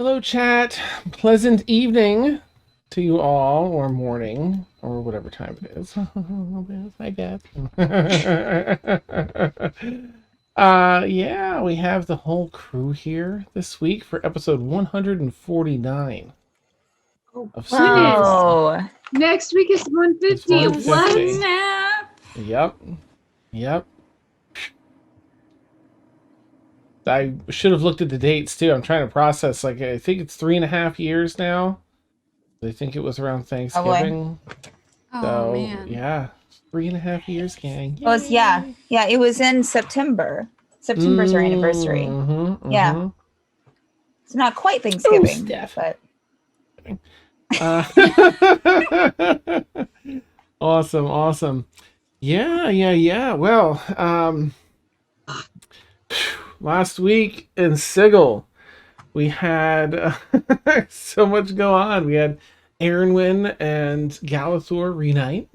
Hello, chat. Pleasant evening to you all, or morning, or whatever time it is. I guess. Yeah, we have the whole crew here this week for episode 149 of Stormfall. Whoa. Next week is 150. It's 150. Snap. Yep. I should have looked at the dates too. I'm trying to process. Like, I think it's 3.5 years now. I think it was around Thanksgiving. Oh, man. Yeah, 3.5 years, gang. Well, it was in September. September's our anniversary. Yeah. It's not quite Thanksgiving, but Awesome. Yeah. Well, last week in Sigil, we had so much go on. We had Aeronwen and Galathor reunite.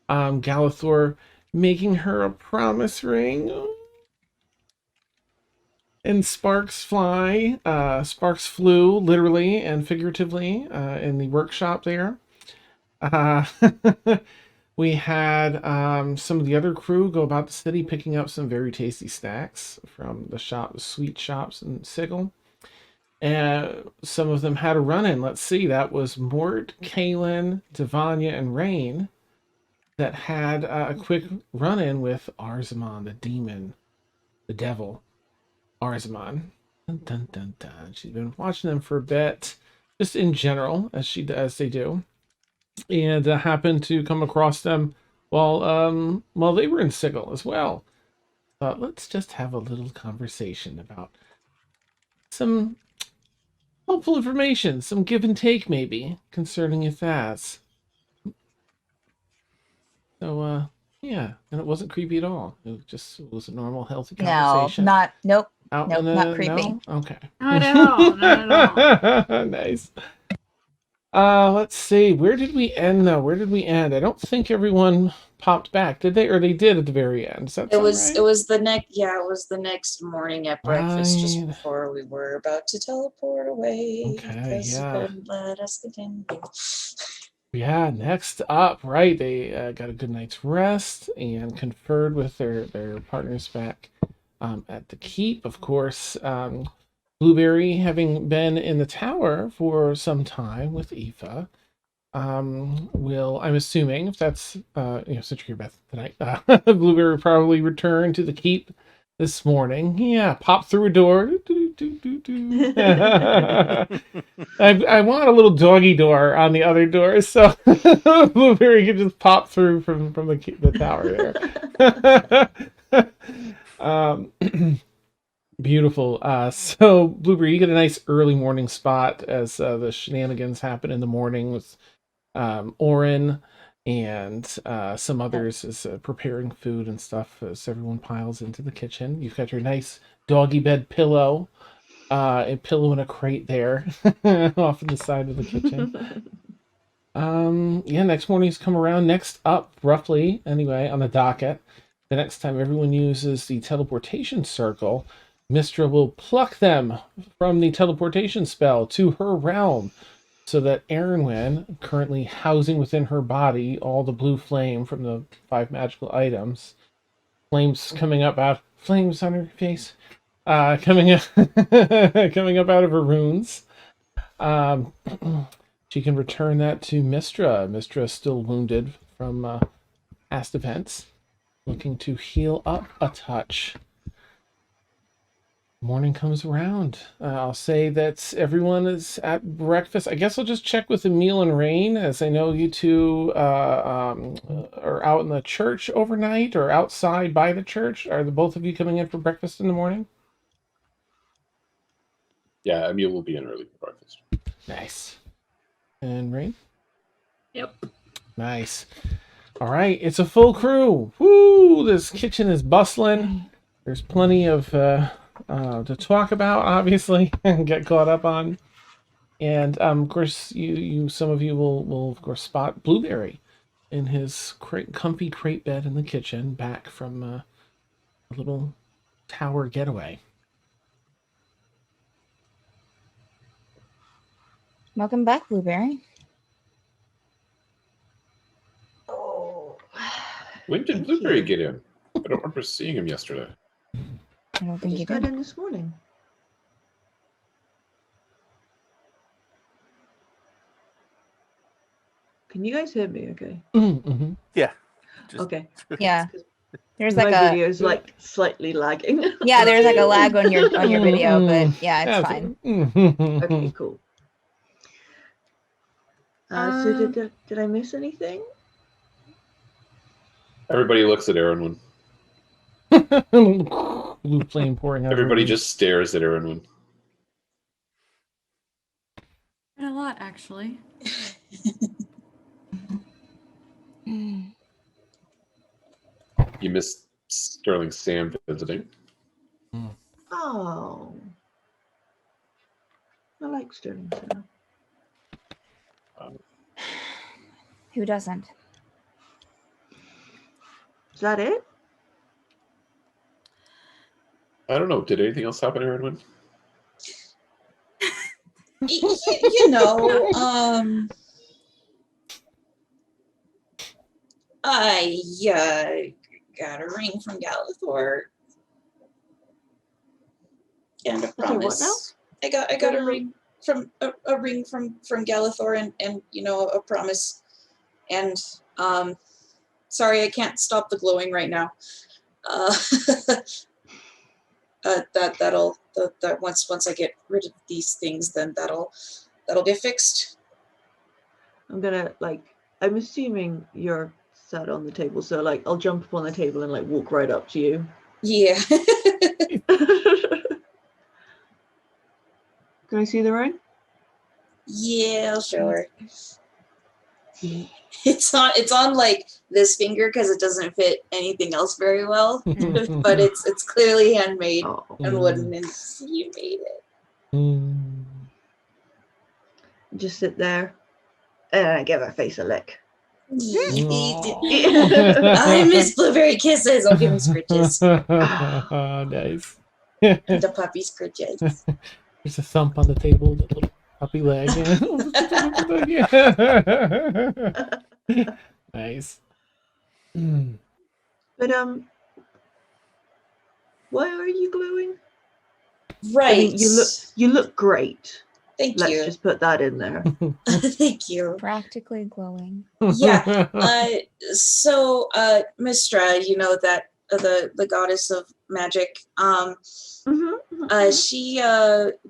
Galathor making her a promise ring. And sparks fly. Sparks flew literally and figuratively in the workshop there. We had some of the other crew go about the city picking up some very tasty snacks from the sweet shops in Sigil. And some of them had a run-in. Let's see, that was Mort, Caelynn, Devanya, and Rain that had a quick run-in with Arzamon, the demon, the devil. Arzamon. Dun. She's been watching them for a bit, just in general, as they do, and happened to come across them while they were in Sigil as well. Thought, let's just have a little conversation about some helpful information, some give and take maybe concerning Ithaz. So yeah, and it wasn't creepy at all. It was a normal, healthy conversation. Nope, not creepy. No? Okay. Not at all. Nice. Let's see. Where did we end though? I don't think everyone popped back, did they? Or they did at the very end. Is that It was right? it was the next morning at breakfast, just Right. before we were about to teleport away. Okay, because yeah. you couldn't let us continue. Yeah, next up, right? They got a good night's rest and conferred with their partners back at the keep. Of course, Blueberry, having been in the tower for some time with Aoife, I'm assuming, if that's since you're here, Beth, tonight, Blueberry probably returned to the keep this morning. Yeah, pop through a door. I want a little doggy door on the other door, so Blueberry can just pop through from the tower there. Beautiful. So Blueberry, you get a nice early morning spot as the shenanigans happen in the morning with Orin and some others is preparing food and stuff as everyone piles into the kitchen. You've got your nice doggy bed pillow, a pillow in a crate there off on the side of the kitchen. Next morning's come around. Next up, roughly anyway, on the docket, the next time everyone uses the teleportation circle, Mystra will pluck them from the teleportation spell to her realm, so that Aeronwen, currently housing within her body all the blue flame from the 5 magical items, flames on her face, coming up out of her runes. She can return that to Mystra. Mystra is still wounded from past events, looking to heal up a touch. Morning comes around. I'll say that everyone is at breakfast. I guess I'll just check with Emil and Rain, as I know you two are out in the church overnight or outside by the church. Are the both of you coming in for breakfast in the morning? Yeah, Emil will be in early for breakfast. Nice. And Rain? Yep. Nice. All right, it's a full crew. Woo! This kitchen is bustling. There's plenty of to talk about, obviously, and get caught up on. And of course, some of you will of course spot Blueberry in his comfy crate bed in the kitchen, back from a little tower getaway. Welcome back, Blueberry. Oh. When did Thank Blueberry you. get in? I don't remember seeing him yesterday. I don't I think you just got did. in this morning. Can you guys hear me okay? Mm-hmm. Yeah. Just, Okay. Yeah. There's My like a video is like slightly lagging. yeah, there's like a lag on your video, Mm-mm. but yeah, it's fine. Okay, cool. So did I miss anything? Everybody looks at Aeronwen. Blue flame pouring out. Everybody just stares at Aeronwen. A lot, actually. You missed Sterling Sam visiting. Oh. I like Sterling Sam. Who doesn't? Is that it? I don't know. Did anything else happen, Aeronwen? You know, I got a ring from Galathor and a Okay, what promise. I got a ring from a ring from Galathor and you know, a promise. And sorry, I can't stop the glowing right now. That once I get rid of these things, then that'll get fixed. I'm assuming you're sat on the table, so like I'll jump up on the table and like walk right up to you. Yeah. Can I see the ring? Yeah, I'll show her. It's on like this finger because it doesn't fit anything else very well, but it's clearly handmade Oh. and wooden, and you made it. Just sit there and I give her face a lick. I miss blueberry kisses. I'll give me scritches Nice. and the puppy scritches. There's a thump on the table, the little puppy leg. Nice. But why are you glowing? Right. I mean, you look great. Thank Let's you. just put that in there. Thank you. Practically glowing. Yeah. So Mystra, you know that the goddess of magic. She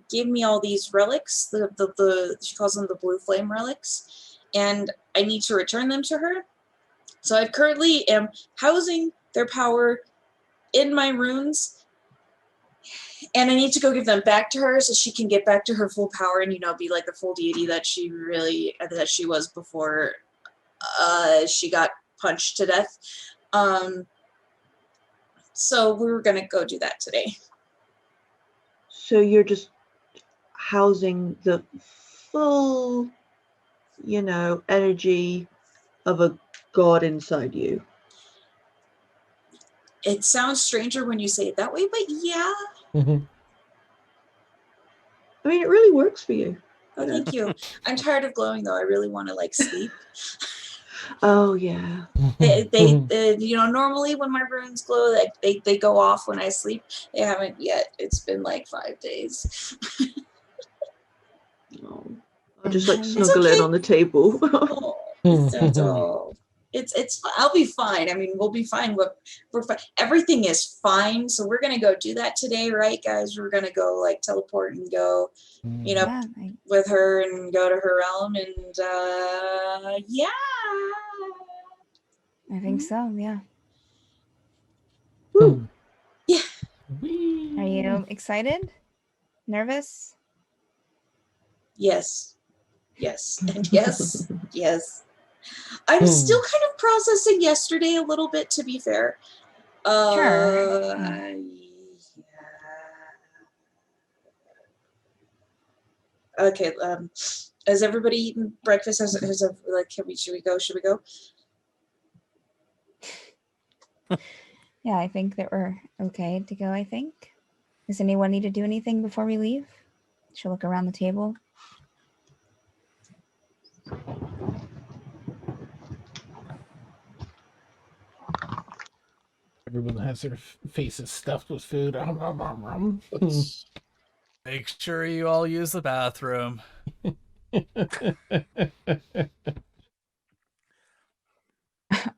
gave me all these relics. The she calls them the blue flame relics, and I need to return them to her. So I currently am housing their power in my runes. And I need to go give them back to her so she can get back to her full power and, you know, be like the full deity that she was before she got punched to death. So we were going to go do that today. So you're just housing the full, you know, energy of a god inside you. It sounds stranger when you say it that way, but yeah. Mhm. I mean, it really works for you. Oh, thank you. I'm tired of glowing though. I really want to like sleep. Oh yeah. They you know, normally when my runes glow, like they go off when I sleep. They haven't yet. It's been like 5 days. Oh, I'll just like It's snuggle in on the table. Oh, so it's I'll be fine. I mean, we'll be fine. We're fine. Everything is fine. So we're gonna go do that today, right, guys? We're gonna go like teleport and go, you know, Yeah, with her and go to her realm, and yeah. I think so. Yeah. Woo. Yeah. Are you excited? Nervous? Yes. Yes. And yes. Yes. I'm still kind of processing yesterday a little bit, to be fair. Sure. Yeah. Okay. Has everybody eaten breakfast? Should we go? Should we go? Yeah, I think that we're okay to go, I think. Does anyone need to do anything before we leave? She'll look around the table. Everyone has their faces stuffed with food. Let's- Make sure you all use the bathroom.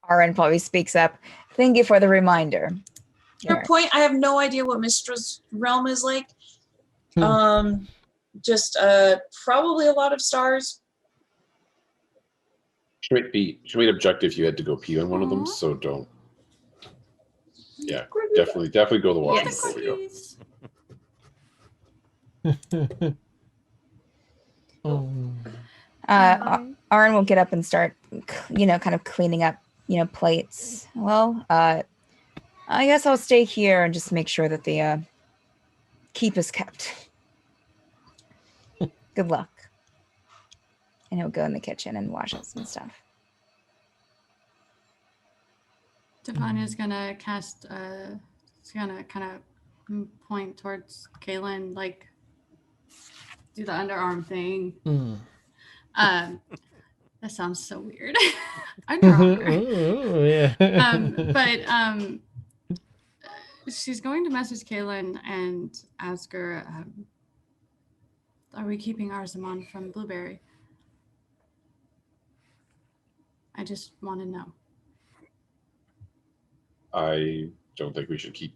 Aaron probably speaks up. Thank you for the reminder. Your Here. point, I have no idea what Mystra's realm is like. Just probably a lot of stars. She might objective if you had to go pee on one of them, Aw. so don't. Yeah, definitely go to the washroom Yes. before we go. Cookies. Aaron will get up and start, kind of cleaning up, plates. Well, I guess I'll stay here and just make sure that the keep is kept. Good luck. And he'll go in the kitchen and wash up some stuff. Stefania's gonna cast. It's gonna kind of point towards Caelynn, like do the underarm thing. That sounds so weird. Underarm. But she's going to message Caelynn and ask her, "Are we keeping Arsamon from Blueberry?" I just want to know. I don't think we should keep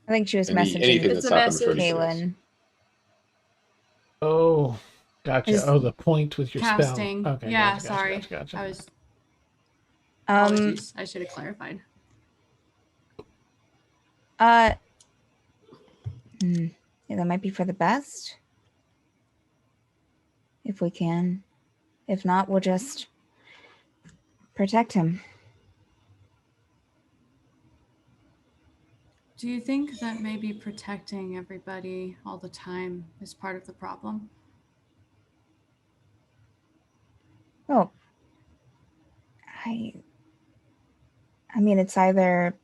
I think she was anything messaging that's happened for anything else. Caelynn. Oh, gotcha. Is- The point with your Casting. spell. Okay. Yeah, gotcha, sorry. Gotcha. I was. Um, Apologies. I should have clarified. yeah, that might be for the best. If we can. If not, we'll just protect him. Do you think that maybe protecting everybody all the time is part of the problem? Well, I mean, it's either,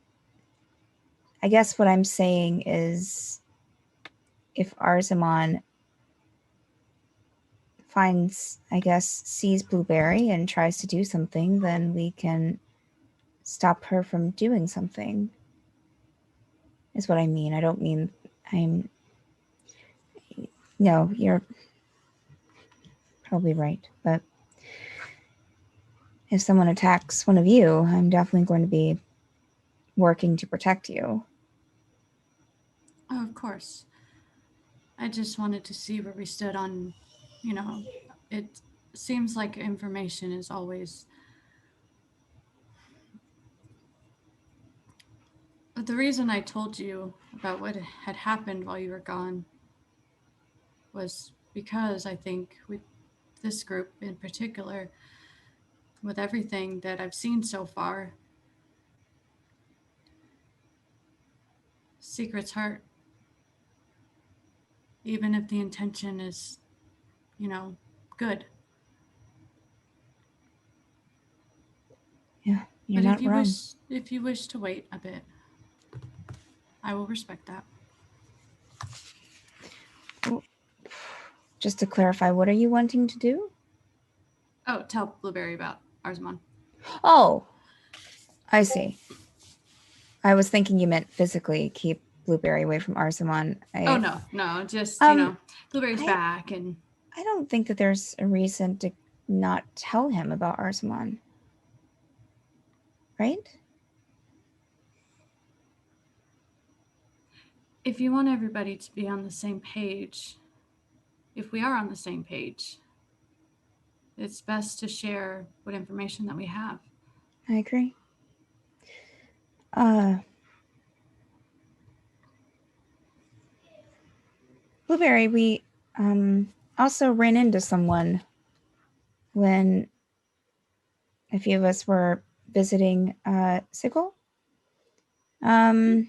I guess what I'm saying is if Arsamon sees Blueberry and tries to do something, then we can stop her from doing something, is what I mean. I don't mean no, you're probably right. But if someone attacks one of you, I'm definitely going to be working to protect you. Oh, of course. I just wanted to see where we stood on, it seems like information is always. But the reason I told you about what had happened while you were gone was because I think with this group in particular, with everything that I've seen so far, secrets hurt. Even if the intention is, good. Yeah, you're But not wrong. if you wish to wait a bit, I will respect that. Just to clarify, what are you wanting to do? Oh, tell Blueberry about Arsamon. Oh, I see. I was thinking you meant physically keep Blueberry away from Arsamon. Oh, no, just, Blueberry's I- back and... I don't think that there's a reason to not tell him about Arsamon. Right? If you want everybody to be on the same page, if we are on the same page, it's best to share what information that we have. I agree. Blueberry, we also ran into someone when a few of us were visiting Sigil. Arsamon.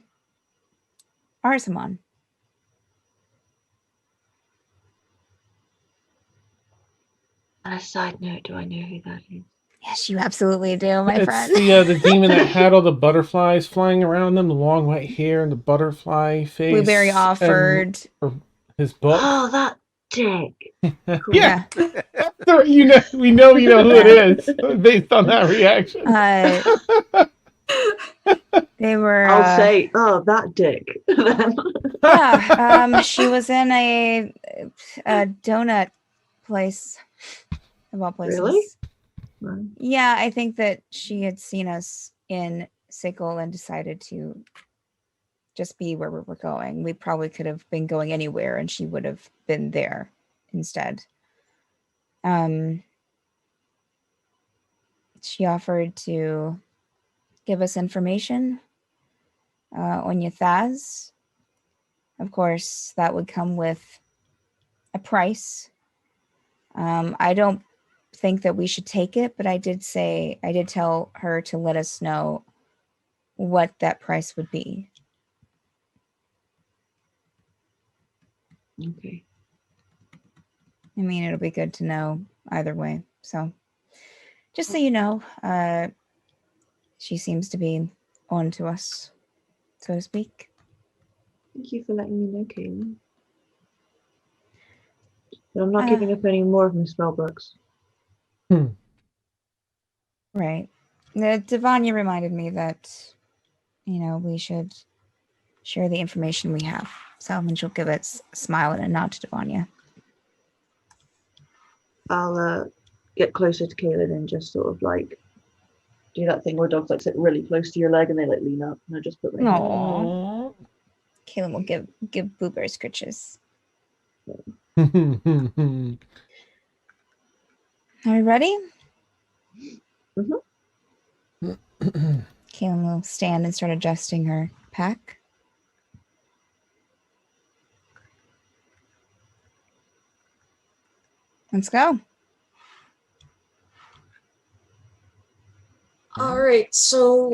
On a side note, do I know who that is? Yes, you absolutely do, my It's friend. the demon that had all the butterflies flying around them, the long white hair and the butterfly face. Blueberry offered. His book. Oh, that dick. Yeah. So, we know who it is based on that reaction. They were. I'll say, oh, that dick. Then. Yeah. She was in a donut place. Of all places. Really? Right. Yeah, I think that she had seen us in Sickle and decided to just be where we were going. We probably could have been going anywhere, and she would have been there instead. She offered to give us information on Yathaz. Of course, that would come with a price. I don't think that we should take it, but I did tell her to let us know what that price would be. Okay. I mean, it'll be good to know either way. So, just so you know, she seems to be on to us, so to speak. Thank you for letting me know, Caelynn. But I'm not giving up any more of my spell books. Right. Devanya reminded me that, we should share the information we have. So, and she'll give it a smile and a nod to Devanya. I'll get closer to Caelynn and just sort of like do that thing where dogs like sit really close to your leg and they like lean up, and I just put my hand. Aww. Caelynn will give Blueberry scritches. Are we ready? Mm-hmm. Caelynn will stand and start adjusting her pack. Let's go. All right, so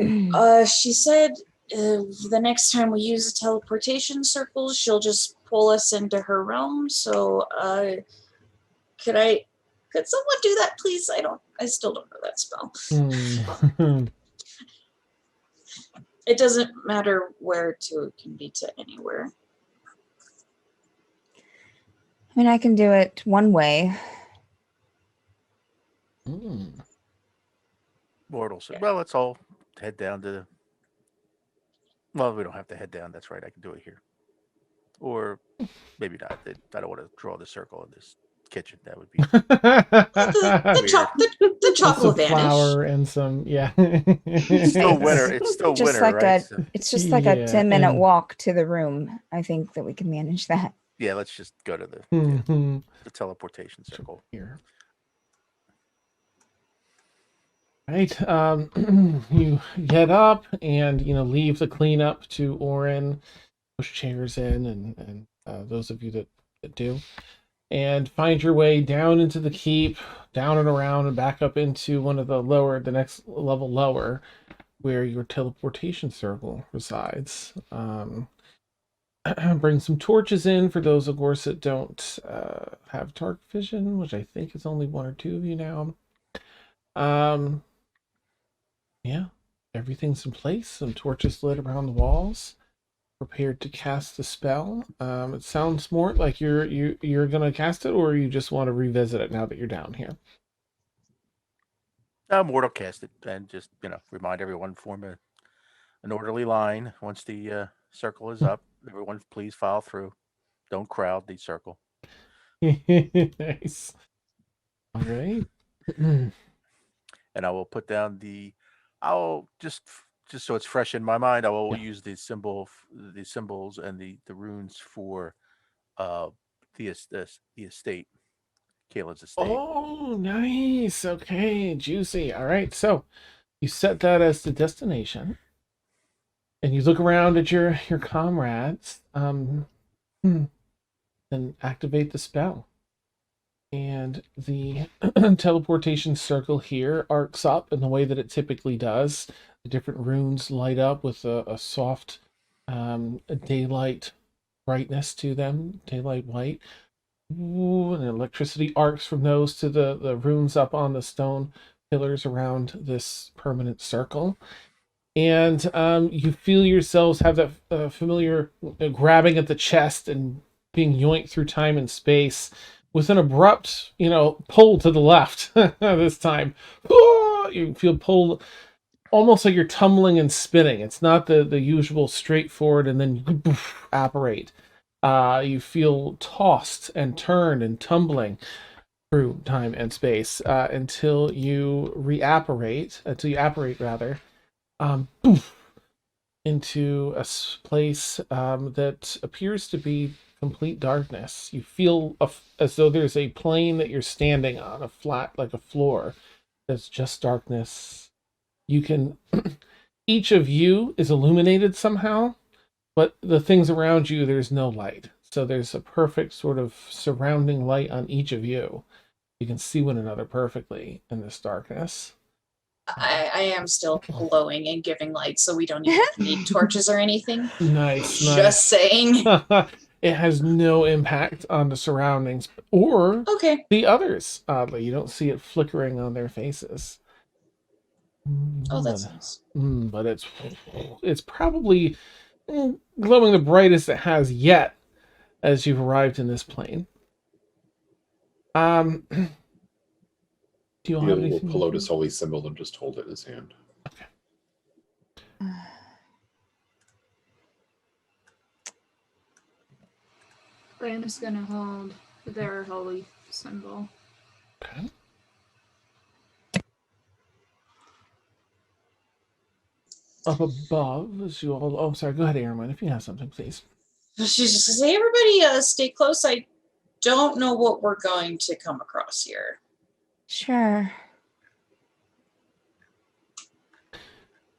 she said the next time we use a teleportation circle, she'll just pull us into her realm. So could someone do that, please? I still don't know that spell. It doesn't matter where to, it can be to anywhere. I mean, I can do it one way. Mortal said, well, let's all head down to the... Well, we don't have to head down. That's right. I can do it here. Or maybe not. I don't want to draw the circle in this kitchen. That would be... the chocolate vanish. Flour and some, yeah. It's still winter. It's still just winter, like right? It's just like a 10-minute walk to the room. I think that we can manage that. Yeah, let's just go to the teleportation circle. Here. Right. You get up and leave the cleanup to Orin, push chairs in, and those of you that do, and find your way down into the keep, down and around, and back up into one of the next level lower, where your teleportation circle resides. Bring some torches in for those, of course, that don't have dark vision, which I think is only one or two of you now. Yeah, everything's in place. Some torches lit around the walls. Prepared to cast the spell. It sounds more like you're gonna cast it, or you just want to revisit it now that you're down here. Mort will cast it and just remind everyone, form an orderly line once the circle is up. Everyone, please file through. Don't crowd the circle. Nice. All right. And I will put down I'll just so it's fresh in my mind, I will use the symbols and the runes for the estate, Caelynn's estate. Oh, nice. Okay, juicy. All right, so you set that as the destination, and you look around at your comrades, and activate the spell. And the teleportation circle here arcs up in the way that it typically does. The different runes light up with a soft daylight brightness to them, daylight white. Ooh, and electricity arcs from those to the runes up on the stone pillars around this permanent circle. And you feel yourselves have that familiar grabbing at the chest and being yoinked through time and space with an abrupt, pull to the left this time. You feel pulled almost like you're tumbling and spinning. It's not the usual straightforward and then you apparate. You feel tossed and turned and tumbling through time and space until you apparate rather, poof, into a place that appears to be complete darkness. You feel as though there's a plane that you're standing on, a flat like a floor. That's just darkness. You can each of you is illuminated somehow, but the things around you, there's no light. So there's a perfect sort of surrounding light on each of you. You can see one another perfectly in this darkness. I am still glowing and giving light, so we don't even need torches or anything. Nice. Just saying. It has no impact on the surroundings or the others. Oddly, you don't see it flickering on their faces. Oh, that's nice. But it's probably glowing the brightest it has yet as you've arrived in this plane. Do you have He'll anything? pull out his holy symbol and just hold it in his hand. Okay. Glenn is gonna hold their holy symbol. Okay. Up above, as you all... Oh, sorry. Go ahead, Aeronwen, if you have something, please. She's just say, everybody stay close. I don't know what we're going to come across here. Sure.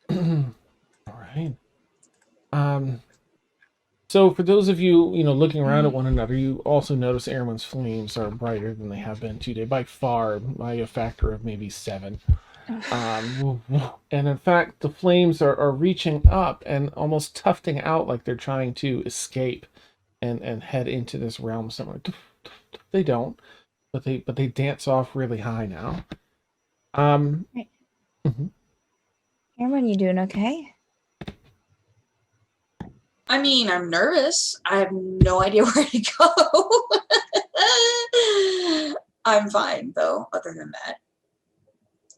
All right. So for those of you, looking around at one another, you also notice Aeronwen's flames are brighter than they have been today, by far, by a factor of maybe 7. And in fact, the flames are reaching up and almost tufting out like they're trying to escape and head into this realm somewhere. They don't, but they dance off really high now. Right. Mm-hmm. Aeronwen, you doing okay? I mean, I'm nervous. I have no idea where to go. I'm fine, though, other than that.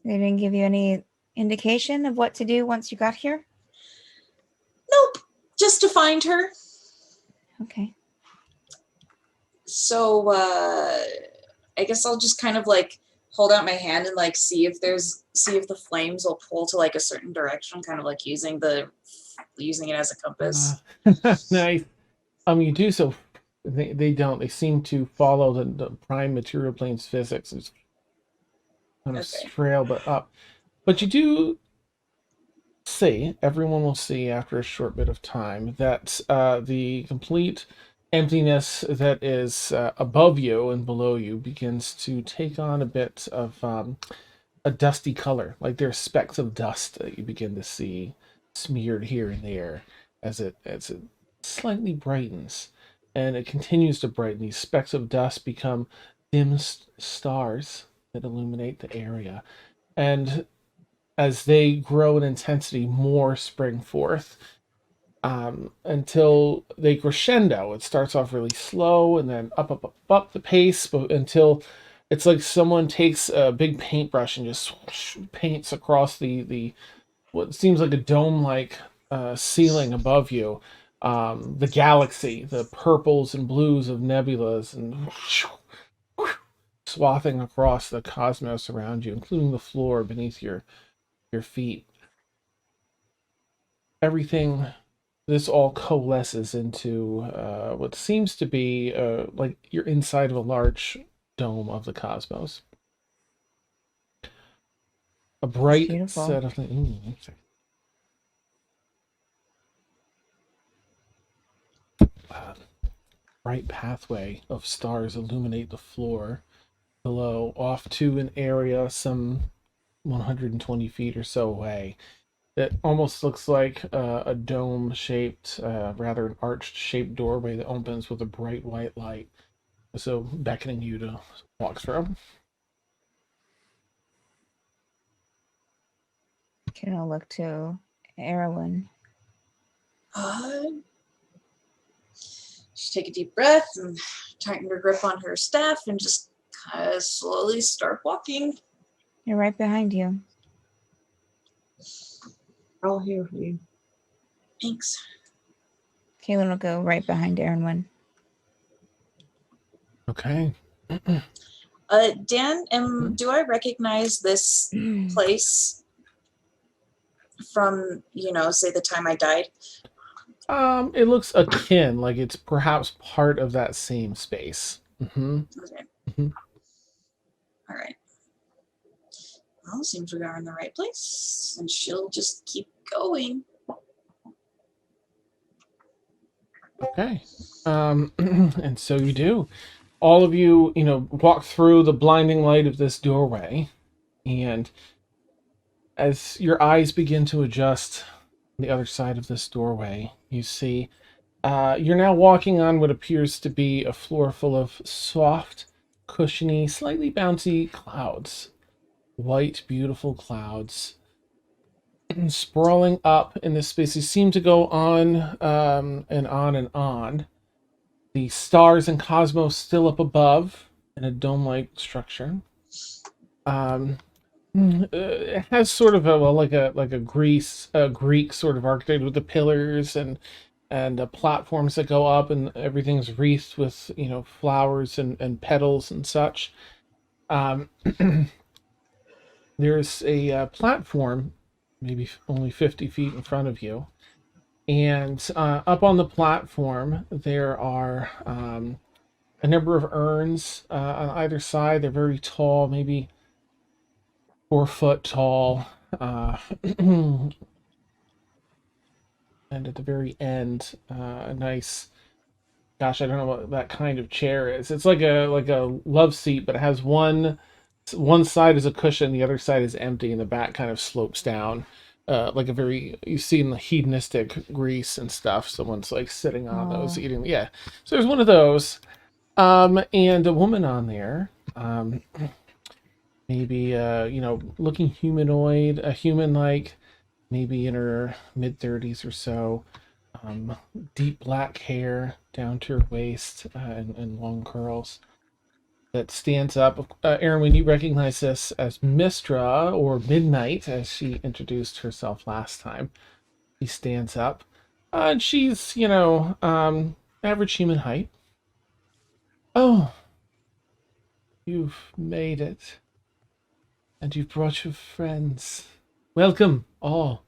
They didn't give you any indication of what to do once you got here? Nope. Just to find her. Okay. So, I guess I'll just kind of hold out my hand and see if the flames will pull to a certain direction, kind of using it as a compass. Nice. You do so. They don't. They seem to follow the prime material plane's physics. It's kind of trail but up. But you do see, everyone will see after a short bit of time, that the complete emptiness that is above you and below you begins to take on a bit of a dusty color. Like there's specks of dust that you begin to see smeared here and there as it slightly brightens, and it continues to brighten. These specks of dust become dim stars that illuminate the area, and as they grow in intensity, more spring forth until they crescendo. It starts off really slow and then up the pace, but until it's like someone takes a big paintbrush and just paints across the what seems like a dome-like ceiling above you. The galaxy, the purples and blues of nebulas, and swathing across the cosmos around you, including the floor beneath your feet. Everything, this all coalesces into what seems to be like you're inside of a large dome of the cosmos. A bright set of bright pathway of stars illuminate the floor below, off to an area some 120 feet or so away. It almost looks like a dome-shaped, rather an arched-shaped doorway that opens with a bright white light, so beckoning you to walk through. Can I look to Aeronwen? She take a deep breath and tighten her grip on her staff and just kind of slowly start walking. You're right behind you. I'll hear from you. Thanks. Caelynn will go right behind Aeronwen. Okay. Dan, do I recognize this place from, say the time I died? It looks akin, like it's perhaps part of that same space. Mm-hmm. Okay. Mhm. All right. Well, seems we are in the right place, and she'll just keep going. Okay. And so you do. All of you, walk through the blinding light of this doorway, and as your eyes begin to adjust on the other side of this doorway, you see you're now walking on what appears to be a floor full of soft, cushiony, slightly bouncy clouds. White, beautiful clouds sprawling up in this space. They seem to go on and on and on. The stars and cosmos still up above in a dome-like structure. It has sort of like a Greek sort of architecture with the pillars and platforms that go up, and everything's wreathed with flowers and petals and such. There's a platform, maybe only 50 feet in front of you, and up on the platform there are a number of urns on either side. They're very tall, maybe 4 foot tall. And at the very end, a nice, gosh, I don't know what that kind of chair is. It's like a love seat, but it has one side is a cushion, the other side is empty, and the back kind of slopes down. Like a very, you see in the hedonistic Greece and stuff, someone's like sitting on those eating. Yeah. So there's one of those. And a woman on there. Maybe looking humanoid, a human like, maybe in her mid-30s or so. Deep black hair down to her waist, and long curls that stands up. Aaron, you recognize this as Mystra, or Midnight, as she introduced herself last time. She stands up. And she's, average human height. Oh, you've made it. And you've brought your friends. Welcome, all.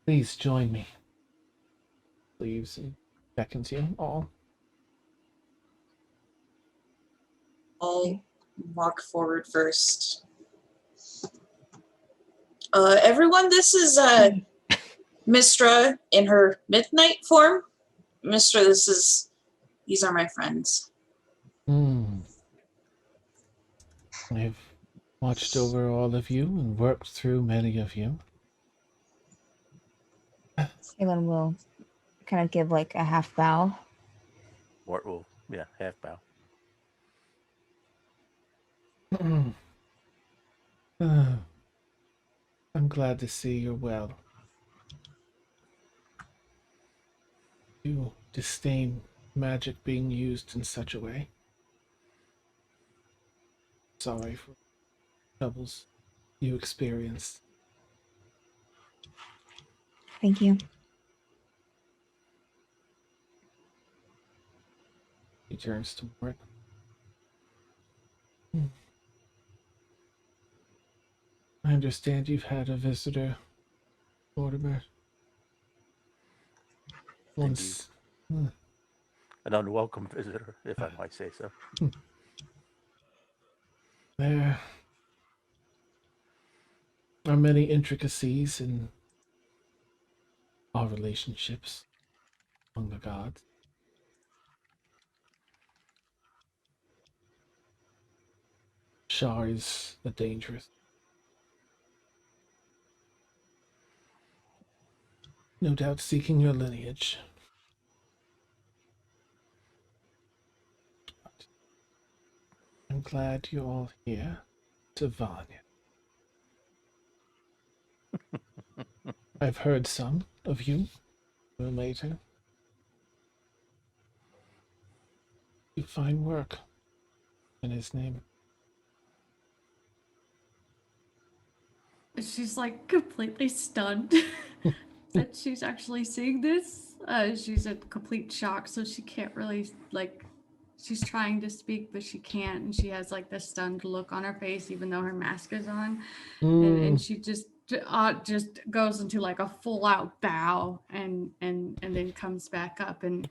Please join me. Leaves and beckons you all. I'll walk forward first. Everyone, this is Mystra in her midnight form. Mystra, these are my friends. I've watched over all of you and worked through many of you. Caelynn will kind of give like a half bow. Mort will, half bow. I'm glad to see you're well. You disdain magic being used in such a way. Sorry for the troubles you experienced. Thank you. He turns to Mort. I understand you've had a visitor, Mortimer. Once. An unwelcome visitor, if I might say so. There are many intricacies in our relationships among the gods. Shar is a dangerous. No doubt seeking your lineage. But I'm glad you're all here to Vanya. I've heard some of you will later. You fine work in his name. she's like completely stunned that she's actually seeing this. She's in complete shock, so she can't really like. She's trying to speak, but she can't, and she has like this stunned look on her face, even though her mask is on, and she just goes into like a full out bow, and then comes back up and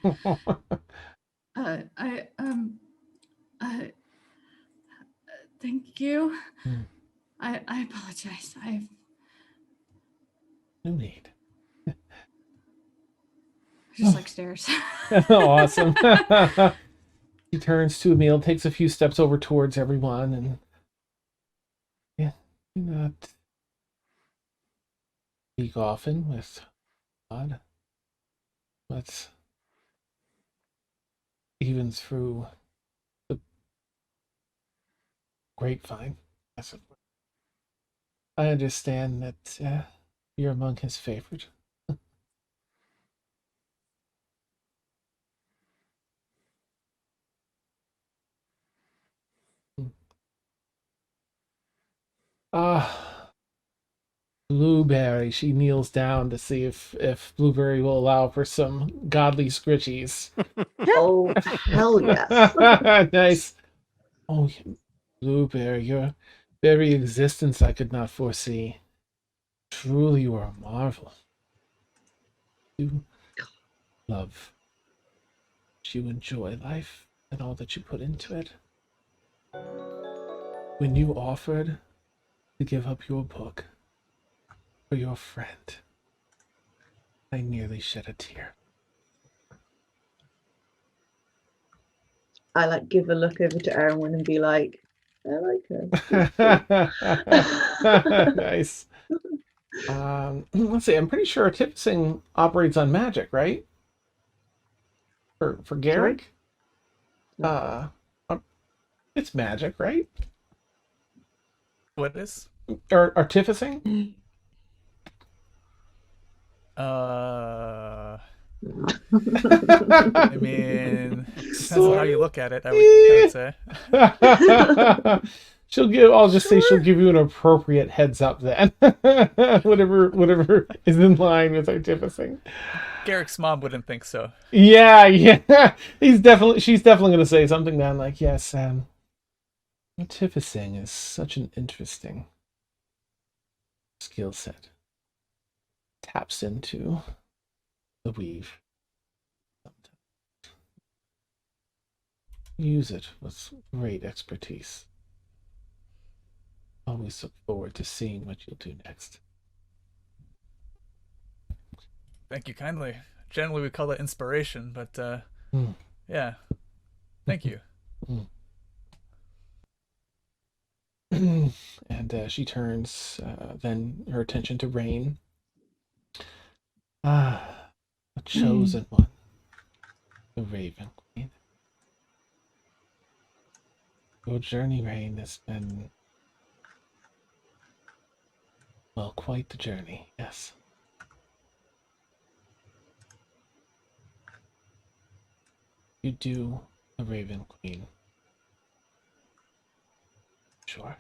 I uh, thank you. I apologize. No need. Just like stares. Awesome. He turns to Emil, takes a few steps over towards everyone, and yeah, do not speak often with God, but even through the grapevine, as it were, I understand that you're among his favorite. Blueberry. She kneels down to see if Blueberry will allow for some godly scritchies. Oh, hell yes. Nice. Oh, Blueberry, your very existence I could not foresee. Truly, you are a marvel. You love. You enjoy life and all that you put into it. When you offered to give up your book for your friend, I nearly shed a tear. I like give a look over to Aeronwen and be like, I like her. Nice. Let's see. I'm pretty sure Artificing operates on magic, right? For Garrick, it's magic, right? What is? Or Artificing? I mean, depends on how you look at it, I would say. I'll just say she'll give you an appropriate heads up then. whatever is in line with Artificing. Garrick's mom wouldn't think so. Yeah. She's definitely gonna say something then like, yes, Artificing is such an interesting skill set. Taps into the weave. Use it with great expertise. Always look forward to seeing what you'll do next. Thank you kindly. Generally, we call that inspiration, but yeah. Thank you. And she turns then her attention to Rain. The chosen one. The Raven Queen. Your journey, Rain, has been, well, quite the journey, yes. You do the Raven Queen. Sure.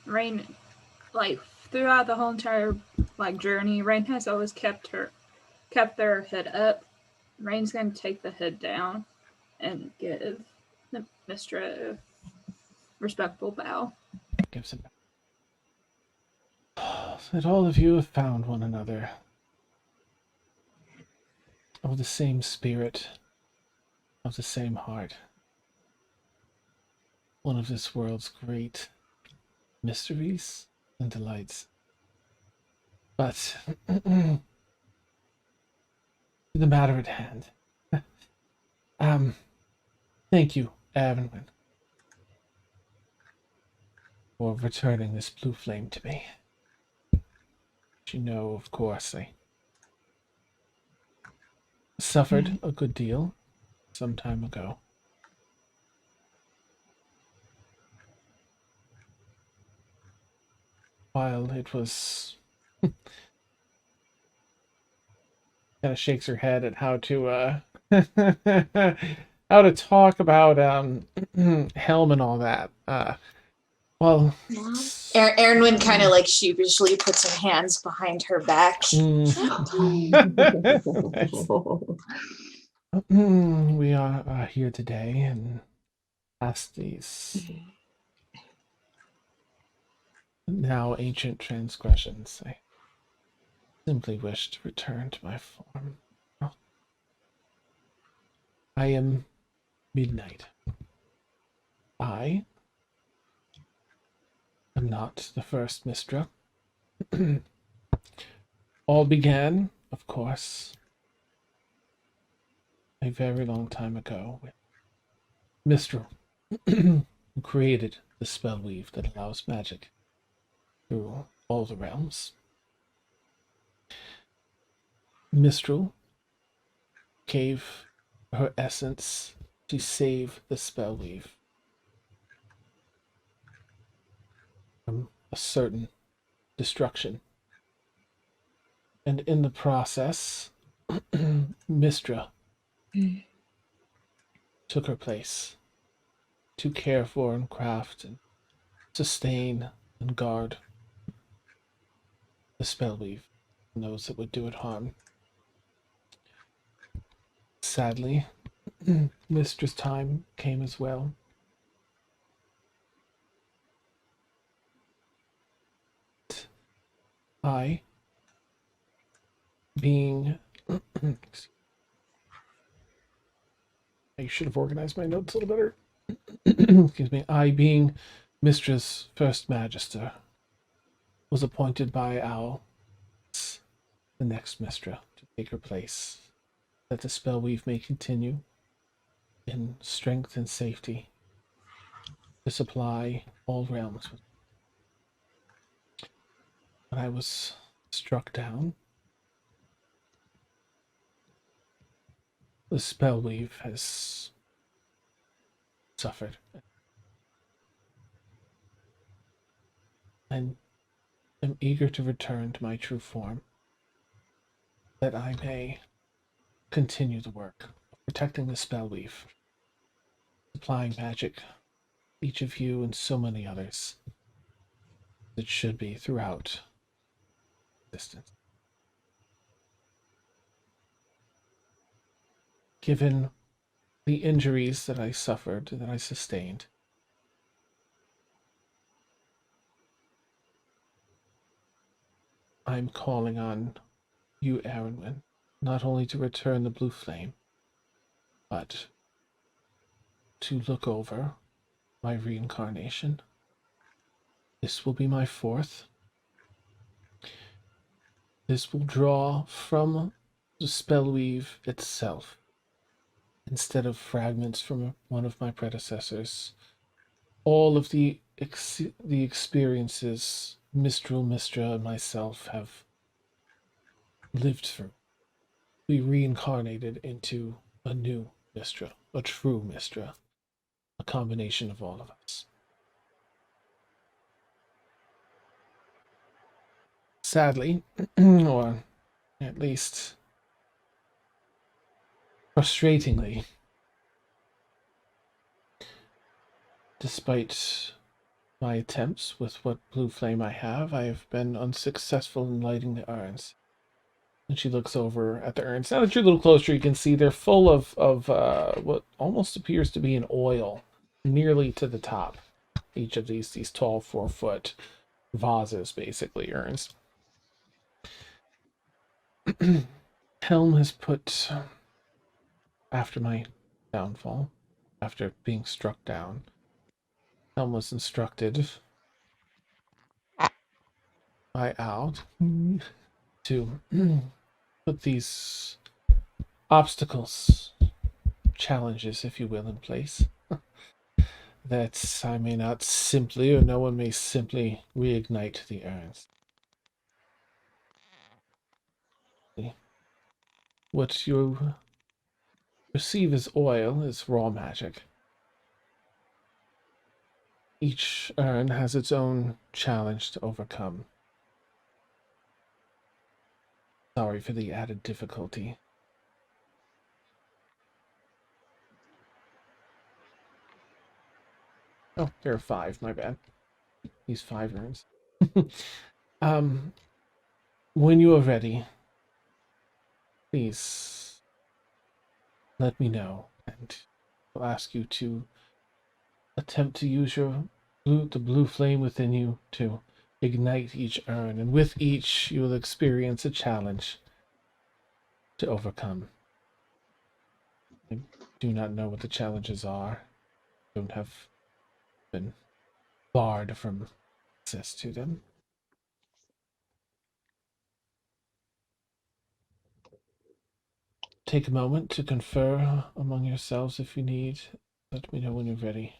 Rain, like throughout the whole entire journey, Rain has always kept their head up. Rain's gonna take the head down and give the Mystra a respectful bow. Gives it back. That all of you have found one another. Of the same spirit. Of the same heart. One of this world's great mysteries and delights. But to the matter at hand. Thank you, Aeronwen, for returning this blue flame to me. You know, of course, I suffered a good deal some time ago. While it was kind of shakes her head at how to how to talk about Helm and all that. Well, Aeronwen kind of like sheepishly puts her hands behind her back. We are here today and ask these now ancient transgressions. I simply wish to return to my form. I am Midnight. I am not the first Mystra. All began, of course, a very long time ago with Mystra, who created the Spellweave that allows magic through all the realms. Mistral gave her essence to save the Spellweave from a certain destruction. And in the process, Mystra took her place to care for and craft and sustain and guard the Spellweave and those that would do it harm. Sadly, Mistra's time came as well. I, being... I should have organized my notes a little better. Excuse me. I, being Mistra's first magister, was appointed by Owl, the next Mystra, to take her place, that the Spellweave may continue in strength and safety to supply all realms with. When I was struck down, the Spellweave has suffered. And am eager to return to my true form, that I may continue the work of protecting the Spellweave, supplying magic, each of you and so many others, that should be throughout existence. Given the injuries that I suffered, that I sustained, I'm calling on you, Aeronwen, not only to return the blue flame, but to look over my reincarnation. This will be my fourth. This will draw from the Spellweave itself, instead of fragments from one of my predecessors, all of the experiences Mystra, and myself have lived through. We reincarnated into a new Mystra, a true Mystra, a combination of all of us. Sadly, or at least frustratingly, despite my attempts with what blue flame I have been unsuccessful in lighting the urns. And she looks over at the urns. Now that you're a little closer, you can see they're full of what almost appears to be an oil, nearly to the top. Each of these tall 4-foot vases, basically, urns. Helm has put, after my downfall, after being struck down, Helm was instructed by Owl to put these obstacles, challenges, if you will, in place. That I may not simply, or no one may simply reignite the urns. What you receive as oil is raw magic. Each urn has its own challenge to overcome. Sorry for the added difficulty. Oh, there are 5. My bad. These 5 runes. When you are ready, please let me know, and I'll ask you to attempt to use the blue flame within you to ignite each urn, and with each you will experience a challenge to overcome. I do not know what the challenges are. Don't have been barred from access to them. Take a moment to confer among yourselves if you need. Let me know when you're ready.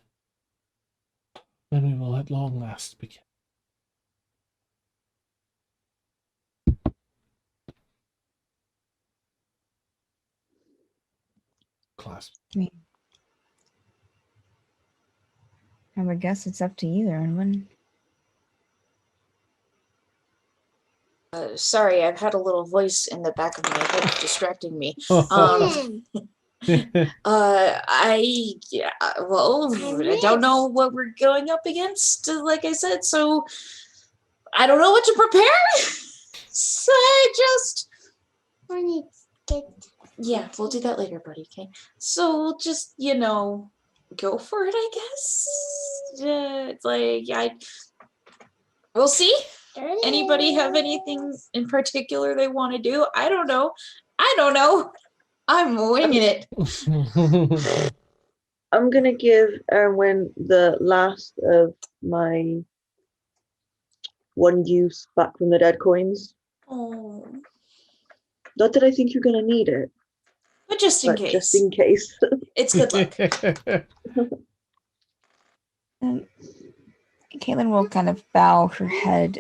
Then we will at long last begin. Clasp. I would guess it's up to you, Aeronwen. Sorry, I've had a little voice in the back of my head distracting me. I don't know what we're going up against, like I said, so I don't know what to prepare. So yeah, we'll do that later, buddy. Okay. So we'll just, go for it, I guess. It's like we'll see. Anybody have anything in particular they want to do? I don't know. I'm winging it. I'm going to give Aeronwen the last of my one use back from the dead coins. Oh. Not that I think you're going to need it. But just in case. Just in case. It's good luck. Caelynn will kind of bow her head.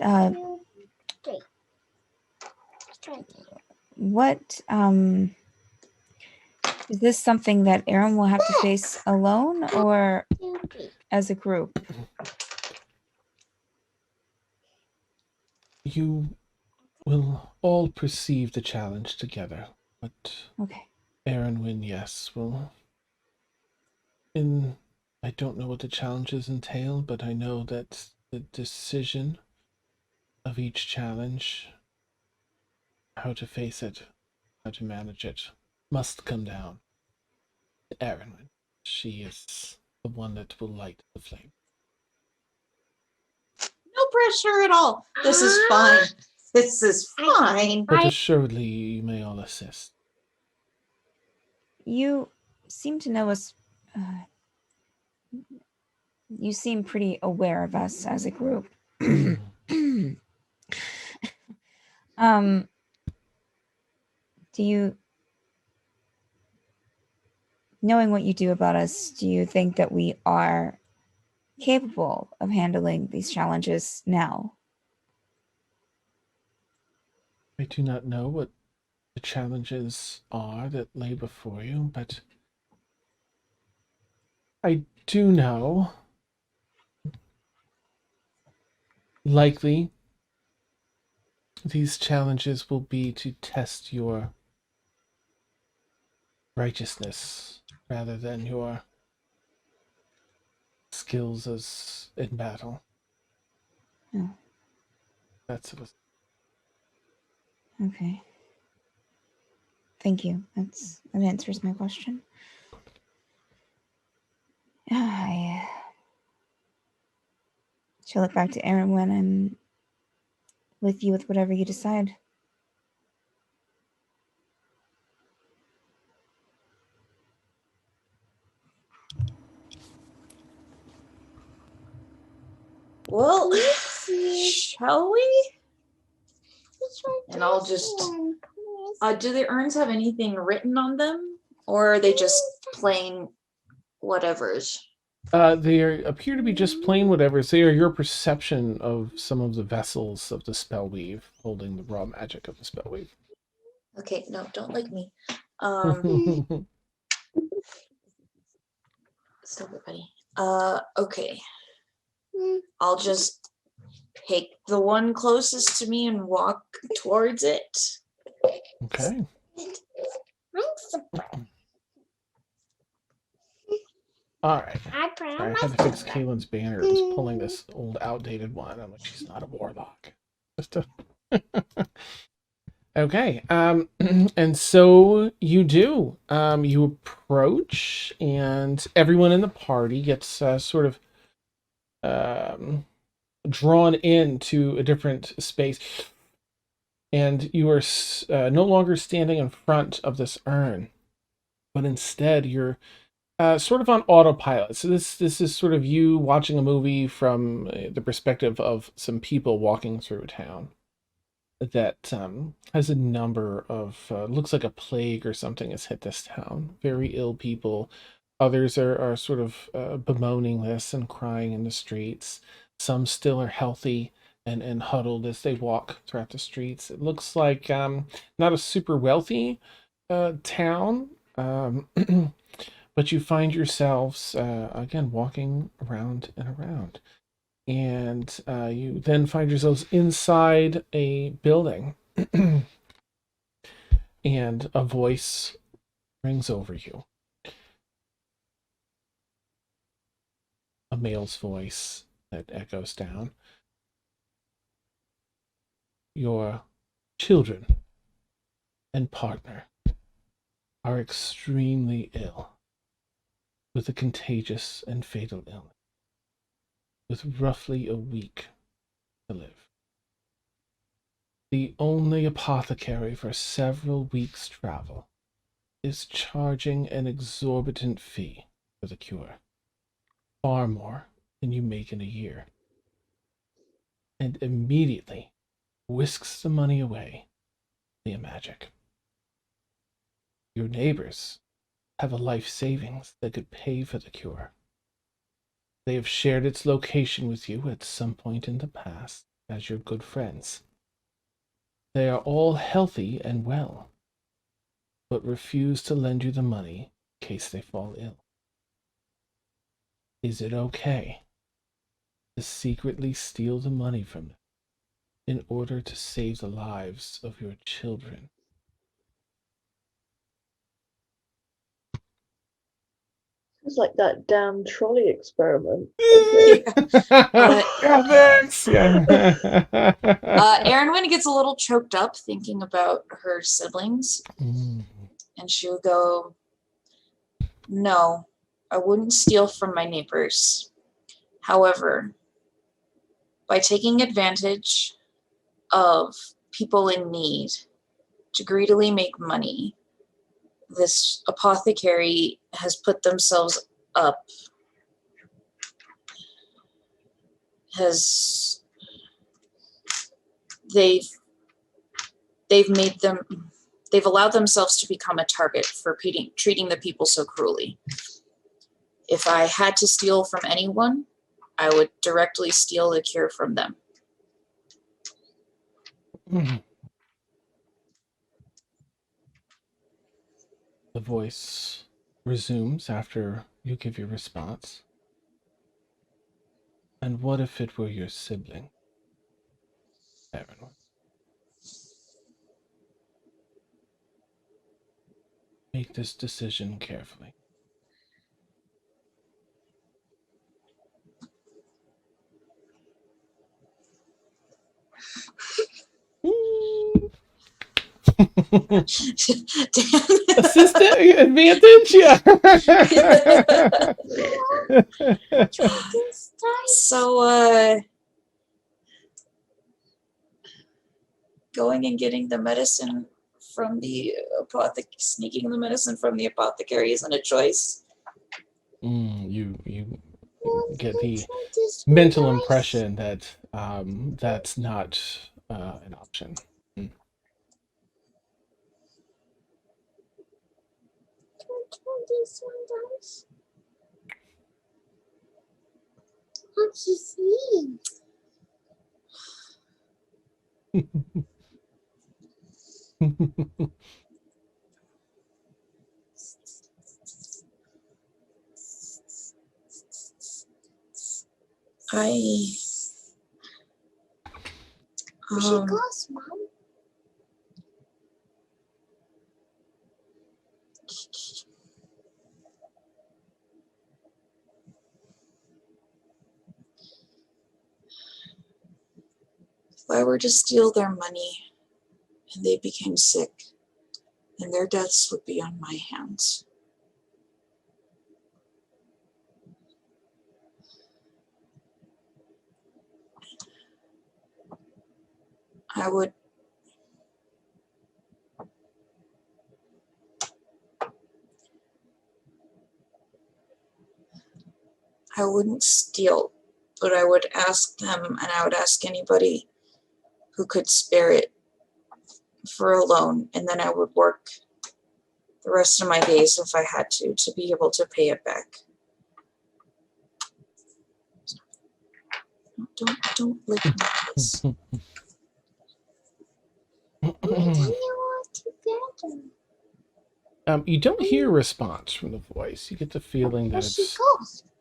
What is this something that Aaron will have to face alone or as a group? You will all perceive the challenge together, but okay. Aeronwen, yes, will. I don't know what the challenges entail, but I know that the decision of each challenge, how to face it, how to manage it, must come down to Aeronwen. She is the one that will light the flame. No pressure at all. This is fine. This is fine. But assuredly, you may all assist. You seem to know us. You seem pretty aware of us as a group. Do you, knowing what you do about us, do you think that we are capable of handling these challenges now? I do not know what the challenges are that lay before you, but I do know likely these challenges will be to test your righteousness rather than your skills as in battle. Oh. That's what. Okay. Thank you. That answers my question. I shall look back to Aaron when I'm with you with whatever you decide. Well, shall we? And I'll just... do the urns have anything written on them? Or are they just plain whatevers? They appear to be just plain whatevers. They are your perception of some of the vessels of the Spellweave, holding the raw magic of the Spellweave. Okay, no, don't like me. Stop it, buddy. Okay. I'll just pick the one closest to me and walk towards it. Okay. All right. Sorry, I had to fix Caelynn's banner. It was pulling this old, outdated one. I'm like, she's not a warlock. Just a... Okay. And so you do. You approach, and everyone in the party gets sort of drawn into a different space. And you are no longer standing in front of this urn, but instead you're sort of on autopilot. So this is sort of you watching a movie from the perspective of some people walking through town that has a number of looks like a plague or something has hit this town. Very ill people. Others are sort of bemoaning this and crying in the streets. Some still are healthy and huddled as they walk throughout the streets. It looks like not a super wealthy town. But you find yourselves, again, walking around and around. And you then find yourselves inside a building. And a voice rings over you. A male's voice that echoes down. Your children and partner are extremely ill with a contagious and fatal illness, with roughly a week to live. The only apothecary for several weeks' travel is charging an exorbitant fee for the cure, far more than you make in a year, and immediately whisks the money away via magic. Your neighbors have a life savings that could pay for the cure. They have shared its location with you at some point in the past as your good friends. They are all healthy and well, but refuse to lend you the money in case they fall ill. Is it okay to secretly steal the money from them in order to save the lives of your children? It's like that damn trolley experiment. Thanks. Yeah. Aeronwen gets a little choked up thinking about her siblings, and she'll go, "No, I wouldn't steal from my neighbors. However, by taking advantage of people in need to greedily make money, this apothecary has put themselves up, they've allowed themselves to become a target for treating the people so cruelly. If I had to steal from anyone, I would directly steal the cure from them." The voice resumes after you give your response. And what if it were your sibling, Aeronwen? Make this decision carefully. Assistant advantage, yeah. So, going and getting the medicine from the sneaking the medicine from the apothecary isn't a choice. You get the mental impression that that's not an option. This one does. What's he saying? We should go, Mom. If I were to steal their money and they became sick, then their deaths would be on my hands. I wouldn't steal, but I would ask them, and I would ask anybody who could spare it for a loan, and then I would work the rest of my days if I had to be able to pay it back. Don't lick my face. You don't hear a response from the voice. You get the feeling that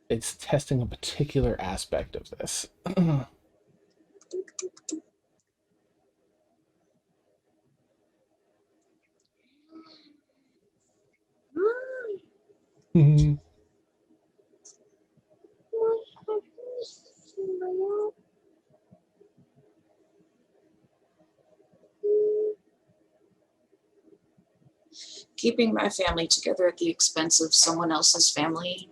it's testing a particular aspect of this. Keeping my family together at the expense of someone else's family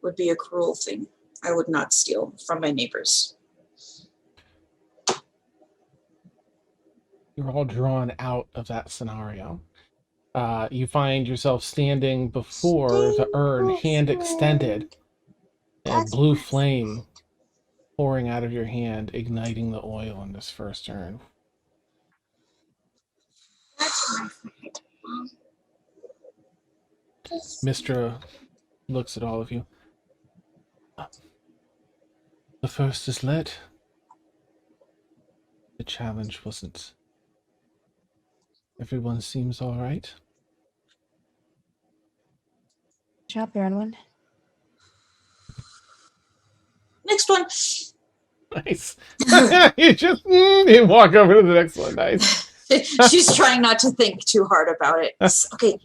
would be a cruel thing. I would not steal from my neighbors. You're all drawn out of that scenario. You find yourself standing before the urn, hand extended, and blue flame pouring out of your hand, igniting the oil in this first urn. Mystra looks at all of you. The first is lit. The challenge wasn't. Everyone seems all right. Good job, Aeronwen. Next one. Nice. You walk over to the next one. Nice. She's trying not to think too hard about it. Okay.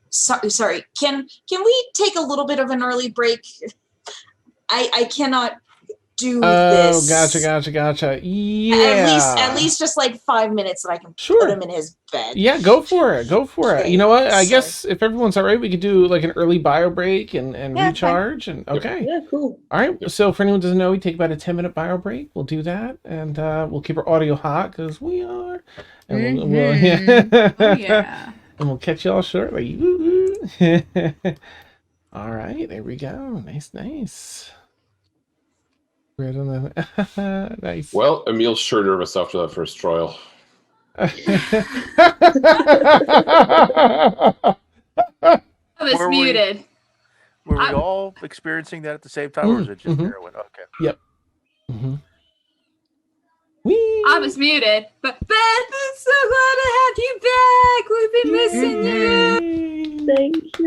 Sorry. Can we take a little bit of an early break? I cannot do this. Gotcha. Yeah. At least just like 5 minutes that I can Sure. put him in his bed. Yeah, go for it. Okay, You know what? I sorry. guess if everyone's all right, we could do like an early bio break and Yeah, recharge. And okay. Yeah, cool. All right. So for anyone who doesn't know, we take about a 10-minute bio break. We'll do that, and we'll keep our audio hot because we are. And we'll Oh, yeah. And we'll catch y'all shortly. All right, there we go. Nice. Right on the nice. Well, Emil's sure nervous after that first trial. I was Were we- muted. Were we all experiencing that at the same time, or was it just Aeronwen? Okay. Yep. Whee! I was muted, but Beth, I'm so glad to have you back. We've been missing you. Thank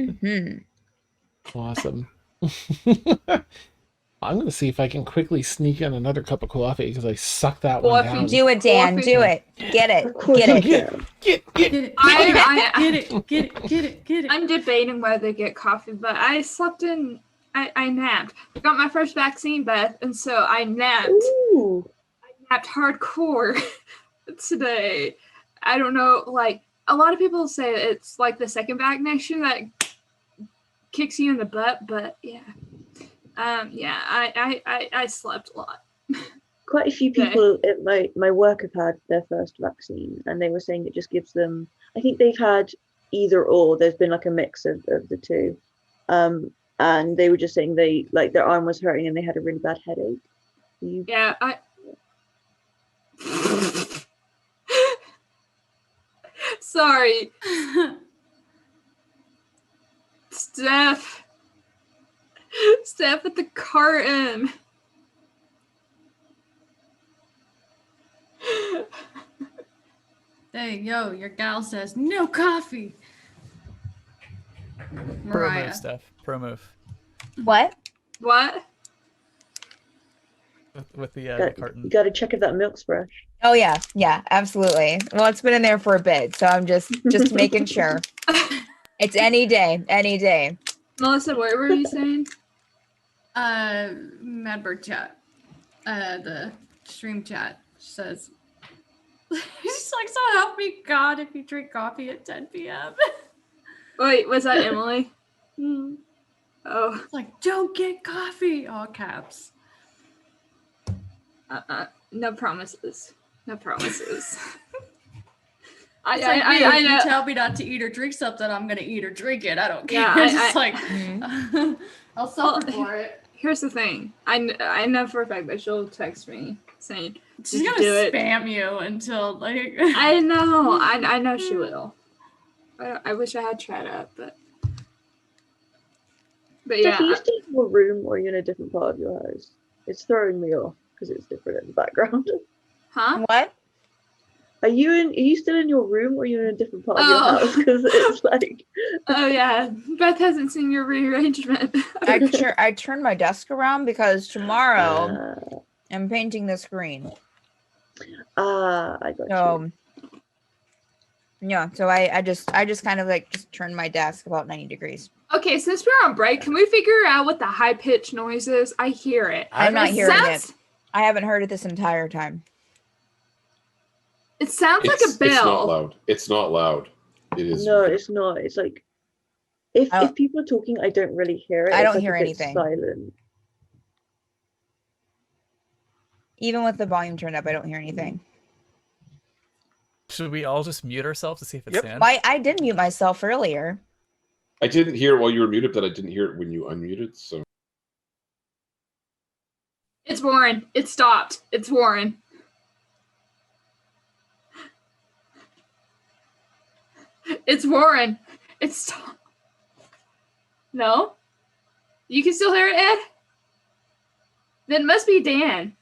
you. Awesome. I'm gonna see if I can quickly sneak in another cup of coffee because I sucked that one down. Do it, Dan. Coffee. Do it. Get it. Of course Get you it. can. Get Get it. I'm debating whether to get coffee, but I slept in. I napped. I got my first vaccine, Beth, and so I napped. Ooh. Napped hardcore today. I don't know, like a lot of people say it's like the second vaccination that kicks you in the butt, but yeah. I slept a lot. Quite a few people at my work have had their first vaccine, and they were saying it just gives them, I think they've had either or. There's been like a mix of the two. And they were just saying they like their arm was hurting and they had a really bad headache. Yeah, sorry. Steph at the carton. Hey, yo, your gal says no coffee. Pro Mariah. move, Steph. Pro move. What? What? With the You carton. got to check if that milk's fresh. Oh yeah, absolutely. Well, it's been in there for a bit, so I'm just making sure. It's any day. Melissa, what were you saying? Madbird chat. The stream chat says, she's like, so help me God if you drink coffee at 10 p.m. Wait, was that Emily? Oh. It's like, don't get coffee, all caps. No promises. No promises. I know. You tell me not to eat or drink something, I'm gonna eat or drink it. I don't care. Yeah, I'll suffer for it. Here's the thing. I know for a fact that she'll text me saying she's gonna spam you until like. I know. I know she will. I wish I had chat up, but yeah. Are you still in your room or are you in a different part of your house? It's throwing me off because it's different in the background. Huh? What? Are you still in your room or are you in a different part of your house? Because it's like. Oh yeah, Beth hasn't seen your rearrangement. I turned my desk around because tomorrow I'm painting the screen. I got you. Yeah, so I just kind of like just turned my desk about 90 degrees. Okay, since we're on break, can we figure out what the high pitched noise is? I hear it. I'm not hearing it. I haven't heard it this entire time. It sounds like a bell. It's not loud. It's not loud. It is. No, it's not. It's like if people are talking, I don't really hear it. I don't like hear anything. Silent. Even with the volume turned up, I don't hear anything. Should we all just mute ourselves to see if it's Dan? I did mute myself earlier. I didn't hear it while you were muted, but I didn't hear it when you unmuted. So it's Warren. It stopped. It's Warren. It's Warren. It's stopped. No? You can still hear it, Ed? Then it must be Dan.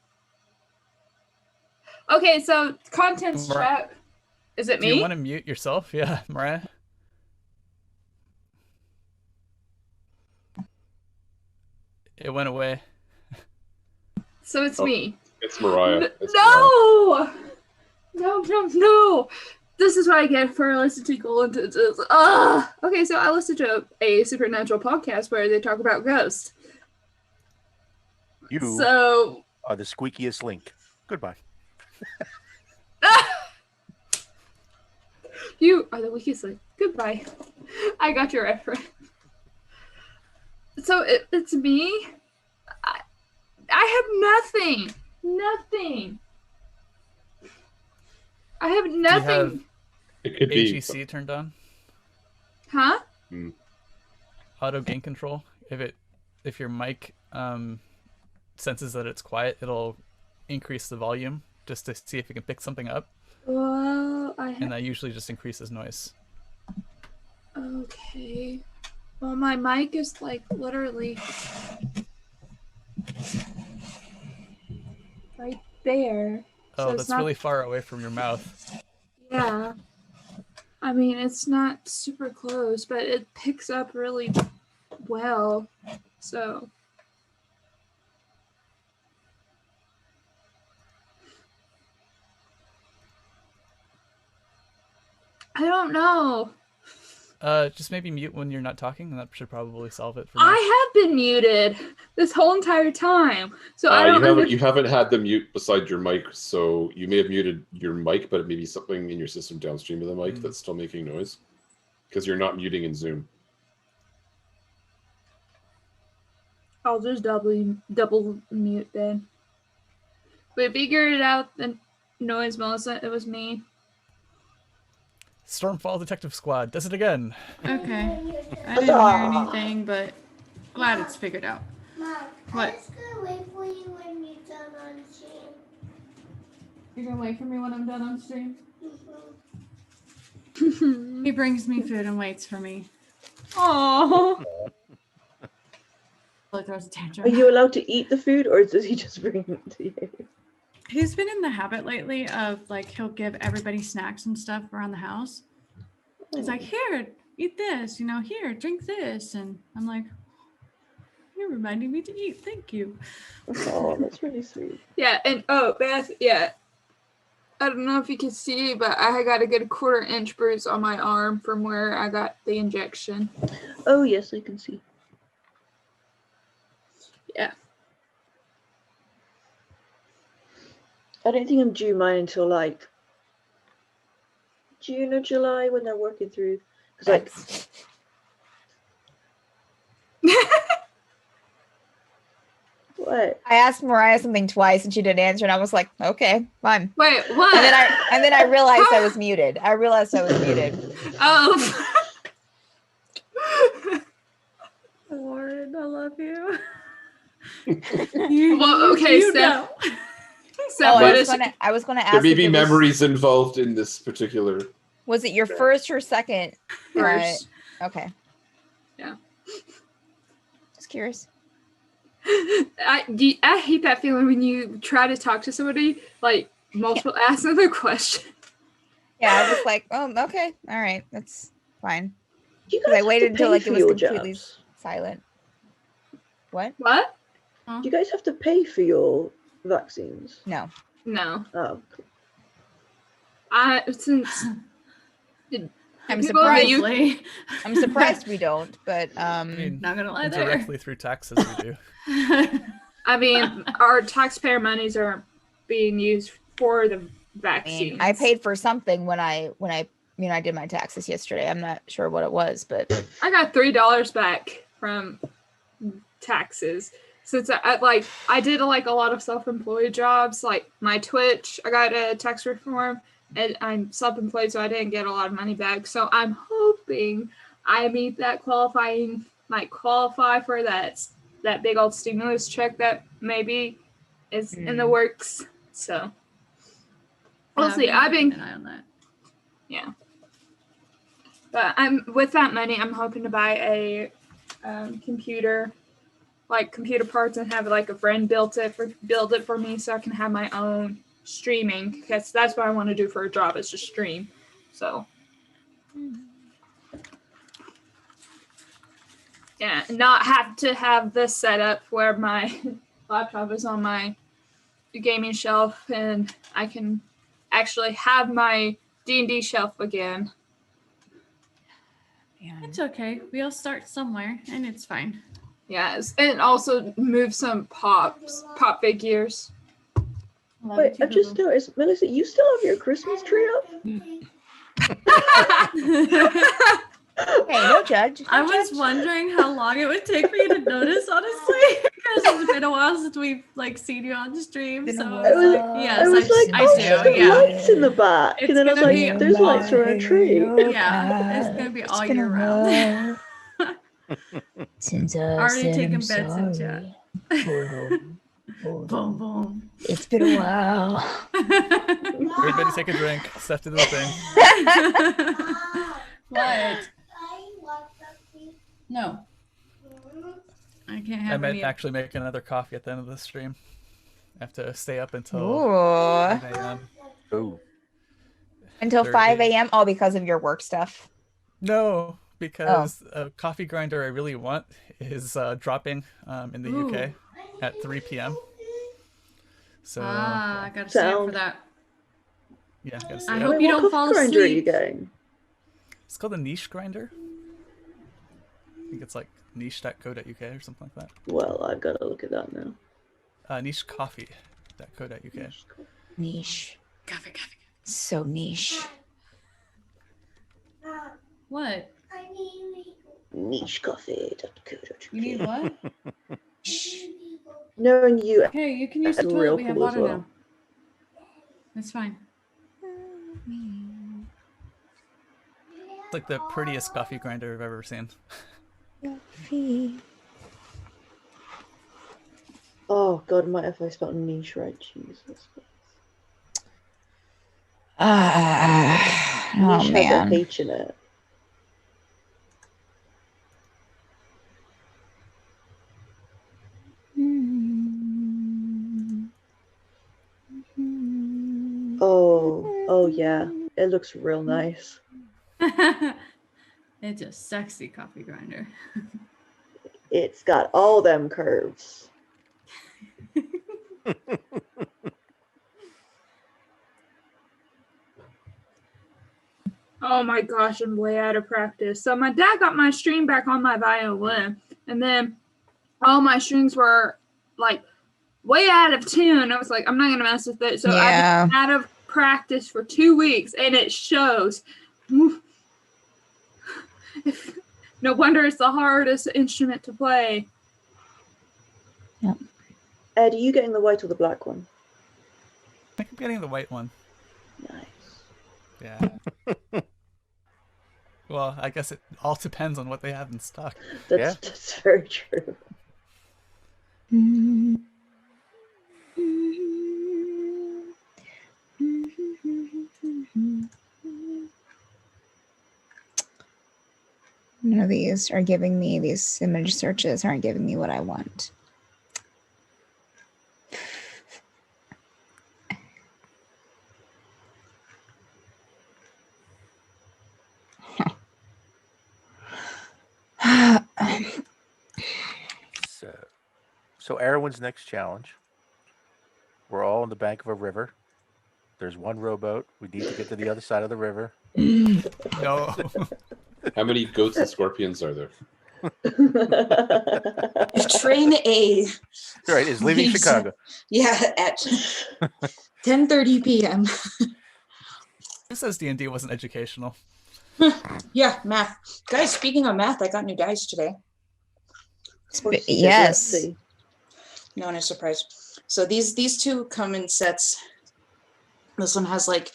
Okay, so contents check. Is it me? Do you want to mute yourself? Yeah, Mariah. It went away. So it's me. It's Mariah. No! No. This is what I get for listening to Golden. Okay, so I listened to a supernatural podcast where they talk about ghosts. You are the squeakiest link. Goodbye. You are the weakest link. Goodbye. I got your reference. So it's me. I have nothing. Nothing. I have nothing. It could be AGC turned on. Huh? Auto gain control. If your mic senses that it's quiet, it'll increase the volume just to see if it can pick something up. Well, and that usually just increases noise. Okay. Well, my mic is like literally right there. Oh, so that's really far away from your mouth. Yeah. I mean, it's not super close, but it picks up really well. So. I don't know. Just maybe mute when you're not talking, and that should probably solve it for me. I have been muted this whole entire time, so I don't. You haven't had the mute beside your mic, so you may have muted your mic, but it may be something in your system downstream of the mic that's still making noise, because you're not muting in Zoom. I'll just double mute then. We figured it out. The noise, Melissa. It was me. Stormfall Detective Squad does it again. Okay. I didn't hear anything, but glad it's figured out. Mom, What? I'm just gonna wait for you when you're done on stream. You're gonna wait for me when I'm done on stream? Mm-hmm. He brings me food and waits for me. Aww. Throws a tantrum. Are you allowed to eat the food or does he just bring it to you? He's been in the habit lately of like he'll give everybody snacks and stuff around the house. It's like, here, eat this, here, drink this. And I'm like, you're reminding me to eat. Thank you. Oh, that's really sweet. Yeah, and Beth, yeah. I don't know if you can see, but I got a good 1/4 inch bruise on my arm from where I got the injection. Oh, yes, I can see. I don't think I'm due mine until like June or July when they're working through. Because like, what? I asked Mariah something twice and she didn't answer, and I was like, okay, fine. Wait, what? And then I realized I was muted. Oh. Lauren, I love you. Well, okay, Steph. Oh, what I was gonna ask. There may if be it was- memories involved in this particular. Was it your first or second? First. Okay. Yeah. Just curious. I hate that feeling when you try to talk to somebody, like multiple ask them a question. Yeah, I was like, oh, okay, all right, that's fine. You Because I guys waited have to until pay like for it was your completely jabs. silent. What? What? Do you guys have to pay for your vaccines? No. No. Oh. Since I'm people that you- Probably. I'm surprised we don't, but I mean, Not gonna lie there. directly through taxes we do. I mean, our taxpayer monies are being used for the I vaccine. mean, I paid for something when I I did my taxes yesterday. I'm not sure what it was, but I got $3 back from taxes since I did like a lot of self-employed jobs, like my Twitch. I got a tax reform, and I'm self-employed, so I didn't get a lot of money back. So I'm hoping I meet that qualify for that big old stimulus check that maybe is in the works. So we'll see. I've been keeping an eye on that. Yeah. But with that money, I'm hoping to buy a computer, like computer parts, and have like a friend build it for me, so I can have my own streaming, because that's what I want to do for a job, is just stream. So yeah, not have to have this setup where my laptop is on my gaming shelf and I can actually have my D&D shelf again. It's okay. We all start somewhere, and it's fine. Yes, and also move some pop figures. Love Wait, you I just too, noticed, Melissa, you still have your Christmas tree up? hey, no judge. I was wondering how long it would take for you to notice, honestly, because it's been a while since we've seen you on the stream. Been a So while. yes, I was like, I oh, do. she's got Yeah, lights in the back. It's And then I was gonna like, be- there's lights around a tree. Yeah, it's gonna be all year round. Since I Already said taken I'm bets in sorry. chat. Boom, Boom, boom. It's been a while. Everybody take a drink. Steph did the thing. What? No. I can't I have might any. actually make another coffee at the end of the stream. I have to stay up until Ooh. 5 a.m. Oh, Until Third 5 day. a.m. Oh, because of your work stuff. No, because a coffee grinder I really want is dropping in the UK at 3 p.m. So I gotta stay up for that. yeah, gotta I stay hope up. you What don't coffee fall grinder are you asleep. getting? It's called a niche grinder. I think it's like niche.co.uk or something like that. Well, I've got to look at that now. Nichecoffee.co.uk. Niche. Coffee. So niche. What? Nichecoffee.co.uk. You need what? Knowing you, Okay, you can use the That's toilet. real We have cool as water well. now. That's fine. It's like the prettiest coffee grinder I've ever seen. oh god, might have I spelled niche right? Jesus. Oh Niche has a man. H in it. Oh yeah, it looks real nice. It's a sexy coffee grinder. It's got all them curves. Oh my gosh, I'm way out of practice. So my dad got my string back on my violin, and then all my strings were like way out of tune. I was like, I'm not gonna mess with it. So Yeah. I've been out of practice for 2 weeks, and it shows. No wonder it's the hardest instrument to play. Ed, are you getting the white or the black one? I think I'm getting the white one. Nice. Yeah. Well, I guess it all depends on what they have in stock. That's very true. None of these are giving me, these image searches aren't giving me what I want. So Aeronwen's next challenge. We're all on the bank of a river. There's one rowboat. We need to get to the other side of the river. No. How many goats and scorpions are there? Train A. Right, is leaving He's- Chicago. Yeah, at 10:30 p.m. Who says D&D wasn't educational? Yeah, math. Guys, speaking of math, I got new dice today. Yes. Let's see. No, no surprise. So these two come in sets. This one has like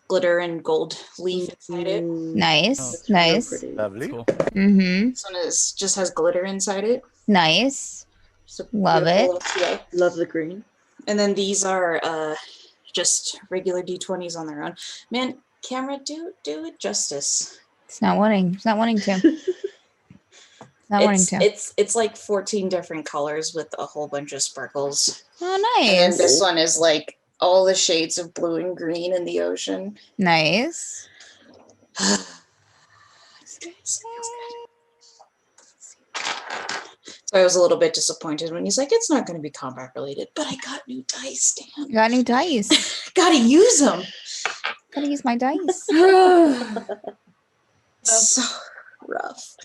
glitter and gold leaf inside it. Nice. That's real Nice. pretty. Lovely. Cool. Mm-hmm. This one just has glitter inside it. Nice. So Love beautiful it. little TA. Love the green. And then these are just regular D20s on their own. Man, camera, do it justice. It's not wanting. It's not wanting to. Not wanting to. It's like 14 different colors with a whole bunch of sparkles. Oh, And then nice. this one is like all the shades of blue and green in the ocean. Nice. So I was a little bit disappointed when he's like, it's not going to be combat related, but I got new dice, damn. Got new dice. Gotta use them. Gotta use my dice. So rough.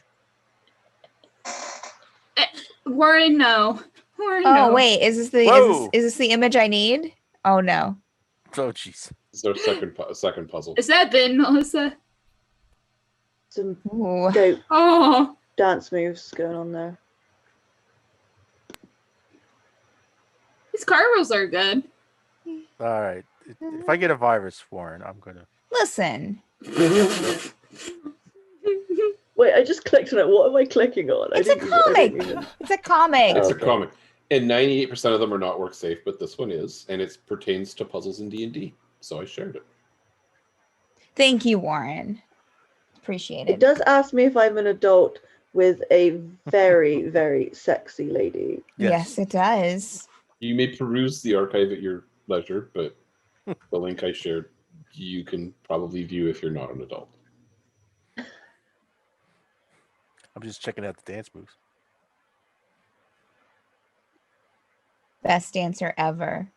Warren, no. Warren, Oh no. wait, is this Whoa. this the image I need? Oh no. Oh, jeez. It's their second puzzle. Is that Ben, Melissa? Some Ooh. goat Oh, dance moves going on there. his car rules are good. All right. If I get a virus, Warren, I'm going to. Listen. Wait, I just clicked on it. What am I clicking on? It's a I comic. didn't even- It's a comic. It's a Okay. comic, and 98% of them are not work safe, but this one is, and it pertains to puzzles in D&D. So I shared it. Thank you, Warren. Appreciate It it. does ask me if I'm an adult with a very, very sexy lady. Yes, it does. You may peruse the archive at your leisure, but the link I shared, you can probably view if you're not an adult. I'm just checking out the dance moves. Best dancer ever.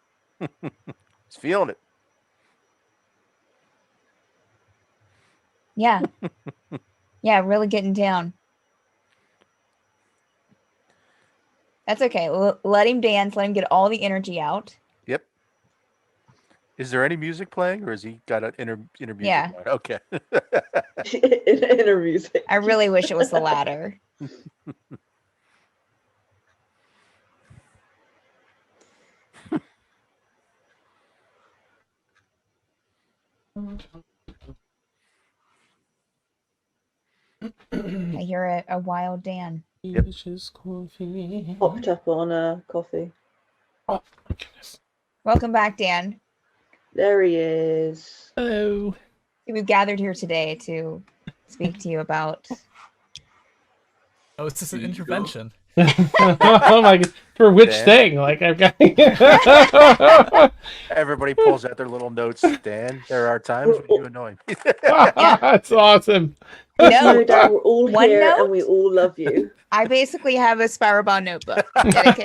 Just feeling it. Yeah. Yeah, really getting down. That's okay. Let him dance. Let him get all the energy out. Yep. Is there any music playing, or has he got an inner music? Yeah. Line? Okay. Inner music. I really wish it was the latter. I hear a wild Dan. Yep. Popped up on coffee. Oh, my goodness. Welcome back, Dan. There he is. Hello. We've gathered here today to speak to you about. Oh, it's just an intervention. Oh my god. For which Dan? thing? Like I've got Everybody pulls out their little notes. Dan, there are times when you annoy me. That's awesome. No, No, Dan, we're all One here note? and we all love you. I basically have a spiral bound notebook dedicated.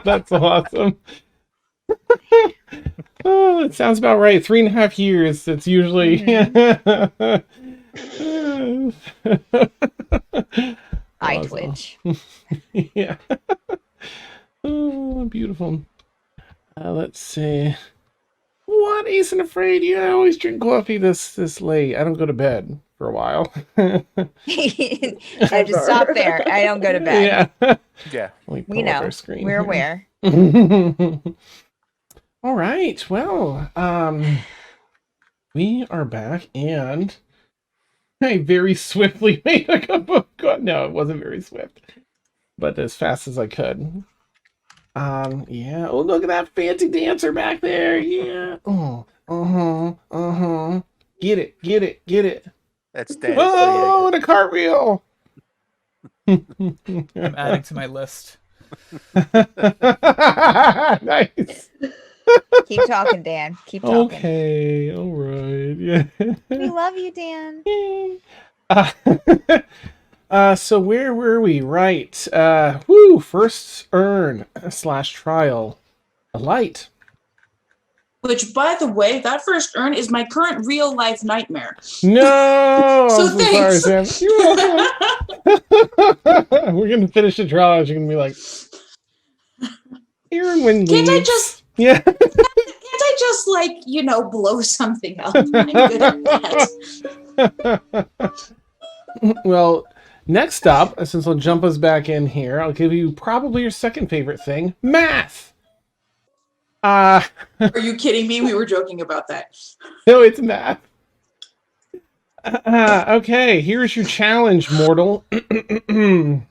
That's awesome. Oh, it sounds about right. 3.5 years. It's usually. I Awesome. twitch. Yeah. Oh, beautiful. beautiful. Let's see. What, Ace and Afraid? Yeah, I always drink coffee this late. I don't go to bed for a while. I just stop there. I don't go to bed. Yeah. Yeah. We We know. Our screen We're here. aware. All right. Well, we are back, and I very swiftly made a cup of coffee. No, it wasn't very swift, but as fast as I could. Yeah. Oh, look at that fancy dancer back there. Yeah. Oh. Get it. That's Dan. Oh, and a cartwheel. I'm adding to my list. Nice. Keep talking, Dan. Keep talking. Okay. All right. Yeah. We love you, Dan. So where were we? Right. First urn / trial. A light. Which, by the way, that first urn is my current real life nightmare. No. So I'm thanks. sorry, Sam. You're welcome. We're gonna finish the trial. You're gonna be like, Aeronwen Can't I leaves. just Yeah. can't I just blow something up? I'm good at that. Well, next up, since I'll jump us back in here, I'll give you probably your second favorite thing, math. Are you kidding me? We were joking about that. No, it's math. Okay, here's your challenge, mortal. So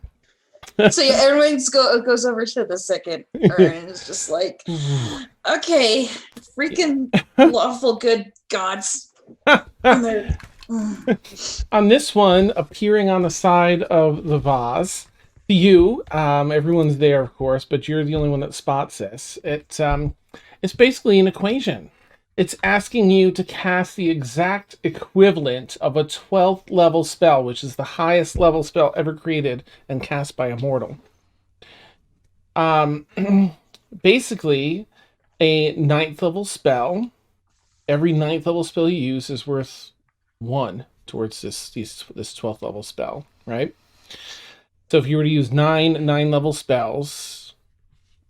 yeah, everyone goes over to the second urn and is just like, okay, freaking lawful good gods. On this one, appearing on the side of the vase, you, everyone's there, of course, but you're the only one that spots this. It's basically an equation. It's asking you to cast the exact equivalent of a 12th level spell, which is the highest level spell ever created and cast by a mortal. Basically, a 9th level spell. Every 9th level spell you use is worth 1 towards this 12th level spell, right? So if you were to use 9 level spells,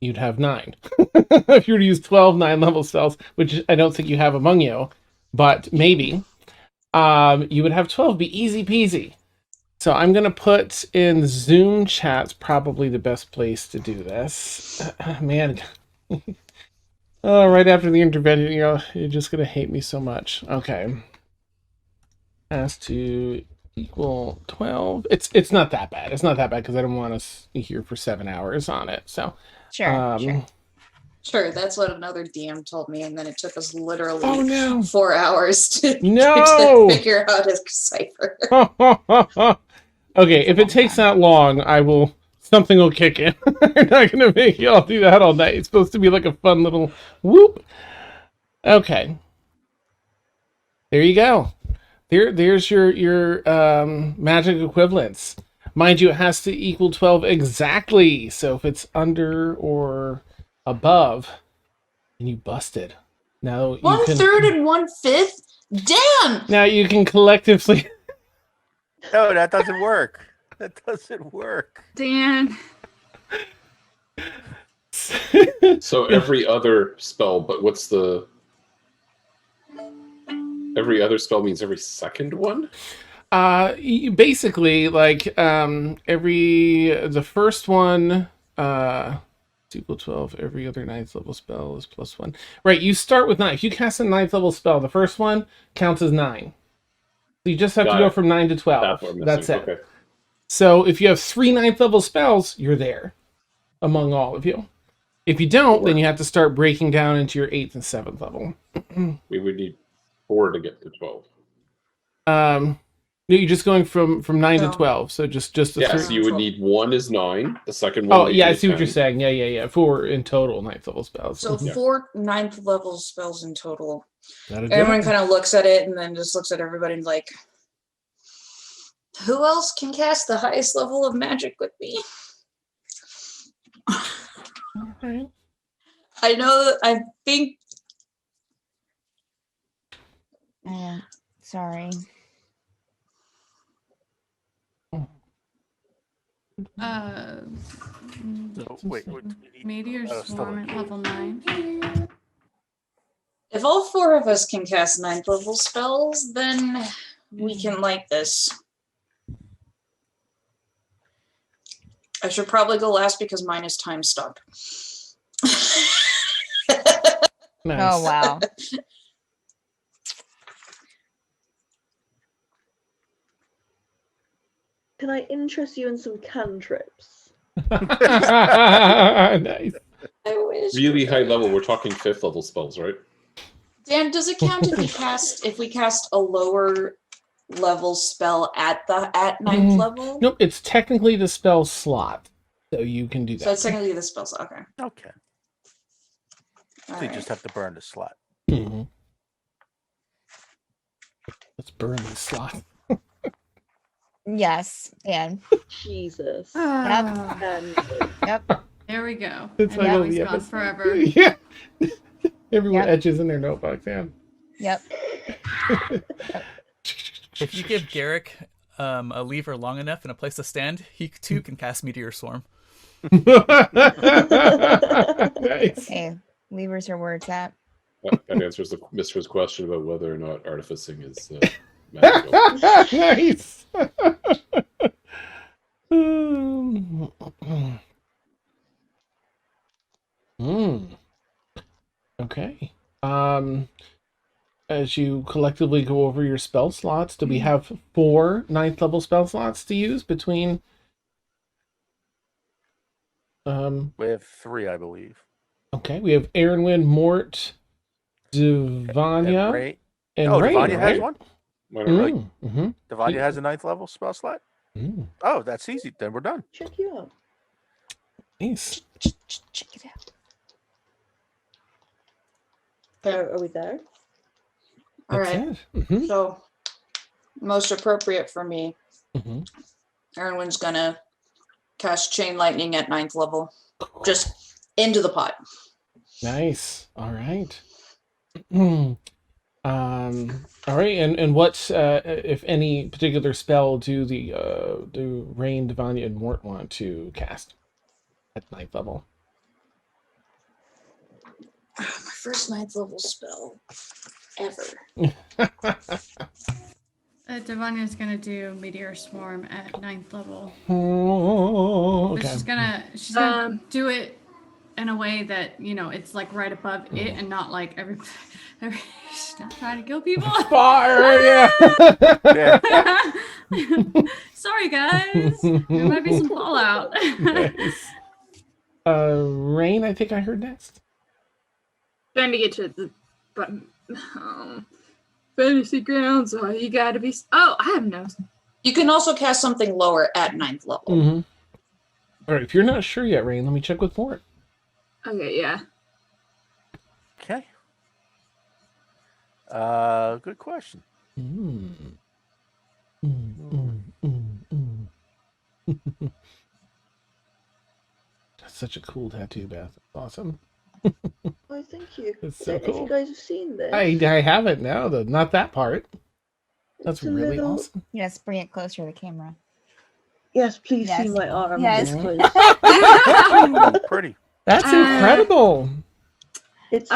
you'd have 9. If you were to use 12 9-level spells, which I don't think you have among you, but maybe, you would have 12. Be easy peasy. So I'm going to put in Zoom chat's probably the best place to do this. Man. Oh, right after the intervention, you're just going to hate me so much. Okay. Has to equal 12. It's not that bad. It's not that bad because I don't want us here for 7 hours on it. So Sure. Sure, that's what another DM told me, and then it took us literally 4 hours to figure out his cipher. Okay, if it takes that long, something will kick in. I'm not gonna make you all do that all night. It's supposed to be like a fun little whoop. Okay. There you go. There's your magic equivalents. Mind you, it has to equal 12 exactly. So if it's under or above, then you busted. Now you 1/3 and 1/5? Damn! Now you can collectively. No, that doesn't work. That doesn't work. Dan. So every other spell, but what's the... Every other spell means every second one? Basically, like, the first one, it's equal 12. Every other 9th level spell is +1. Right, you start with 9. If you cast a 9th level spell, the first one counts as 9. So you just have to go from 9 to 12. That's it. Okay. So if you have 3 9th level spells, you're there among all of you. If you don't, then you have to start breaking down into your 8th and 7th level. We would need 4 to get to 12. You're just going from 9 to 12. So just the 3. So you would need 1 is 9. The second one. Oh yeah, I see 10. what you're saying. Yeah. 4 in total 9th level spells. So 4 9th level spells in total. Everyone kind of looks at it and then just looks at everybody and like, who else can cast the highest level of magic with me? Okay. I know. I think. Sorry. So, wait, what, we need- Meteor still Swarm wait. at level 9. If all 4 of us can cast 9th level spells, then we can light this. I should probably go last because mine is time stop. Nice. Oh wow. Can I interest you in some cantrips? Nice. I wish. Really high level. We're talking 5th level spells, right? Dan, does it count if we cast a lower level spell at 9th level? Nope, it's technically the spell slot, so you can do that. So it's technically the spell slot. Okay. Okay. So you just have to burn the slot. Mhm. Let's burn this slot. Yes, and Jesus. yep, yep. There we go. It's And like now all he's the gone episodes. forever. Yeah. Everyone Yep. etches in their notebooks, yeah. Yep. If you give Garrick a lever long enough and a place to stand, he too can cast Meteor Swarm. Nice. Hey, levers are where it's at. That answers the Mistra's question about whether or not artificing is magical. Nice. Okay. As you collectively go over your spell slots, do we have 4 9th level spell slots to use between? We have 3, I believe. Okay, we have Aeronwen, Mort, Divanya, And Ray. and Oh, Rain, Divanya right? has one? Why not? Really? Mm-hmm. Divanya has a 9th level spell slot? Oh, that's easy. Then we're done. Check you out. Nice. Check it out. Are we there? All That's right. it. Mm-hmm. So, most appropriate for me, Mm-hmm. Aeronwen's gonna cast Chain Lightning at 9th level. Just into the pot. Nice. All right. All right, and what if any particular spell do Rain, Divanya, and Mort want to cast at 9th level? My first 9th level spell ever. Divanya's gonna do Meteor Swarm at 9th level. Oh, But okay. she's gonna do it in a way that, it's like right above it and not like every she's not trying to kill people. Fire, yeah. Sorry guys. There might be some fallout. Nice. Rain, I think I heard next. Trying to get to the button. Fantasy grounds. Oh, you gotta be. Oh, I have no. You can also cast something lower at 9th level. Mm-hmm. All right, if you're not sure yet, Rain, let me check with Mort. Okay, yeah. Okay. Good question. That's such a cool tattoo, Beth. It's awesome. Oh, thank you. It's I so don't know if cool. you guys have seen this. I haven't now, though. Not that part. That's It's a really little- awesome. Yes, bring it closer to the camera. Yes, please Yes. see my arm. Yes. This close. Ooh, pretty. That's incredible. It's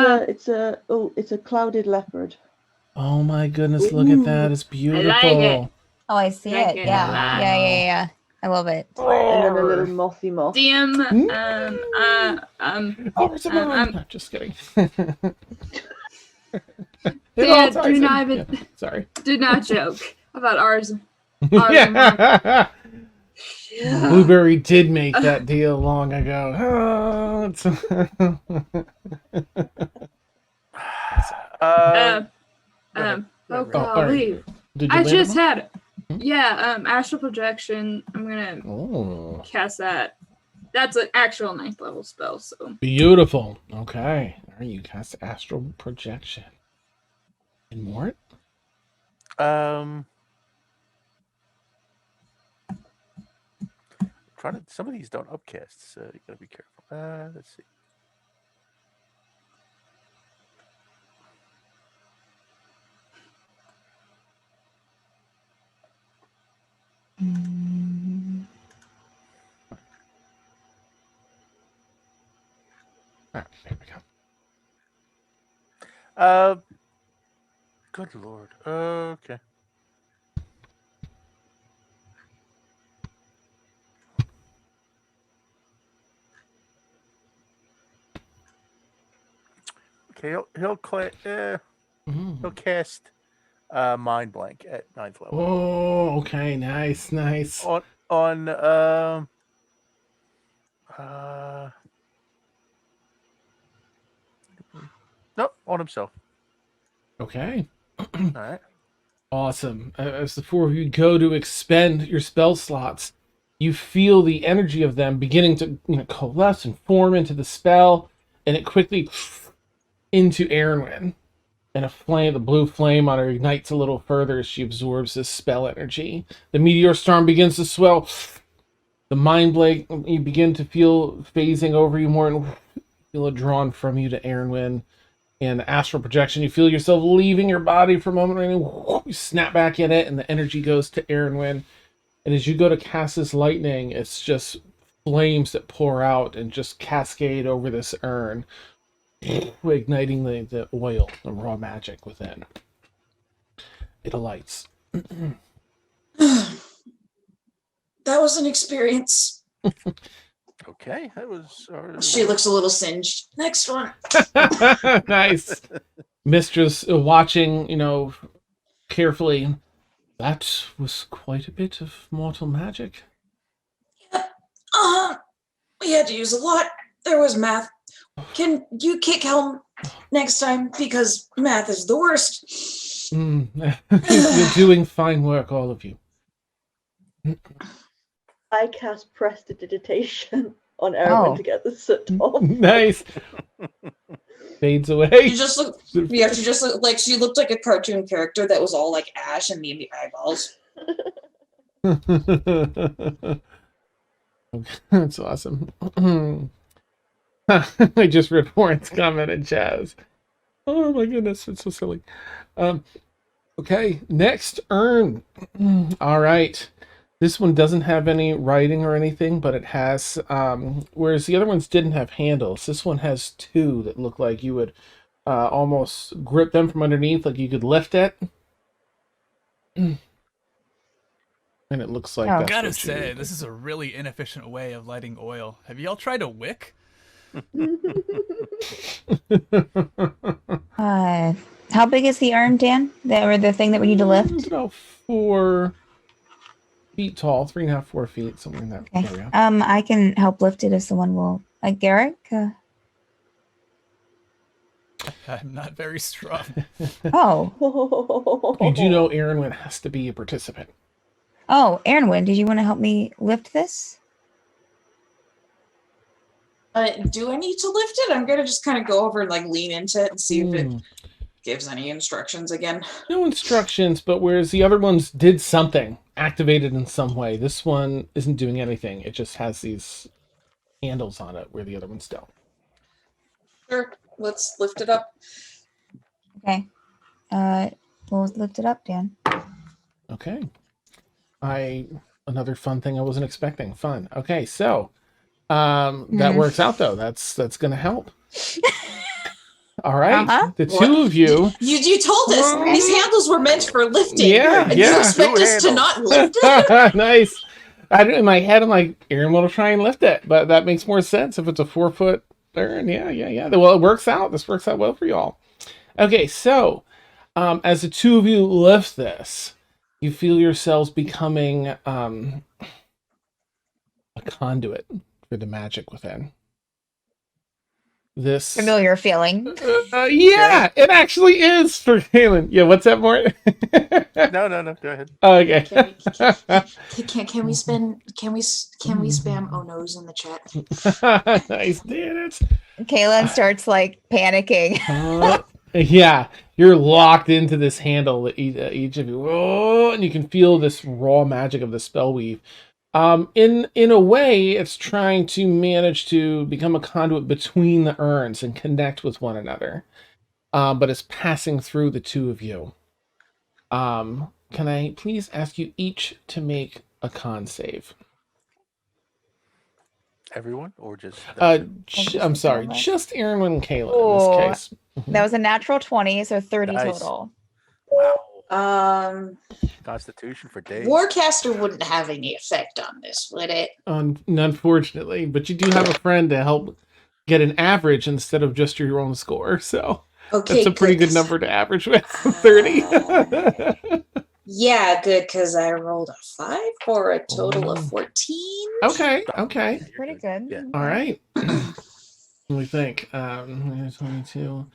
a clouded leopard. Oh my goodness, look at that. It's beautiful. it. Oh, I see Thank it. you. Yeah. Yeah. I love it. And then a little mothy moth. DM. No, just kidding. Yeah, do not even. Yeah, sorry. Do not joke about ours. Yeah. Blueberry did make that deal long ago. Oh, Oh, all golly. right. Did you I land just on had. Yeah, astral projection. I'm gonna Oh, cast that. That's an actual 9th level spell, so. beautiful. Okay. All right, you cast astral projection. And Mort? Some of these don't upcast, so you gotta be careful. Let's see. There we go. Good lord. Okay. Okay, he'll cast mind blank at 9th level. Oh, okay, nice. On nope, on himself. Okay. All right. Awesome. As the four of you go to expend your spell slots, you feel the energy of them beginning to coalesce and form into the spell, and it quickly into Aeronwen. And the blue flame on her ignites a little further as she absorbs this spell energy. The Meteor Swarm begins to swell. The Mind Blade, you begin to feel phasing over you more and feel it drawn from you to Aeronwen. And the astral projection, you feel yourself leaving your body for a moment, and you snap back in it, and the energy goes to Aeronwen. And as you go to cast this lightning, it's just flames that pour out and just cascade over this urn, igniting the oil, the raw magic within. It alights. That was an experience. Okay, that was. She looks a little singed. Next one. Nice. Mistress watching, carefully. That was quite a bit of mortal magic. We had to use a lot. There was math. Can you kick Helm next time? Because math is the worst. You're doing fine work, all of you. I cast prestidigitation on Aeronwen to get the soot off. Nice. Fades away. She just looked like she looked like a cartoon character that was all like ash and maybe eyeballs. That's awesome. I just read Warren's comment in Chaz. Oh my goodness, it's so silly. Okay, next urn. All right. This one doesn't have any writing or anything, but it has, whereas the other ones didn't have handles, this one has two that look like you would almost grip them from underneath, like you could lift it. And it looks like I gotta say, this is a really inefficient way of lighting oil. Have y'all tried a wick? How big is the urn, Dan? The thing that we need to lift? It's about 4 feet tall, 3.5, 4 feet, somewhere in that area. I can help lift it if someone will. Garrick? I'm not very strong. Oh. You do know Aeronwen has to be a participant. Oh, Aeronwen, did you want to help me lift this? Do I need to lift it? I'm gonna just kind of go over and like lean into it and see if it gives any instructions again. No instructions, but whereas the other ones did something, activated in some way, this one isn't doing anything. It just has these handles on it where the other ones don't. Sure, let's lift it up. Okay. We'll lift it up, Dan. Okay. Another fun thing I wasn't expecting. Fun. Okay, so that works out though. That's gonna help. All right, the two of you. You told us these handles were meant for lifting. Yeah, and you expect us to not lift it? Nice. In my head, I'm like, Aaron will try and lift it, but that makes more sense if it's a 4-foot urn. Yeah. Well, it works out. This works out well for y'all. Okay, so as the two of you lift this, you feel yourselves becoming a conduit for the magic within. This familiar feeling. Yeah, it actually is for Caelynn. Yeah, what's that, Mort? No. Go ahead. Okay. Can we spam oh no's in the chat? Nice, damn it. Caelynn starts like panicking. Yeah, you're locked into this handle, each of you. Oh, and you can feel this raw magic of the Spellweave. In a way, it's trying to manage to become a conduit between the urns and connect with one another. But it's passing through the two of you. Can I please ask you each to make a con save? everyone or just I'm sorry, just Aeronwen and Caelynn Oh, in this case. That was a natural 20, so 30 Nice. total. Wow. Constitution for days. Warcaster wouldn't have any effect on this, would it? Unfortunately, but you do have a friend to help get an average instead of just your own score, so Okay, that's a pretty good number to average with. 30. Yeah, good, because I rolled a 5 for a total of 14. Okay. Pretty good. Yeah. All right. What do we think? 22.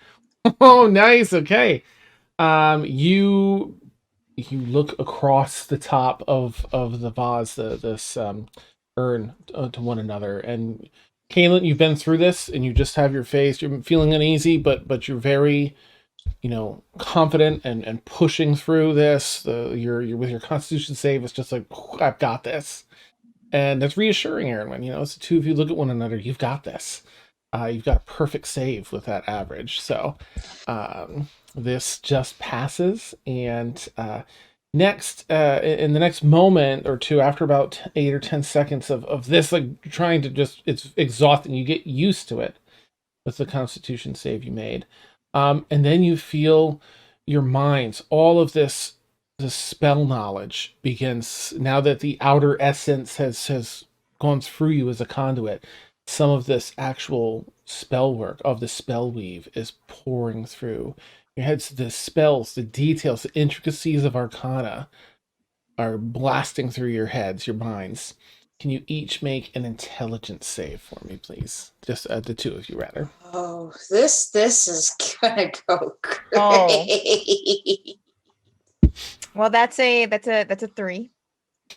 Oh, nice. Okay. You look across the top of the vase, this urn to one another, and Caelynn, you've been through this, and you just have your face. You're feeling uneasy, but you're very, confident and pushing through this. You're with your Constitution save. It's just like, I've got this, and that's reassuring, Aeronwen. It's the two of you look at one another. You've got this. You've got a perfect save with that average. So this just passes, and next, in the next moment or two, after about 8 or 10 seconds of this, like trying to it's exhausting. You get used to it with the Constitution save you made. And then you feel your minds, all of this spell knowledge begins, now that the outer essence has gone through you as a conduit. Some of this actual spell work of the Spellweave is pouring through your heads. The spells, the details, the intricacies of Arcana are blasting through your heads, your minds. Can you each make an intelligence save for me, please? Just the two of you, rather. Oh, this is gonna go great. Oh. Well, that's a 3.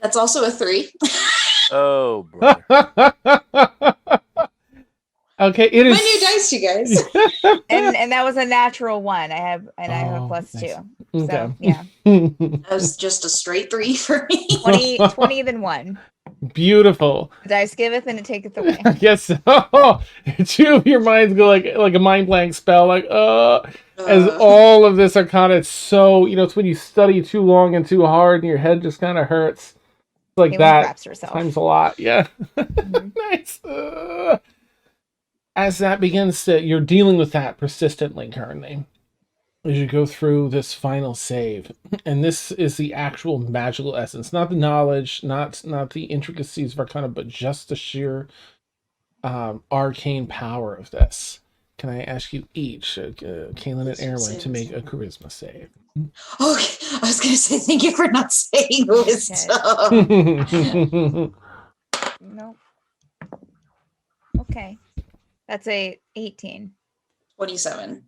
That's also a 3. Oh, brother. Okay, it is My new dice, you guys. and that was a natural 1. I have a +2. Nice. So Okay. yeah. That was just a straight 3 for me. 20 then 1. Beautiful. The dice giveth and it taketh away. Yes. Two of your minds go like a mind blank spell, as all of this Arcana. It's so, it's when you study too long and too hard and your head just kind of hurts. It's like Caelynn that traps herself. times a lot. Yeah. Mhm. Nice. As that begins you're dealing with that persistently currently as you go through this final save, and this is the actual magical essence, not the knowledge, not the intricacies of Arcana, but just the sheer arcane power of this. Can I ask you each, Caelynn and Aeronwen, to make a charisma save? Okay, I was gonna say thank you for not saying wisdom. Nope. Okay. That's a 18. 27.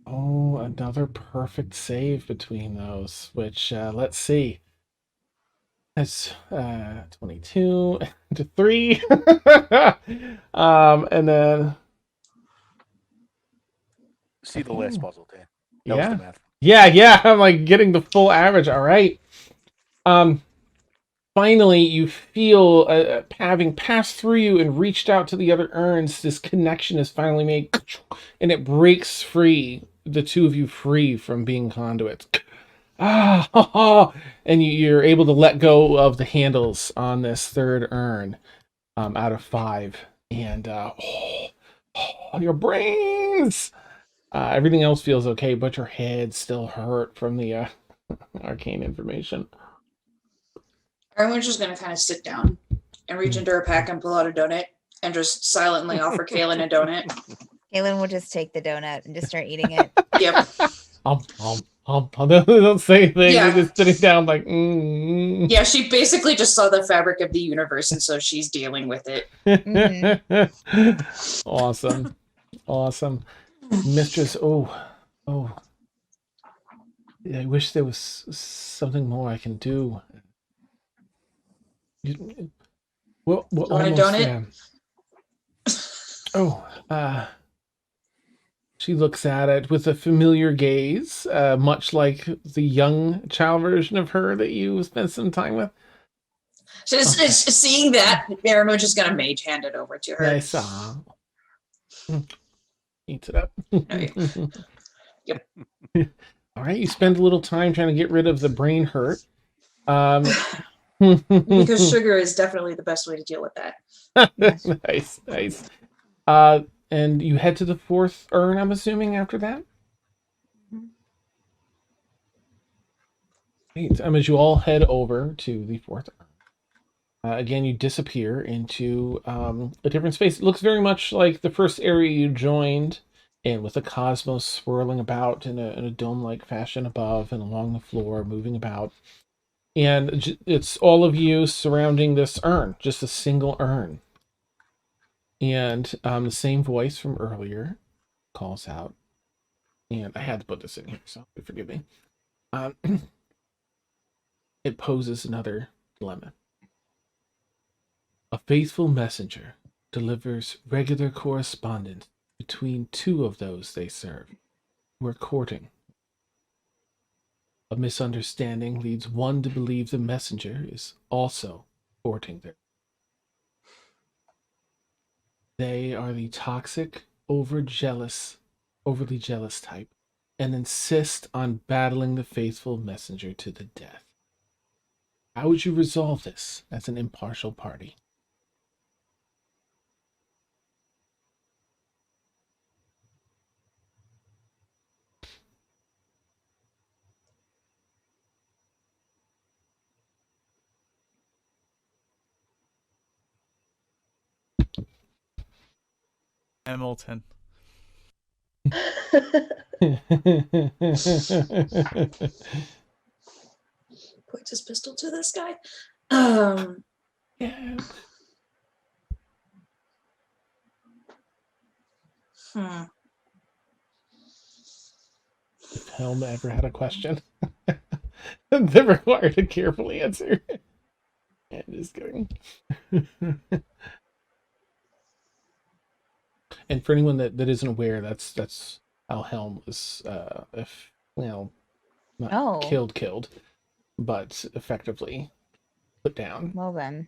Oh, another perfect save between those, which, let's see. That's 22 to 3. And then... See the last puzzle, Dan. That was the math. Yeah, I'm like getting the full average. All right. Finally, you feel, having passed through you and reached out to the other urns, this connection is finally made, and it breaks free, the two of you free from being conduits. And you're able to let go of the handles on this third urn out of 5. And your brains! Everything else feels okay, but your head still hurt from the arcane information. Everyone's just gonna kind of sit down and reach into her pack and pull out a donut and just silently offer Caelynn a donut. Caelynn will just take the donut and just start eating it. Yep. Don't say anything. Yeah. They're just sitting down like, Yeah, she basically just saw the fabric of the universe, and so she's dealing with it. Awesome. Mistress, oh. I wish there was something more I can do. What Want a donut? She looks at it with a familiar gaze, much like the young child version of her that you spent some time with. Just seeing that, Aeronwen just gonna mage hand it over to her. Nice. Eats it up. Yep. All right, you spend a little time trying to get rid of the brain hurt. Because sugar is definitely the best way to deal with that. Yes. Nice, nice. And you head to the fourth urn, I'm assuming, after that? Great. As you all head over to the fourth urn. Again, you disappear into a different space. It looks very much like the first area you joined, and with the cosmos swirling about in a dome-like fashion above and along the floor, moving about. And it's all of you surrounding this urn, just a single urn. And the same voice from earlier calls out. And I had to put this in here, so forgive me. It poses another dilemma. A faithful messenger delivers regular correspondence between two of those they serve, who are courting. A misunderstanding leads one to believe the messenger is also courting them. They are the toxic, overly jealous type, and insist on battling the faithful messenger to the death. How would you resolve this as an impartial party? Hamilton. Points his pistol to this guy. Yeah. If Helm ever had a question that required a careful answer. Yeah, just kidding. And for anyone that isn't aware, that's how Helm was, if not killed, but effectively put down. Well then.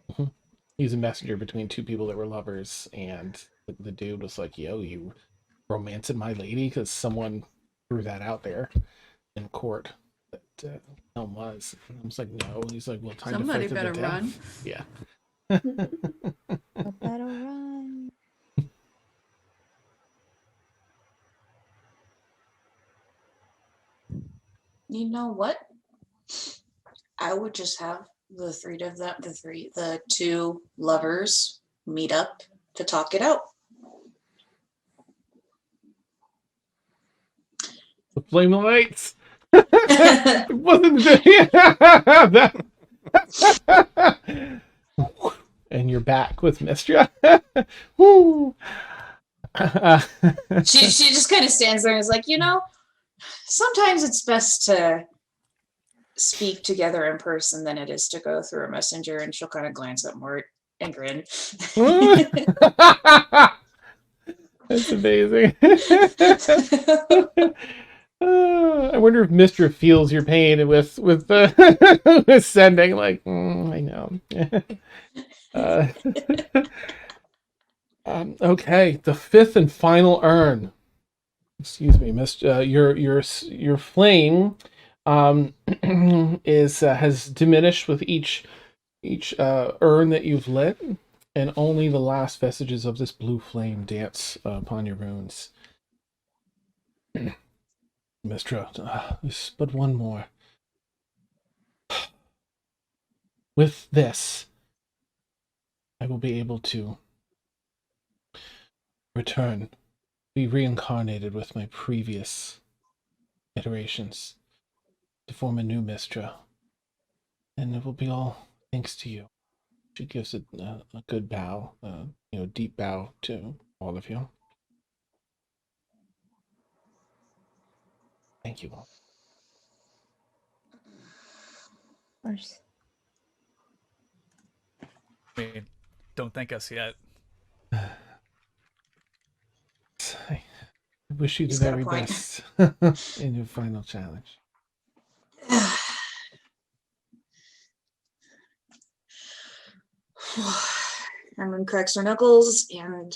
He's a messenger between two people that were lovers, and the dude was like, "Yo, you romancing my lady?" Because someone threw that out there in court that Helm was. And I was like, "No." He's like, "Well, time Somebody to fight to better the run. death." Yeah. I better run. You know what? I would just have the two lovers meet up to talk it out. The flame of lights. It wasn't that. And you're back with Mystra. Woo. She just kind of stands there and is like, sometimes it's best to speak together in person than it is to go through a messenger. And she'll kind of glance at Mort and grin. That's amazing. I wonder if Mystra feels your pain with with sending. Like, I know. Okay, the fifth and final urn. Excuse me, Mystra. Your flame has diminished with each urn that you've lit, and only the last vestiges of this blue flame dance upon your runes. Mystra, there's but one more. With this, I will be able to return, be reincarnated with my previous iterations to form a new Mystra, and it will be all thanks to you. She gives it a good bow, deep bow to all of you. Thank you all. Of course. I mean, don't thank us yet. I wish you the He's got a very point. best in your final challenge. Emil cracks her knuckles and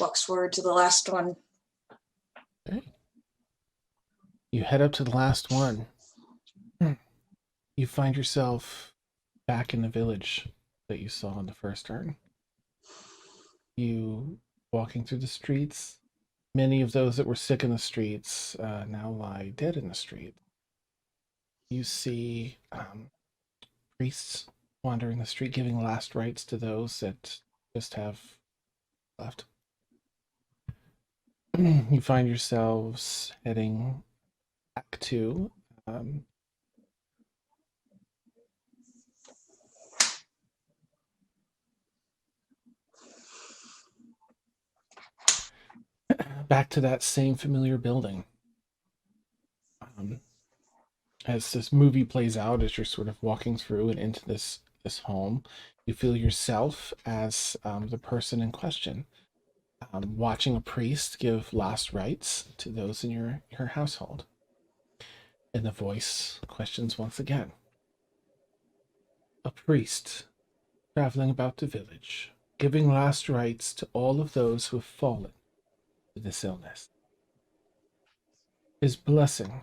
walks forward to the last one. Okay. You head up to the last one. You find yourself back in the village that you saw in the first turn. You walking through the streets. Many of those that were sick in the streets now lie dead in the street. You see priests wandering the street, giving last rites to those that just have left. You find yourselves heading back to back to that same familiar building. As this movie plays out, as you're sort of walking through and into this home, you feel yourself as the person in question, watching a priest give last rites to those in your household. And the voice questions once again. A priest traveling about the village, giving last rites to all of those who have fallen to this illness. Is blessed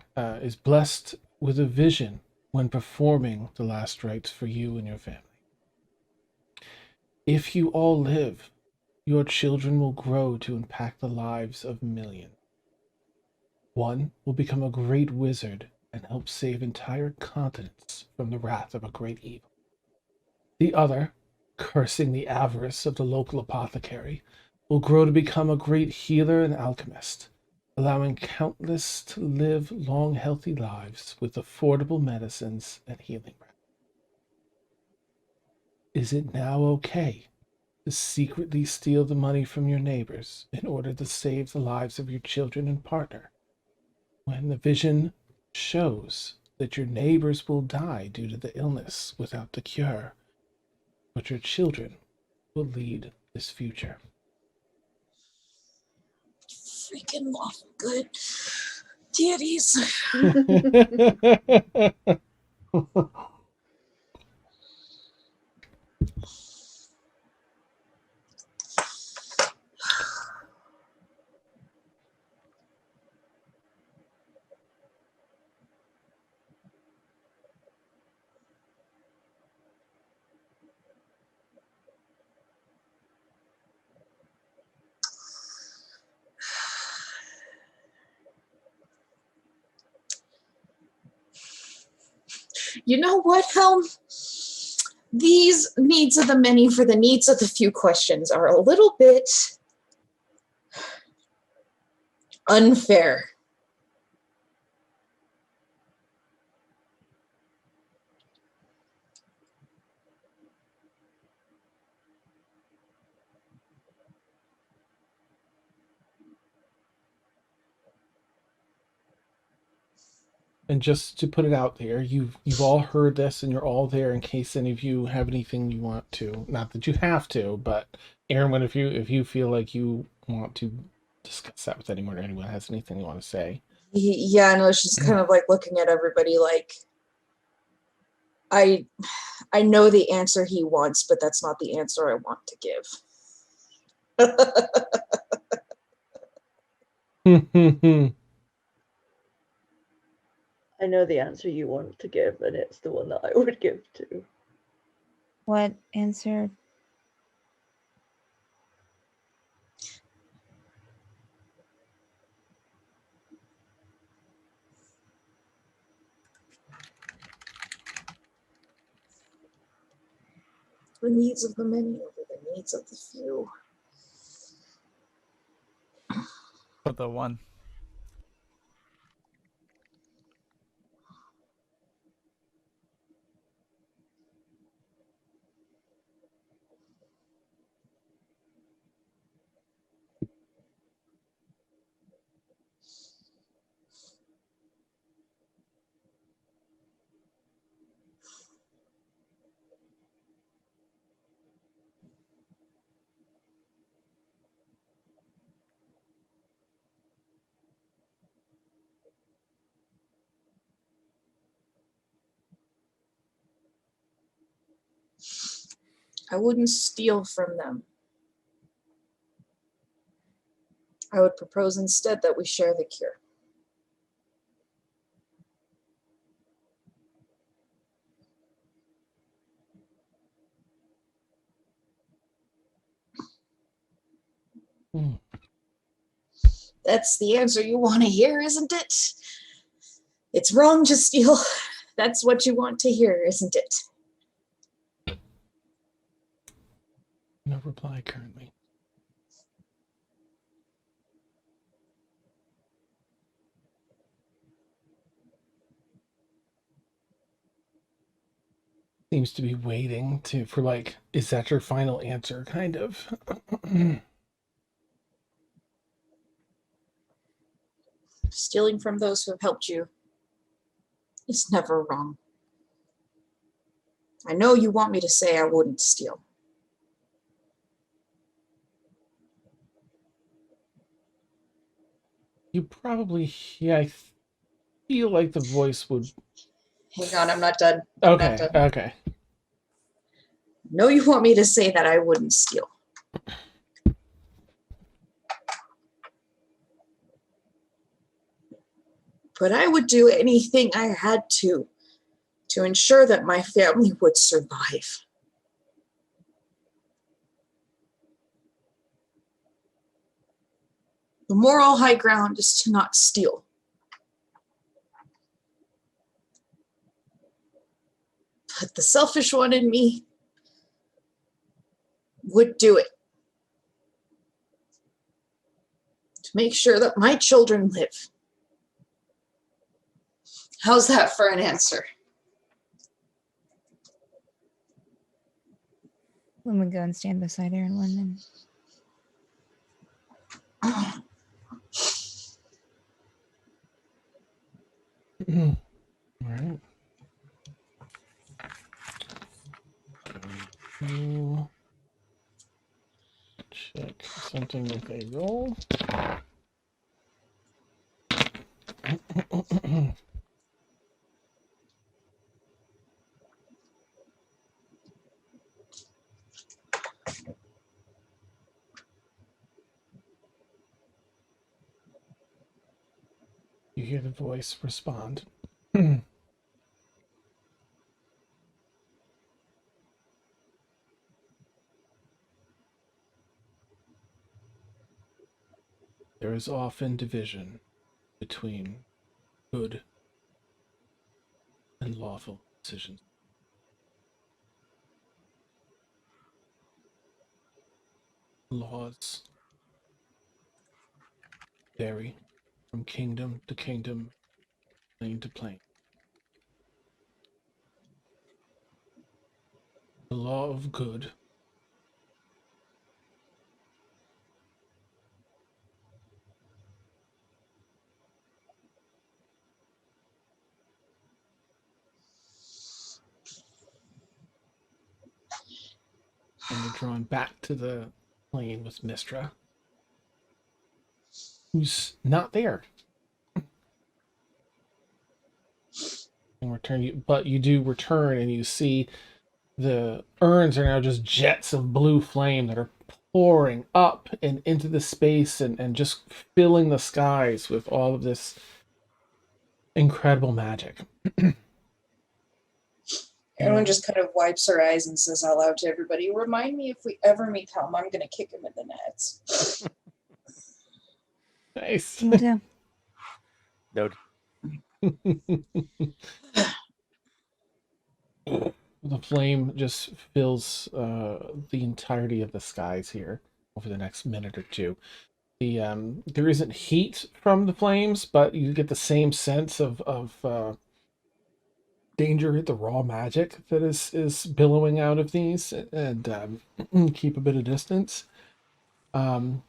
with a vision when performing the last rites for you and your family. If you all live, your children will grow to impact the lives of millions. One will become a great wizard and help save entire continents from the wrath of a great evil. The other, cursing the avarice of the local apothecary, will grow to become a great healer and alchemist, allowing countless to live long, healthy lives with affordable medicines and healing. Is it now okay to secretly steal the money from your neighbors in order to save the lives of your children and partner, when the vision shows that your neighbors will die due to the illness without the cure, but your children will lead this future? Freaking lawful good deities. You know what, Helm? These needs of the many for the needs of the few questions are a little bit unfair. And just to put it out there, you've all heard this, and you're all there in case any of you have anything you want to. Not that you have to, but Aeronwen, if you feel like you want to discuss that with anyone, or anyone has anything you want to say. Yeah, no, she's kind of like looking at everybody like, I know the answer he wants, but that's not the answer I want to give. I know the answer you want to give, and it's the one that I would give to. What answer? The needs of the many over the needs of the few. But the one. I wouldn't steal from them. I would propose instead that we share the cure. Hmm. That's the answer you want to hear, isn't it? It's wrong to steal. That's what you want to hear, isn't it? No reply currently. Seems to be waiting for like, is that your final answer? Kind of. Stealing from those who have helped you is never wrong. I know you want me to say I wouldn't steal. You probably, yeah, I feel like the voice would. Hang on, I'm not done. I'm Okay, not done. okay. No, you want me to say that I wouldn't steal. But I would do anything I had to ensure that my family would survive. The moral high ground is to not steal. But the selfish one in me would do it. To make sure that my children live. How's that for an answer? Let me go and stand beside Aeronwen then. All right. We'll check something with a roll. You hear the voice respond. There is often division between good and lawful decisions. Laws vary from kingdom to kingdom, plane to plane. The law of good and you're drawn back to the plane with Mystra, who's not there. And return, but you do return, and you see the urns are now just jets of blue flame that are pouring up and into the space and just filling the skies with all of this incredible magic. Everyone just kind of wipes her eyes and says out loud to everybody, remind me if we ever meet Helm, I'm going to kick him in the nuts. Nice. Yeah. Noted. The flame just fills the entirety of the skies here over the next minute or two. There isn't heat from the flames, but you get the same sense of danger, the raw magic that is billowing out of these, and keep a bit of distance. And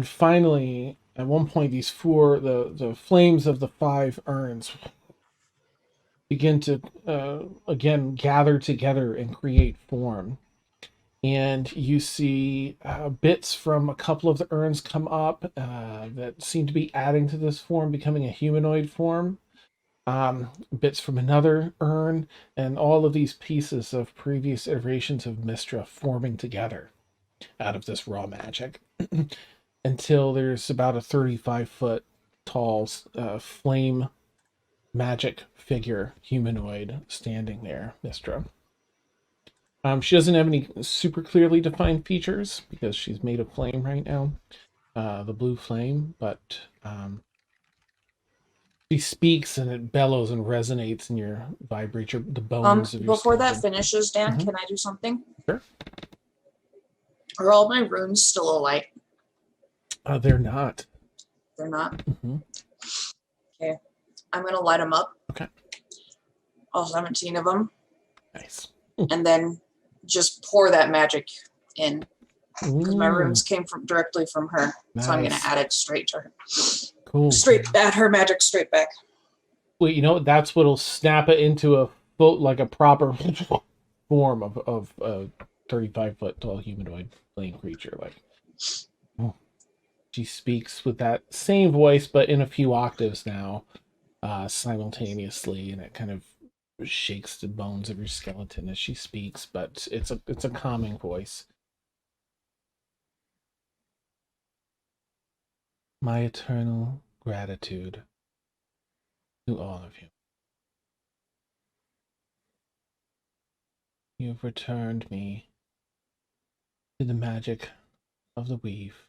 finally, at one point, these the flames of the 5 urns begin to again gather together and create form. And you see bits from a couple of the urns come up that seem to be adding to this form, becoming a humanoid form. Bits from another urn, and all of these pieces of previous iterations of Mystra forming together out of this raw magic until there's about a 35-foot tall flame magic figure, humanoid, standing there, Mystra. She doesn't have any super clearly defined features because she's made of flame right now, the blue flame, but she speaks and it bellows and resonates in your vibrates the bones of your Before that skeleton. finishes, Dan, Mhm. can I do something? Sure. Are all my runes still alight? They're not. They're not? Mhm. Okay. I'm going to light them up. Okay. All 17 of them. Nice. And then just pour that magic in. Because my Ooh, runes came directly from her. So I'm going to nice. add it straight to her. Cool. Add her magic straight back. Well, you know, that's what'll snap it into a like a proper form of a 35-foot tall humanoid flame creature. Like, she speaks with that same voice, but in a few octaves now, simultaneously, and it kind of shakes the bones of your skeleton as she speaks. But it's a calming voice. My eternal gratitude to all of you. You've returned me to the magic of the weave.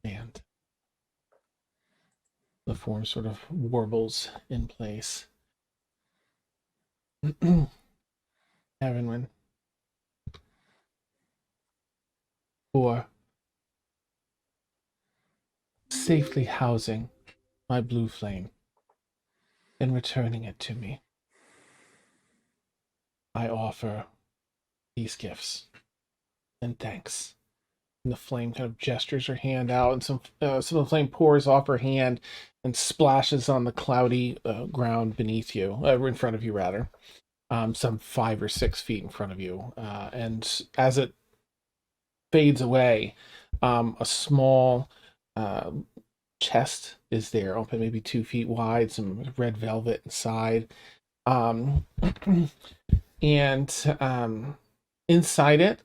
And the form sort of warbles in place. Aeronwen, for safely housing my blue flame and returning it to me, I offer these gifts and thanks. And the flame kind of gestures her hand out, and some of the flame pours off her hand and splashes on the cloudy ground beneath you, in front of you rather, some 5 or 6 feet in front of you. And as it fades away, a small chest is there, open maybe 2 feet wide, some red velvet inside. And inside it,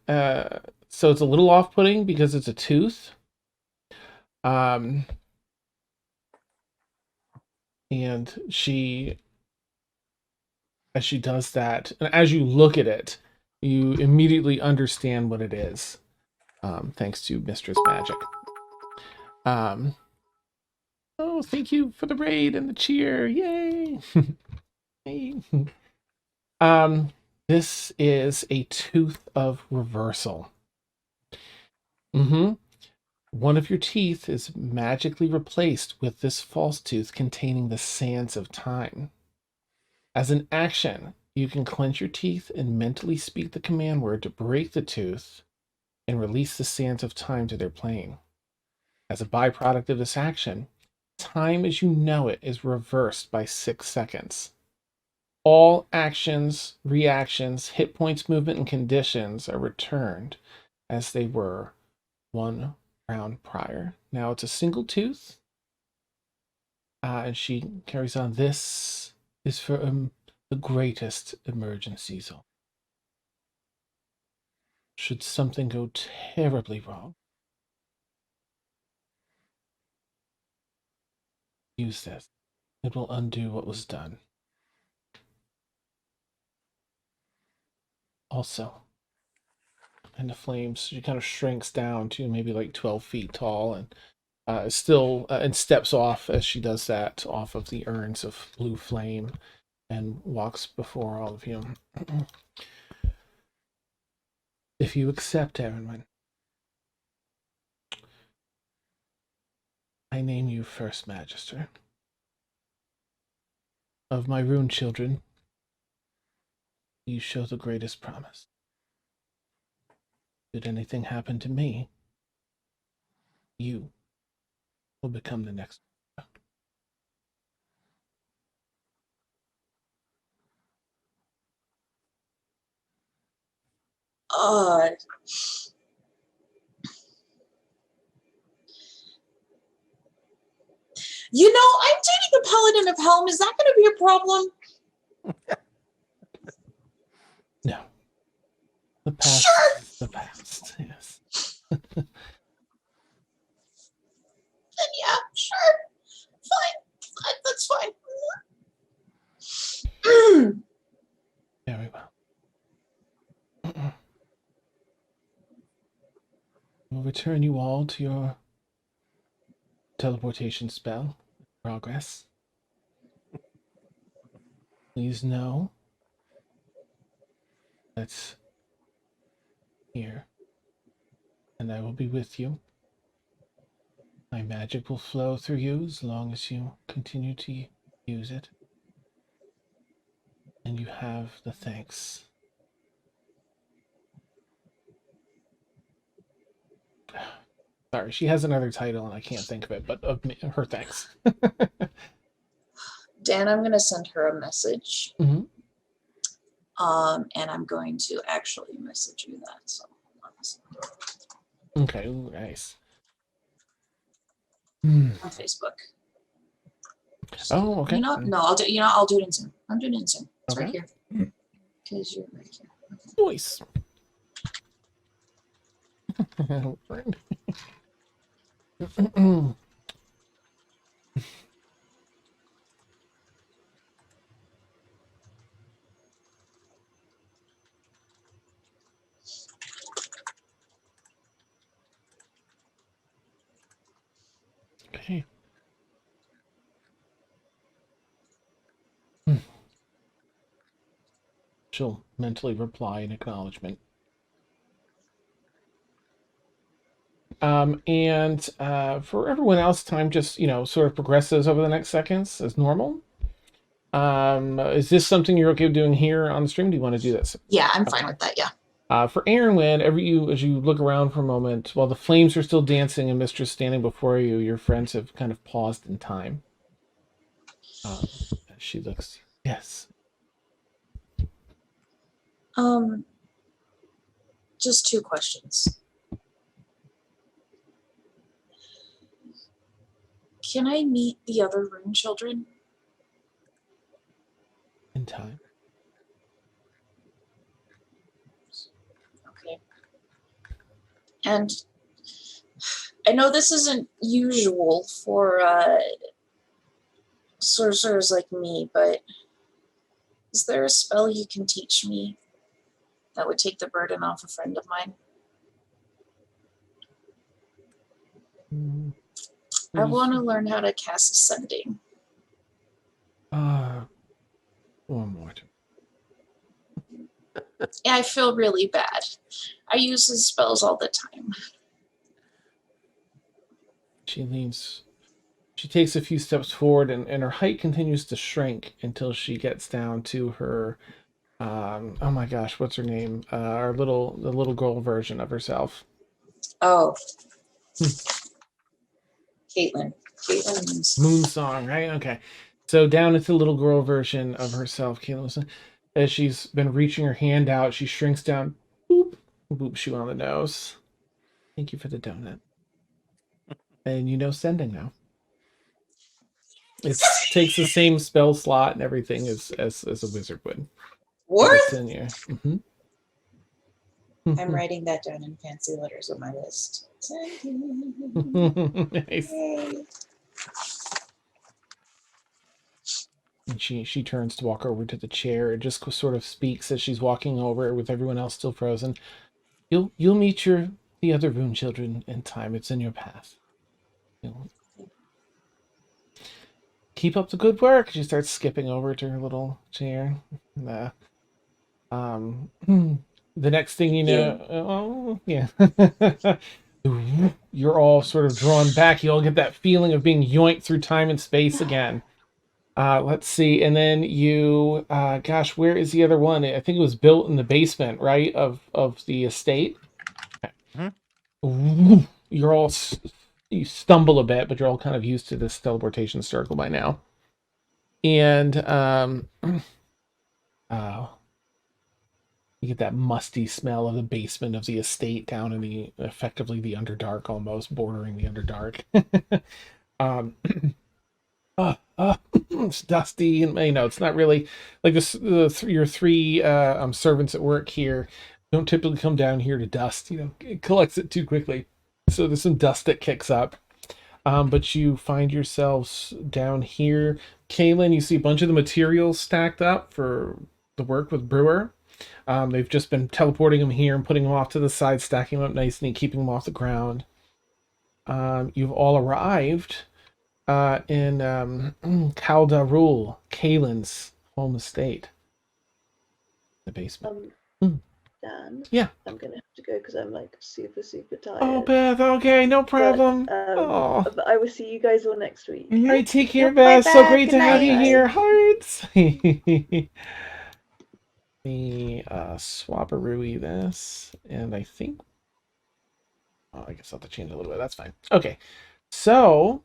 so it's a little off-putting because it's a tooth. And as she does that, and as you look at it, you immediately understand what it is, thanks to Mistra's magic. Oh, thank you for the raid and the cheer. Yay! Yay. This is a tooth of reversal. One of your teeth is magically replaced with this false tooth containing the sands of time. As an action, you can clench your teeth and mentally speak the command word to break the tooth and release the sands of time to their plane. As a byproduct of this action, time as you know it is reversed by 6 seconds. All actions, reactions, hit points, movement, and conditions are returned as they were 1 round prior. Now it's a single tooth. And she carries on. This is for the greatest emergencies. Should something go terribly wrong, use this. It will undo what was done. Also, and the flames, she kind of shrinks down to maybe like 12 feet tall, and and steps off as she does that off of the urns of blue flame and walks before all of you. If you accept, Aeronwen, I name you First Magister. Of my rune children, you show the greatest promise. Should anything happen to me, you will become the next. You know, I'm dating a paladin of Helm. Is that going to be a problem? No. The past. Sure. The past, yes. Then yeah, sure. Fine. That's fine. Very well. will return you all to your teleportation spell progress. Please know that's here, and I will be with you. My magic will flow through you as long as you continue to use it. And you have the thanks. Sorry, she has another title and I can't think of it, but of her thanks. Dan, I'm going to send her a message. Mm-hmm. And I'm going to actually message you that. So. Okay, ooh, nice. On Facebook. Oh, okay. No, I'll do. I'll do it in Zoom. I'm doing it in Zoom. It's Okay. right here. Because you're right here. Nice. Okay. She'll mentally reply in acknowledgement. And for everyone else, time just, sort of progresses over the next seconds as normal. Is this something you're okay with doing here on the stream? Do you want to do this? Yeah, I'm fine with that, yeah. For Aeronwen, as you look around for a moment, while the flames are still dancing and Mystra standing before you, your friends have kind of paused in time. She looks, yes. Just 2 questions. Can I meet the other rune children? In time. Okay. And I know this isn't usual for sorcerers like me, but is there a spell you can teach me that would take the burden off a friend of mine? I want to learn how to cast sending. One more. Yeah, I feel really bad. I use his spells all the time. She takes a few steps forward and her height continues to shrink until she gets down to her, oh my gosh, what's her name? The little girl version of herself. Oh. Caelynn. Moonsong, right? Okay. So down into the little girl version of herself, Caelynn, as she's been reaching her hand out, she shrinks down, boop, boops you on the nose. Thank you for the donut. And sending now. It takes the same spell slot and everything as a wizard would. What? In here. Mm-hmm. I'm writing that down in fancy letters on my list. Nice. And she turns to walk over to the chair and just sort of speaks as she's walking over with everyone else still frozen. You'll meet the other rune children in time. It's in your path. Keep up the good work. She starts skipping over to her little chair. The next thing you know, you're all sort of drawn back. You all get that feeling of being yoinked through time and space again. Let's see. And then you, gosh, where is the other one? I think it was built in the basement, right, of the estate. Mm-hmm. You stumble a bit, but you're all kind of used to this teleportation circle by now. And you get that musty smell of the basement of the estate down in effectively the Underdark, almost bordering the Underdark. It's dusty, and it's not really like this. Your 3 servants at work here don't typically come down here to dust. It collects it too quickly, so there's some dust that kicks up. But you find yourselves down here. Caelynn, you see a bunch of the materials stacked up for the work with Brewer. They've just been teleporting him here and putting him off to the side, stacking him up nicely, keeping him off the ground. You've all arrived in Khal Daruhl, Caelynn's home estate. The basement. Dan. Yeah. I'm gonna have to go because I'm like super tired. Oh, Beth. Okay, no problem. But I will see you guys all next week. All right, take care, Yep, bye, Beth. So Beth. great Good to have night. you here. Hearts. Me swapperooey this, and I think. Oh, I guess I'll have to change a little bit. That's fine. Okay, so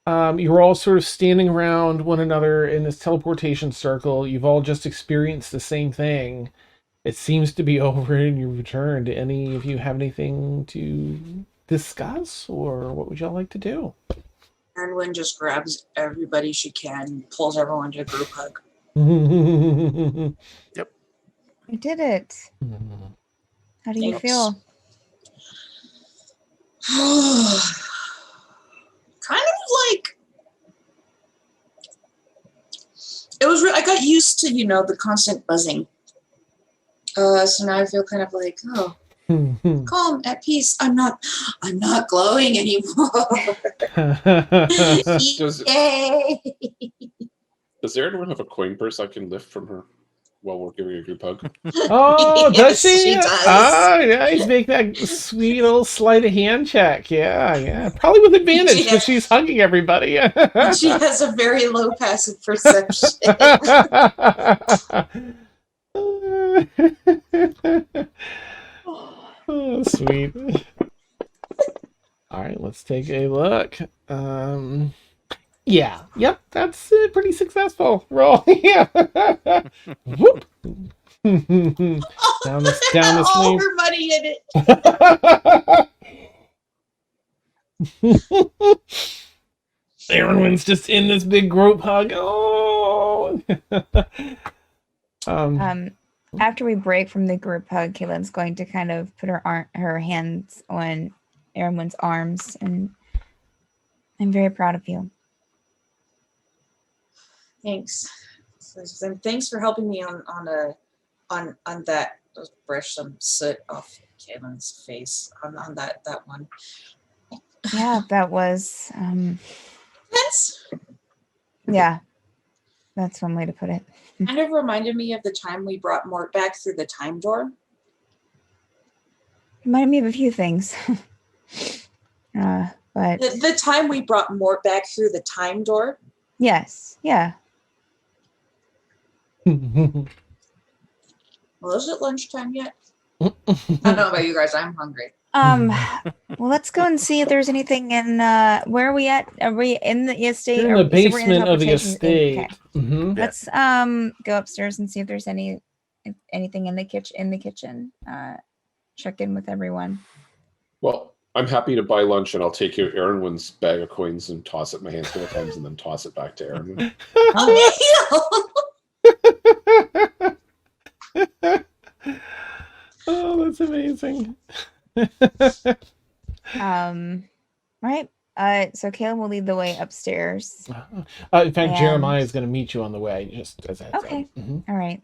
you're all sort of standing around one another in this teleportation circle. You've all just experienced the same thing. It seems to be over and you've returned. Do any of you have anything to discuss, or what would y'all like to do? Aeronwen just grabs everybody she can, pulls everyone to a group hug. Yep. We did it. How do you Thanks. feel? Kind of like it was. I got used to the constant buzzing. So now I feel kind of like, oh, calm, at peace. I'm not glowing anymore. Yay! Does Aeronwen have a coin purse I can lift from her while we're giving a group hug? Oh, does Yes, she? she does. Oh, nice. Make that sweet little sleight of hand check. Yeah. Probably with advantage because she's hugging everybody. She has a very low passive perception. Oh, sweet. All right, let's take a look. Yeah, yep, that's a pretty successful roll. Yeah. Whoop. down the All sleeve. her money in it. Aeronwen's just in this big group hug. Oh. After we break from the group hug, Caelynn's going to kind of put her hands on Aeronwen's arms, and I'm very proud of you. Thanks. And thanks for helping me on that. Brush some soot off Caelynn's face on that one. Yeah, that was That's yeah. That's one way to put it. kind of reminded me of the time we brought Mort back through the time door. Reminded me of a few things. But The time we brought Mort back through the time door. yes, yeah. Well, is it lunchtime yet? I don't know about you guys. I'm hungry. Well, let's go and see if there's anything in where are we at? Are we in the estate? You're in or the so we're in basement of the teleportation? estate. Okay. Mm-hmm. Let's go upstairs and see if there's anything in the kitchen. Check in with everyone. Well, I'm happy to buy lunch, and I'll take Aeronwen's bag of coins and toss it in my hand a couple times, and then toss it back to Aeronwen. Oh, that's amazing. Right. So Caelynn will lead the way upstairs. In fact, And- Jeremiah is going to meet you on the way, just as a heads Okay. up. Mhm. All right.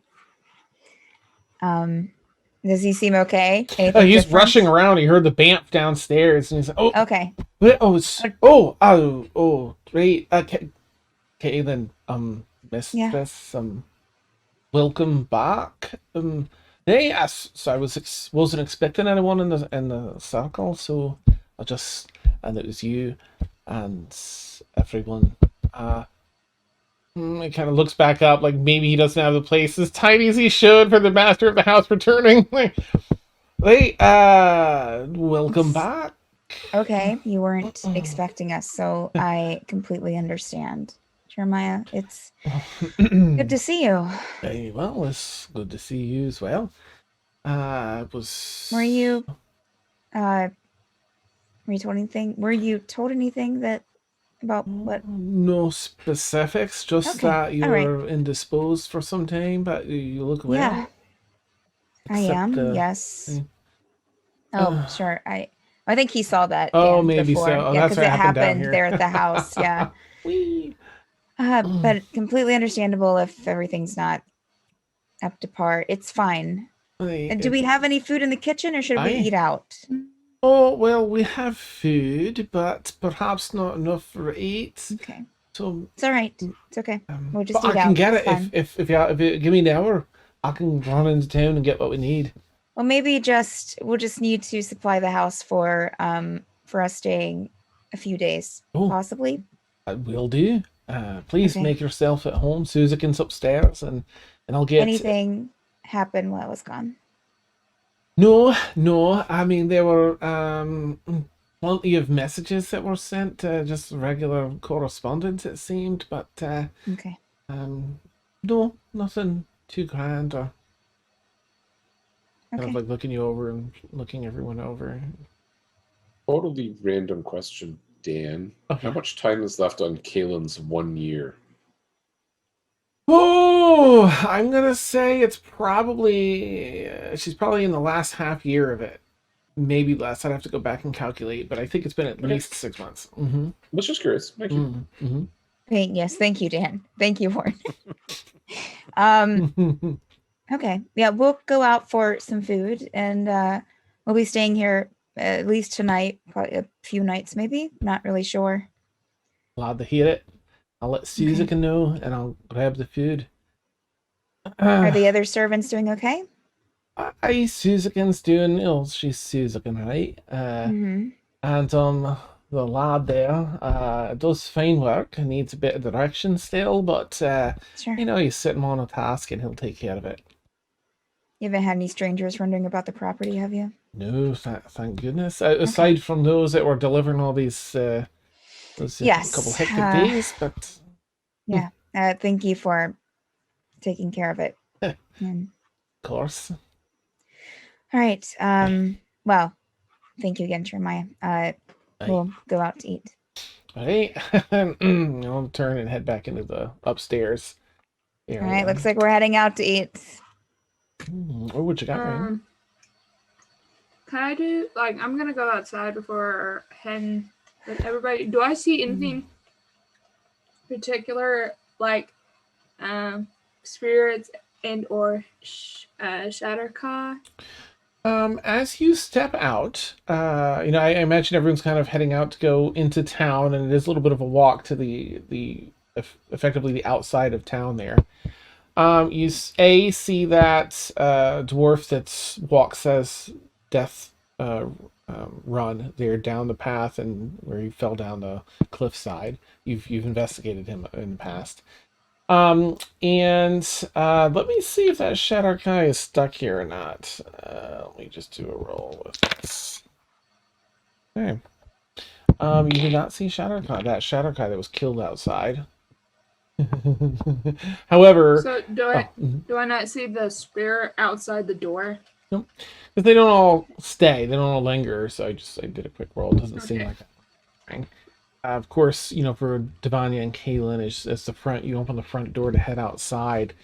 Does he seem okay? Oh, Anything he's different? rushing around. He heard the bamf downstairs, and he's like, "Oh, Okay. Great. Caelynn, Mistress, welcome back. Yes. So I wasn't expecting anyone in the circle, so and it was you and everyone. He kind of looks back up, like maybe he doesn't have the place as tidy as he should for the master of the house returning. Welcome back. Okay. You weren't expecting us, so I completely understand. Jeremiah, it's good to see you. Well, it's good to see you as well. Were you told anything? Were you told anything about what? No specifics, just Okay, that you all right. were indisposed for some time, but you look well. Yeah, I Except, am. Yes. uh, Sure. I think he saw that. Oh, Dan, maybe before. so. Oh, Yeah, that's because what it happened down happened here. there at the house. Yeah. Whee! But completely understandable if everything's not up to par. It's fine. And do It- we have any food in the kitchen, or should we Aye. eat out? Oh, well, we have food, but perhaps not enough for 8. Okay. So, It's all right. It's okay. We'll just but eat I can out. get It's it fine. if you give me an hour. I can run into town and get what we need. Well, maybe we'll just need to supply the house for us staying a few days, Oh. possibly. I will do. Please Okay. make yourself at home. Susan's upstairs, and I'll get Anything happen while I was gone? No. I mean, there were plenty of messages that were sent, just regular correspondence, it seemed. But Okay. no, nothing too grand or kind Okay. of like looking you over and looking everyone over. Totally random question, Dan. Okay. How much time is left on Caelynn's 1 year? Oh, I'm gonna say it's probably she's probably in the last half year of it, maybe less. I'd have to go back and calculate, but I think it's been at least 6 months. Mm-hmm. Was just curious. Thank you. Mm-hmm. Yes, thank you, Dan. Thank you, Warren. Okay. Yeah, we'll go out for some food, and we'll be staying here at least tonight, probably a few nights, maybe. Not really sure. Glad to hear it. I'll let Susan know, and I'll grab the food. Are the other servants doing okay? Susan's doing, she's Susan, right? Mm-hmm. And the lad there does fine work. Needs a bit of direction still, but Sure. you set him on a task, and he'll take care of it. You haven't had any strangers wondering about the property, have you? No, thank goodness. Aside from those that were delivering all these, Yes, couple hectic days, but Yeah. Thank you for taking care of it. And, of course. all right. Well, thank you again, Jeremiah. We'll go out to eat. All right. I'll turn and head back into the upstairs area. All right. Looks like we're heading out to eat. What you got, Rain? Can I do I'm gonna go outside before heading with everybody. Do I see anything particular spirits and or Shattercaw? As you step out, I imagine everyone's kind of heading out to go into town, and it is a little bit of a walk to the effectively the outside of town there. You see that dwarf that walks as Death run there down the path and where he fell down the cliffside. You've investigated him in the past. And let me see if that Shadow Guy is stuck here or not. Let me just do a roll with this. Okay. You did not see that Shadow Guy that was killed outside. However, So do I not see the spirit outside the door? Nope. Because they don't all stay. They don't all linger. So I did a quick roll. It doesn't seem like it. Of course, for Devanya and Caelynn, as the front, you open the front door to head outside.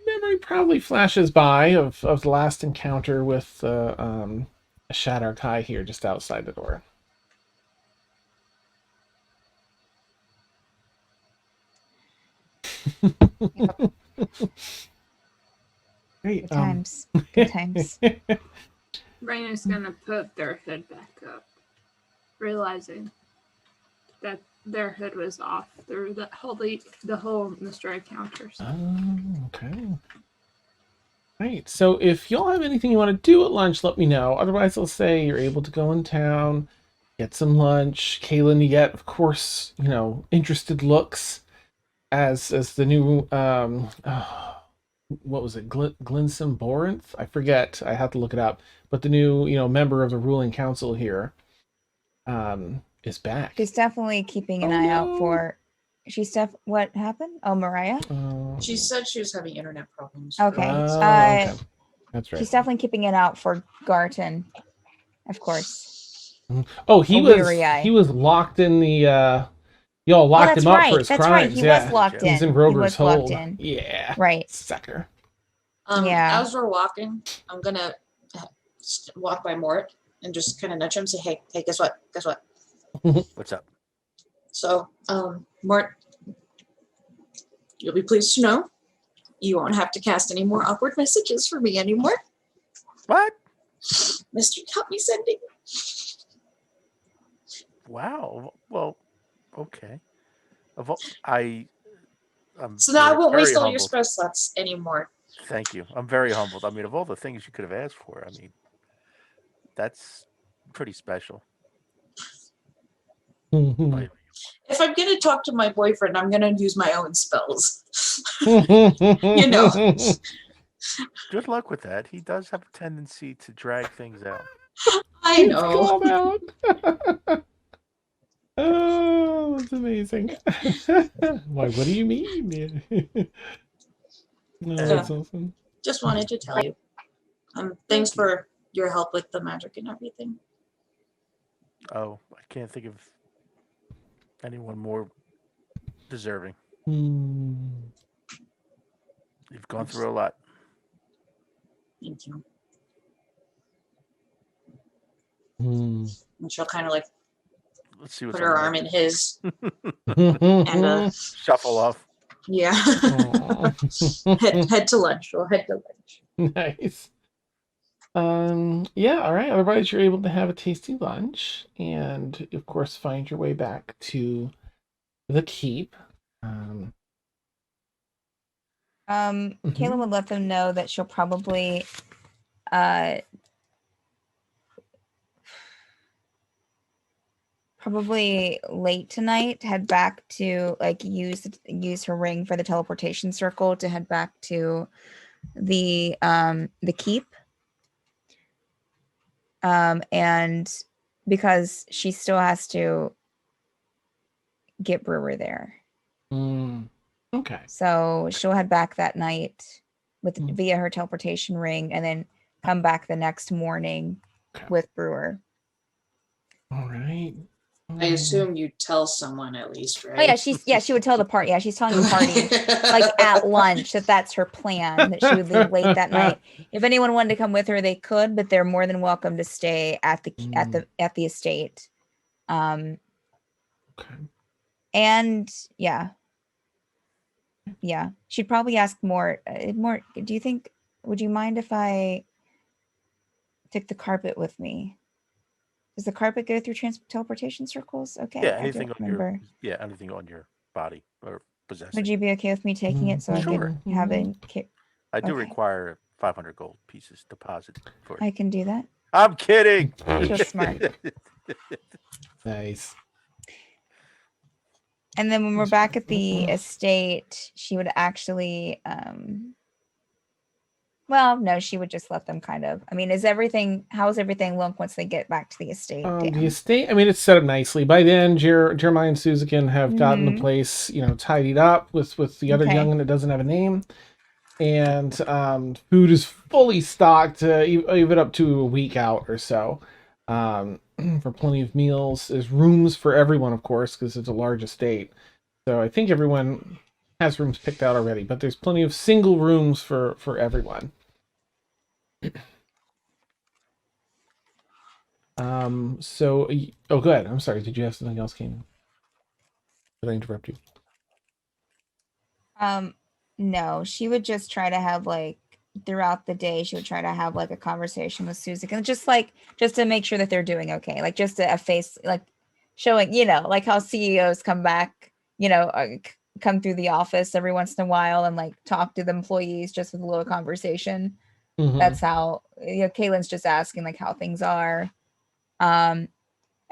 Memory probably flashes by of the last encounter with a Shadow Kai here just outside the door. Great. Good times. Good times. Raina's gonna put their hood back up, realizing that their hood was off through the whole Mystra encounters. Oh, okay. Right. So if y'all have anything you want to do at lunch, let me know. Otherwise, I'll say you're able to go in town, get some lunch. Caelynn, you get, of course, interested looks as the new what was it, Glinsom Borinth? I forget. I have to look it up. But the new, member of the ruling council here is back. She's definitely keeping an eye out for. What happened? Oh, Mariah. She said she was having internet problems. Okay. Okay. That's right. She's definitely keeping it out for Garton, of course. Oh, he was locked in the. Y'all locked him up for his crimes. Right. He was locked in. He's in Roger's hold. Yeah. Right. Sucker. As we're walking, I'm gonna walk by Mort and just kind of nudge him, say, "Hey, guess what? Guess what? What's up?" So, Mort, you'll be pleased to know You won't have to cast any more awkward messages for me anymore. What? Mystery taught me sending. Wow. Well, okay. I'm So now I won't very waste all your humbled. spell slots anymore. Thank you. I'm very humbled. I mean, of all the things you could have asked for, I mean, that's pretty special. Like, If I'm going to talk to my boyfriend, I'm going to use my own spells. You know. good luck with that. He does have a tendency to drag things out. I It's know. called out. Oh, that's amazing. Why, what do you mean? No, that's awesome. Just wanted to tell you. Thanks for your help with the magic and everything. Oh, I can't think of anyone more deserving. You've gone through a lot. Thank you. Hmm. And she'll kind of like Let's see what's put her on arm there. in his and Shuffle off. yeah. head to lunch. We'll head to lunch. Nice. Yeah, all right. Otherwise, you're able to have a tasty lunch and, of course, find your way back to the keep. Caelynn would let them know that she'll probably late tonight head back to like use her ring for the teleportation circle to head back to the keep. And because she still has to get Brewer there. Okay. So she'll head back that night via her teleportation ring and then come back the next morning with Brewer. All right. I assume you tell someone at least, right? Oh yeah, she would tell the party. Yeah, she's telling the party like at lunch that's her plan, that she would leave late that night. If anyone wanted to come with her, they could, but they're more than welcome to stay at the estate. Okay. And yeah, she'd probably ask Mort. Mort, would you mind if I took the carpet with me? Does the carpet go through teleportation circles? Okay. Yeah, anything on your body or possession. Would you be okay with me taking it so Sure. I could have it? I do require 500 gold pieces deposit for it. I can do that. I'm kidding. You're smart. Nice. And then when we're back at the estate, she would actually she would just let them kind of. I mean, how's everything look once they get back to the estate? The estate, I mean, it's set up nicely. By then, Jeremiah and Suzukin have gotten the place, tidied up with the other young'un that doesn't have a name. And food is fully stocked, even up to a week out or so. For plenty of meals. There's rooms for everyone, of course, because it's a large estate. So I think everyone has rooms picked out already, but there's plenty of single rooms for everyone. So, go ahead. I'm sorry. Did you have something else, Caelynn? Did I interrupt you? No, she would just try to have throughout the day, she would try to have a conversation with Susan, and just to make sure that they're doing okay. Just a face, showing, how CEOs come back, come through the office every once in a while and talk to the employees just with a little conversation. That's how, Caelynn's just asking how things are. And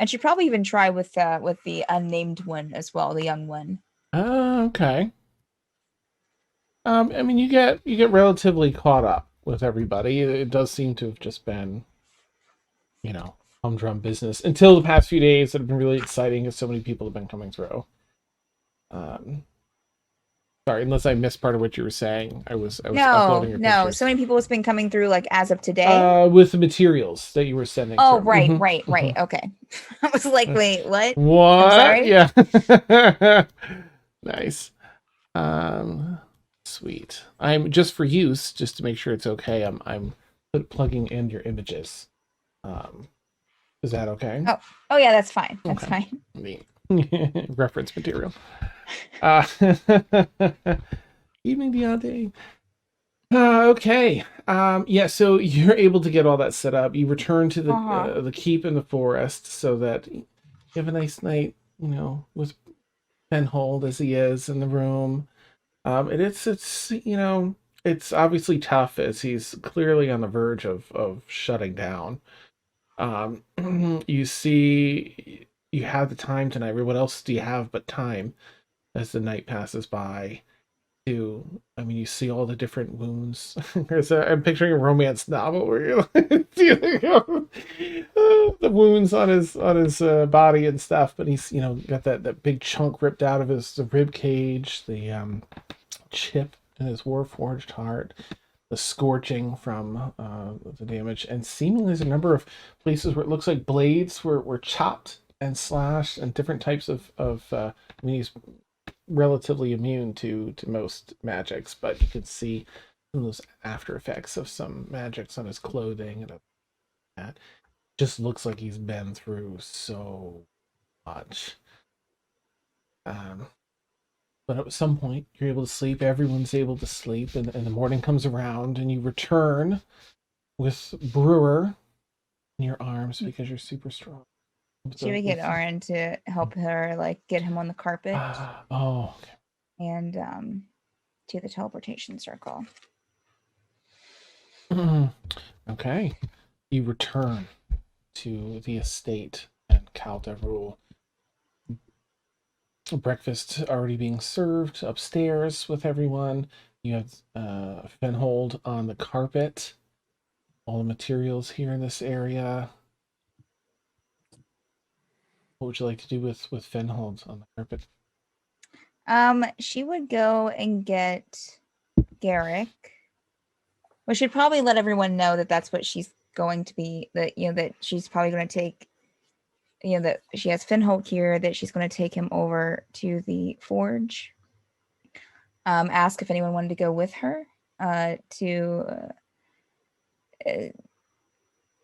she'd probably even try with the unnamed one as well, the young one. Okay. I mean, you get relatively caught up with everybody. It does seem to have just been, humdrum business until the past few days that have been really exciting because so many people have been coming through. Sorry, unless I missed part of what you were saying. I was uploading your pictures. So many people have been coming through as of today. With the materials that you were sending. Oh, through. right. Okay. I was like, wait, what? What? I'm sorry? Yeah. Nice. Sweet. I'm just for use, just to make sure it's okay. I'm plugging in your images. Is that okay? Oh yeah, that's fine. That's fine. Neat. Reference material. Evening Deontay. Okay. Yeah, so you're able to get all that set up. You return to Uh-huh. the keep in the forest so that you have a nice night, with Fenhold as he is in the room. And it's it's obviously tough as he's clearly on the verge of shutting down. Um, you see, you have the time tonight. What else do you have but time as the night passes by? You see all the different wounds. I'm picturing a romance novel where you're like dealing the wounds on his body and stuff, but he's got that big chunk ripped out of his rib cage, the chip in his warforged heart, the scorching from the damage, and seemingly there's a number of places where it looks like blades were chopped and slashed, and different types he's relatively immune to most magics, but you can see some of those after effects of some magics on his clothing and that. Just looks like he's been through so much. But at some point, you're able to sleep. Everyone's able to sleep, and the morning comes around, and you return with Brewer in your arms because you're super strong. Should we get Aaron to help her, like, get him on the carpet okay. and to the teleportation circle? Okay. You return to the estate and Khal Daruhl. Breakfast already being served upstairs with everyone. You have Fenhold on the carpet. All the materials here in this area. What would you like to do with Fenhold on the carpet? She would go and get Garrick. We should probably let everyone know that that's what she's going to be. That she's probably going to take. That she has Fenhold here. That she's going to take him over to the forge. Ask if anyone wanted to go with her.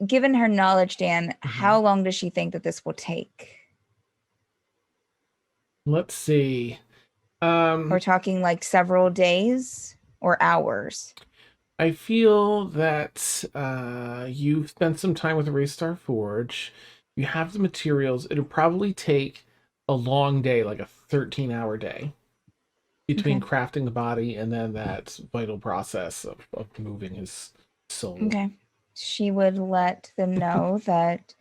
Given her knowledge, Dan, how long does she think that this will take? Let's see. We're talking like several days or hours. I feel that you've spent some time with the Raystar Forge. You have the materials. It'll probably take a long day, like a 13-hour day, between crafting the body and then that vital process of moving his soul. Okay. She would let them know that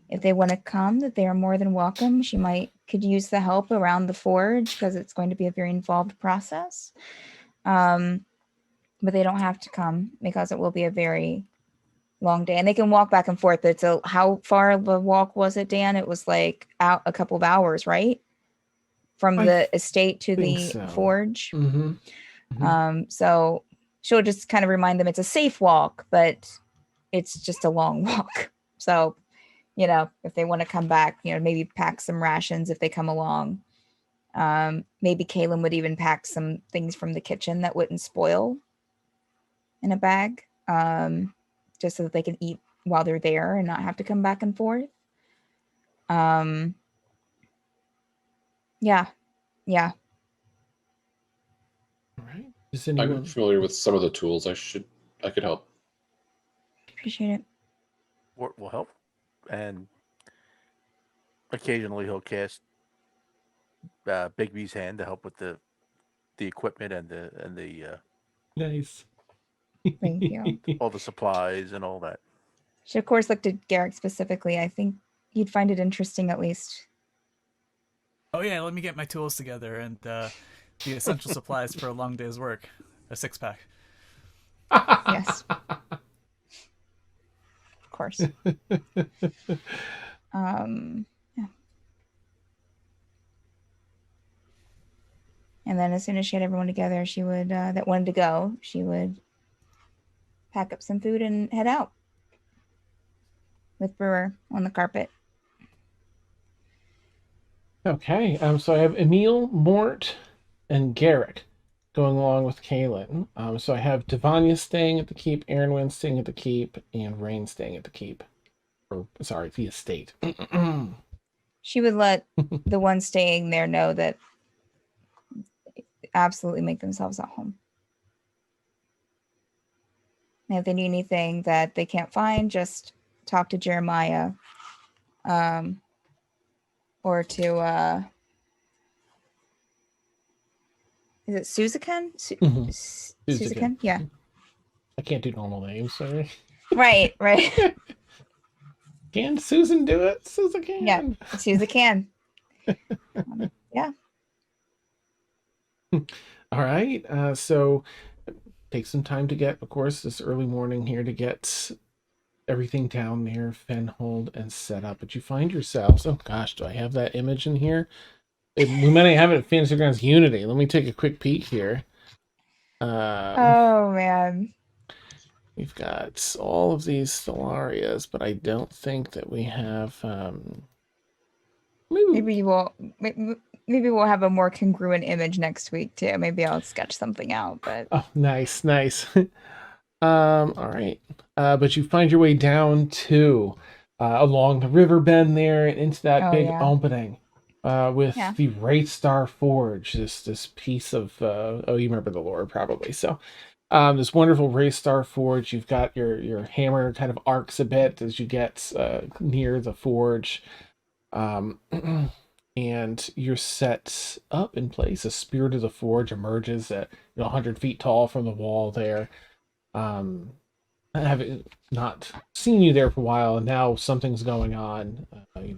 if they want to come, that they are more than welcome. She could use the help around the forge because it's going to be a very involved process. But they don't have to come because it will be a very long day. And they can walk back and forth. How far of a walk was it, Dan? It was like out a couple of hours, right? From the estate to the forge. So she'll just kind of remind them it's a safe walk, but it's just a long walk. So, if they want to come back, maybe pack some rations if they come along. Maybe Caelynn would even pack some things from the kitchen that wouldn't spoil in a bag, just so that they can eat while they're there and not have to come back and forth. Yeah. All right. I'm familiar with some of the tools. I could help. Appreciate it. Mort will help, and occasionally he'll cast Bigby's hand to help with the equipment and the nice. Thank you. all the supplies and all that. She of course looked at Garrick specifically. I think you'd find it interesting, at least. Oh yeah, let me get my tools together and the essential supplies for a long day's work. A 6-pack. Yes. Of course. Yeah. And then as soon as she had everyone together, she would that wanted to go, she would pack up some food and head out with Brewer on the carpet. Okay, so I have Emil, Mort, and Garrick going along with Caelynn. So I have Devanya staying at the keep, Aeronwen staying at the keep, and Rain staying at the keep. Or, sorry, the estate. She would let the ones staying there know that absolutely make themselves at home. And if they need anything that they can't find, just talk to Jeremiah. Or to is it Suzakan? Mhm. Suzakan? Yeah. I can't do normal names, sorry. Right. Can Susan do it? Susan can. Yeah, Suzakan. Yeah. All right. So take some time to get, of course, this early morning here to get everything down there, Fenhold, and set up. But you find yourselves, oh gosh, do I have that image in here? We might have it in Fantasy Grounds Unity. Let me take a quick peek here. Oh man. We've got all of these Stellarias, but I don't think that we have. Maybe we'll have a more congruent image next week too. Maybe I'll sketch something out. But oh, nice. All right. But you find your way down to along the river bend there and into that big opening with the Wraithstar Forge. This piece of you remember the lore probably. So this wonderful Wraithstar Forge. You've got your hammer kind of arcs a bit as you get near the forge. And you're set up in place. A Spirit of the Forge emerges at 100 feet tall from the wall there. I haven't not seen you there for a while, and now something's going on. Can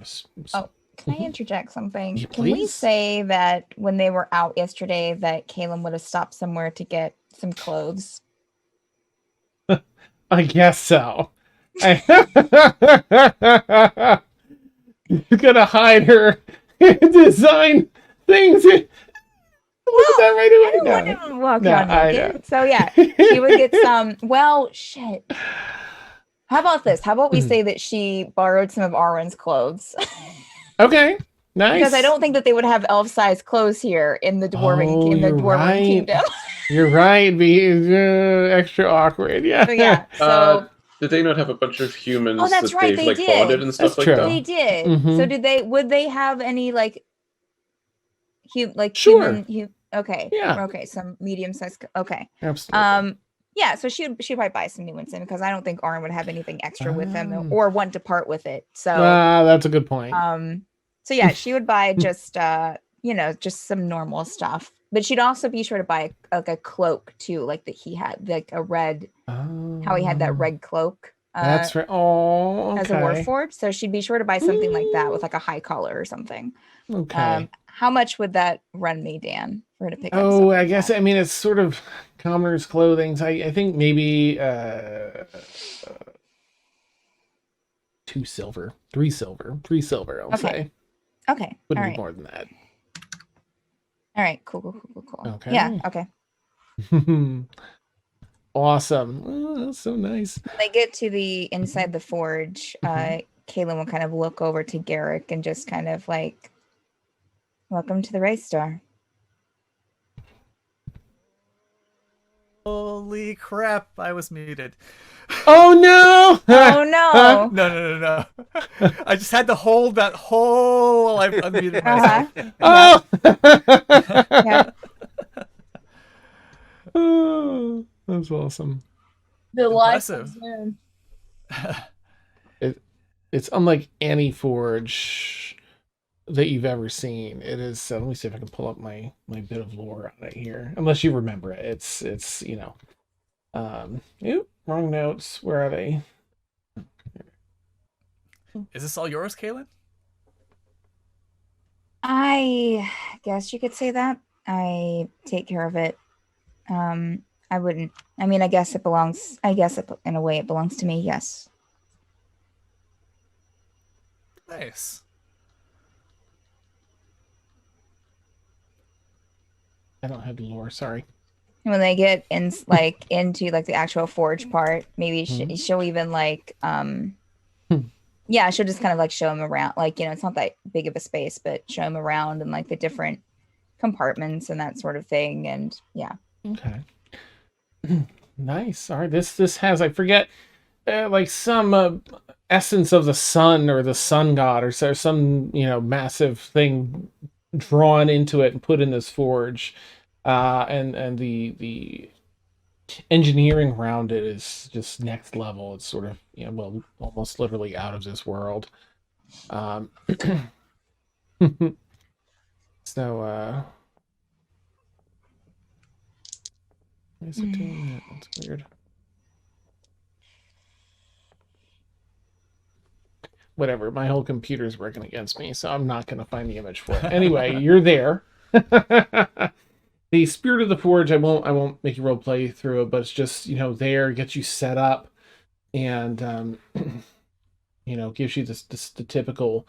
I interject something? Yeah, Can we please. say that when they were out yesterday that Caelynn would have stopped somewhere to get some clothes? I guess so. You're gonna hide her design things. Look at that right away. I don't want to walk around naked. So yeah, she would get some. Well, shit. How about this? How about we say that she borrowed some of Arwen's clothes? Okay, nice. Because I don't think that they would have elf-sized clothes here in the dwarven kingdom. You're right. It'd be extra awkward. Yeah. So yeah. So did they not have a bunch of humans that's that right, they've they like did. bonded and stuff That's like true. that? they did. Mhm. So would they have any like Sure. human? Okay. Yeah. Okay. Some medium-sized. Okay. Absolutely. Yeah. So she'd probably buy some new ones in because I don't think Arwen would have anything extra with him or want to part with it. So that's a good point. So yeah, she would buy just just some normal stuff. But she'd also be sure to buy like a cloak too, like that he had, like a red. How he had that red cloak. That's right. Oh, okay. As a warforged, so she'd be sure to buy something like that with like a high collar or something. Okay. How much would that run me, Dan, for her to pick up? Oh, I guess I mean it's sort of commoner's clothing. So I think maybe 2 silver, 3 silver, 3 silver. I'll say. Okay. Wouldn't be more than that. All right. Cool. Okay. Yeah. Okay. Awesome. Oh, that's so nice. When they get to the inside the forge, Caelynn will kind of look over to Garrick and just kind of like, "Welcome to the Wraithstar." Holy crap! I was muted. Oh no! Oh no! No. I just had to hold that whole while I unmuted myself. Oh. Yeah. Oh, that's awesome. The life Impressive. of Zoom. It's unlike any forge that you've ever seen. It is. Let me see if I can pull up my bit of lore on it here. Unless you remember it, it's Oop, wrong notes. Where are they? Is this all yours, Caelynn? I guess you could say that. I take care of it. I wouldn't. I mean, I guess it belongs. I guess in a way it belongs to me. Yes. Nice. I don't have the lore. Sorry. When they get into the actual forge part, maybe she'll even yeah, she'll just kind of like show him around. Like, it's not that big of a space, but show him around and like the different compartments and that sort of thing. And yeah. Okay. Nice. All right. This has, I forget, like some essence of the sun or the sun god or some massive thing drawn into it and put in this forge. And the engineering around it is just next level. It's sort of, well, almost literally out of this world. So, why is it doing that? That's weird. Whatever, my whole computer's working against me, so I'm not going to find the image for it. Anyway, you're there. The Spirit of the Forge, I won't make you role play through it, but it's just, there, gets you set up, and gives you the typical,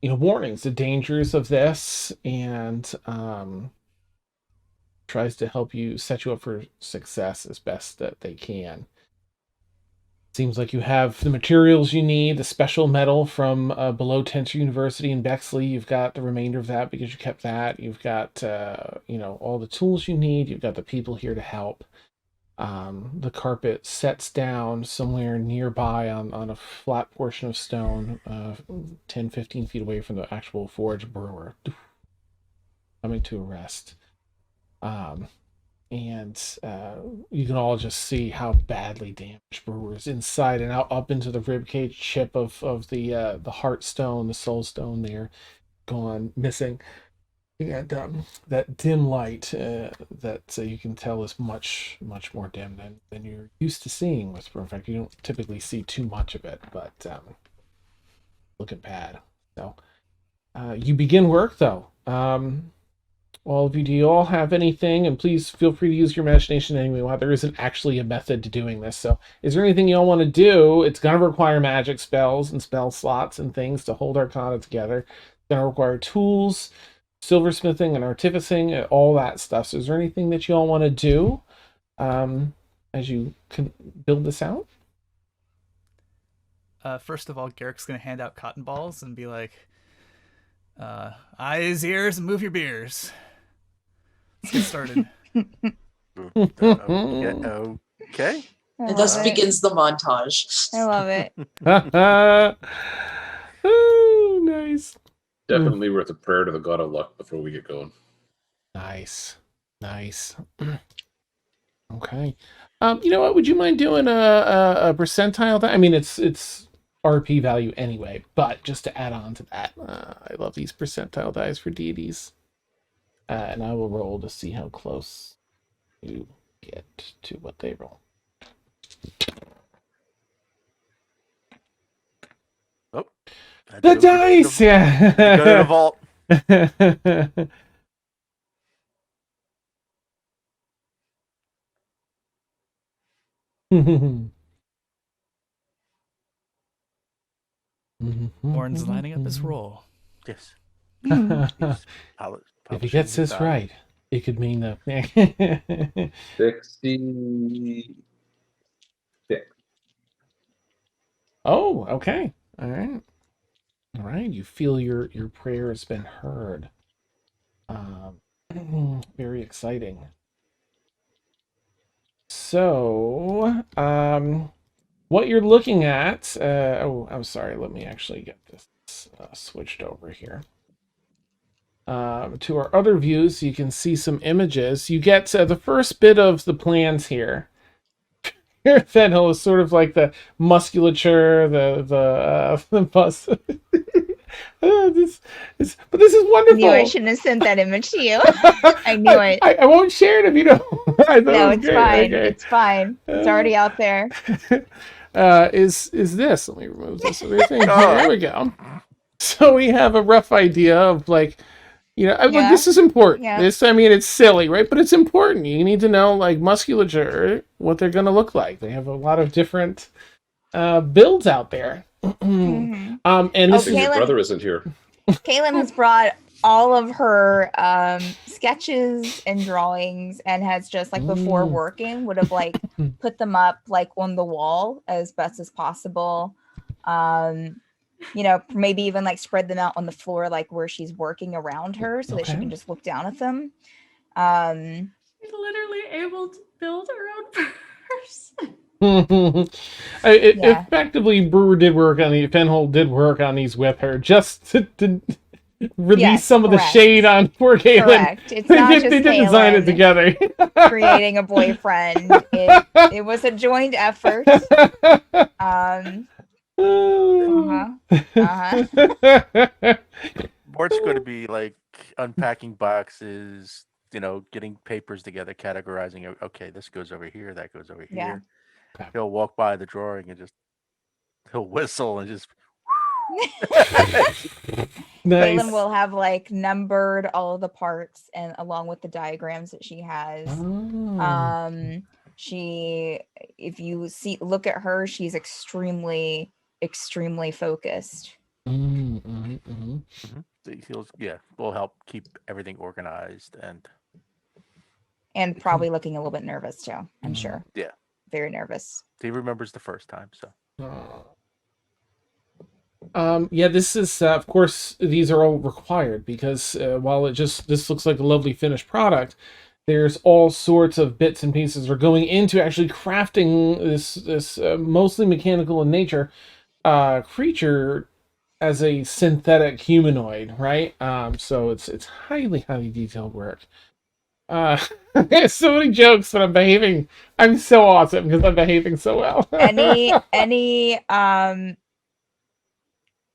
warnings, the dangers of this, and tries to help you set you up for success as best that they can. Seems like you have the materials you need, the special metal from below Tensor University in Bexley. You've got the remainder of that because you kept that. You've got, all the tools you need. You've got the people here to help. The carpet sets down somewhere nearby on a flat portion of stone, 10, 15 feet away from the actual forge brewer, coming to a rest. And you can all just see how badly damaged Brewer is inside and out, up into the ribcage chip of the heart stone, the soul stone there, gone, missing. And that dim light that you can tell is much, much more dim than you're used to seeing with Brewer. In fact, you don't typically see too much of it, but looking bad. So you begin work, though. All of you, do you all have anything? And please feel free to use your imagination anyway. Well, there isn't actually a method to doing this. So is there anything you all want to do? It's going to require magic spells and spell slots and things to hold Arcana together. It's going to require tools, silversmithing and artificing, all that stuff. So is there anything that you all want to do as you can build this out? First of all, Garrick's going to hand out cotton balls and be like, eyes, ears, and move your beers. Let's get started. Okay. And thus begins the montage. I love it. Oh, nice. Definitely worth a prayer to the god of luck before we get going. Nice. Okay. You know what? Would you mind doing a percentile? I mean, it's RP value anyway, but just to add on to that, I love these percentile dice for deities. And I will roll to see how close you get to what they roll. Oh, the dice! Yeah. Go to the vault. Warren's lining up his roll. Yes. If he gets this right, it could mean that 66. Oh, okay. All right. You feel your prayer has been heard. Very exciting. So, what you're looking at, I'm sorry, let me actually get this switched over here. To our other views, you can see some images. You get the first bit of the plans here. Fenhold is sort of like the musculature, the bus. But this is wonderful. I knew I shouldn't have sent that image to you. I knew it. I won't share it if you don't. No, it's fine. Okay. It's fine. It's already out there. Is this? Let me remove this other thing. There we go. So we have a rough idea of like, this is important. Yeah. This, I mean, it's silly, right? But it's important. You need to know like musculature, what they're going to look like. They have a lot of different builds out there. Mm-hmm. And this your brother isn't here. Caelynn has brought all of her sketches and drawings and has just like before working would have like put them up like on the wall as best as possible. Maybe even like spread them out on the floor like where she's working around her so that she can just look down at them. She's literally able to build her own person. Effectively, Brewer did work on Fenhold did work on these with her just to release Yes, some of the correct. shade on poor Caelynn. Correct. It's not just They did design it Caelynn together. creating a boyfriend. It was a joint effort. Mort's going to be like unpacking boxes, getting papers together, categorizing. Okay, this goes over here, that goes over here. Yeah. He'll walk by the drawing and he'll whistle and just. Nice. Caelynn will have like numbered all of the parts and along with the diagrams that she has. Oh. If you look at her, she's extremely focused. Will help keep everything organized Hmm. and probably looking a little bit nervous too, I'm sure. Yeah. Very nervous. he remembers the first time. So yeah, this is of course these are all required because while this looks like a lovely finished product, there's all sorts of bits and pieces that are going into actually crafting this mostly mechanical in nature creature as a synthetic humanoid, right? So it's highly detailed work. There's so many jokes, but I'm so awesome because I'm behaving so well.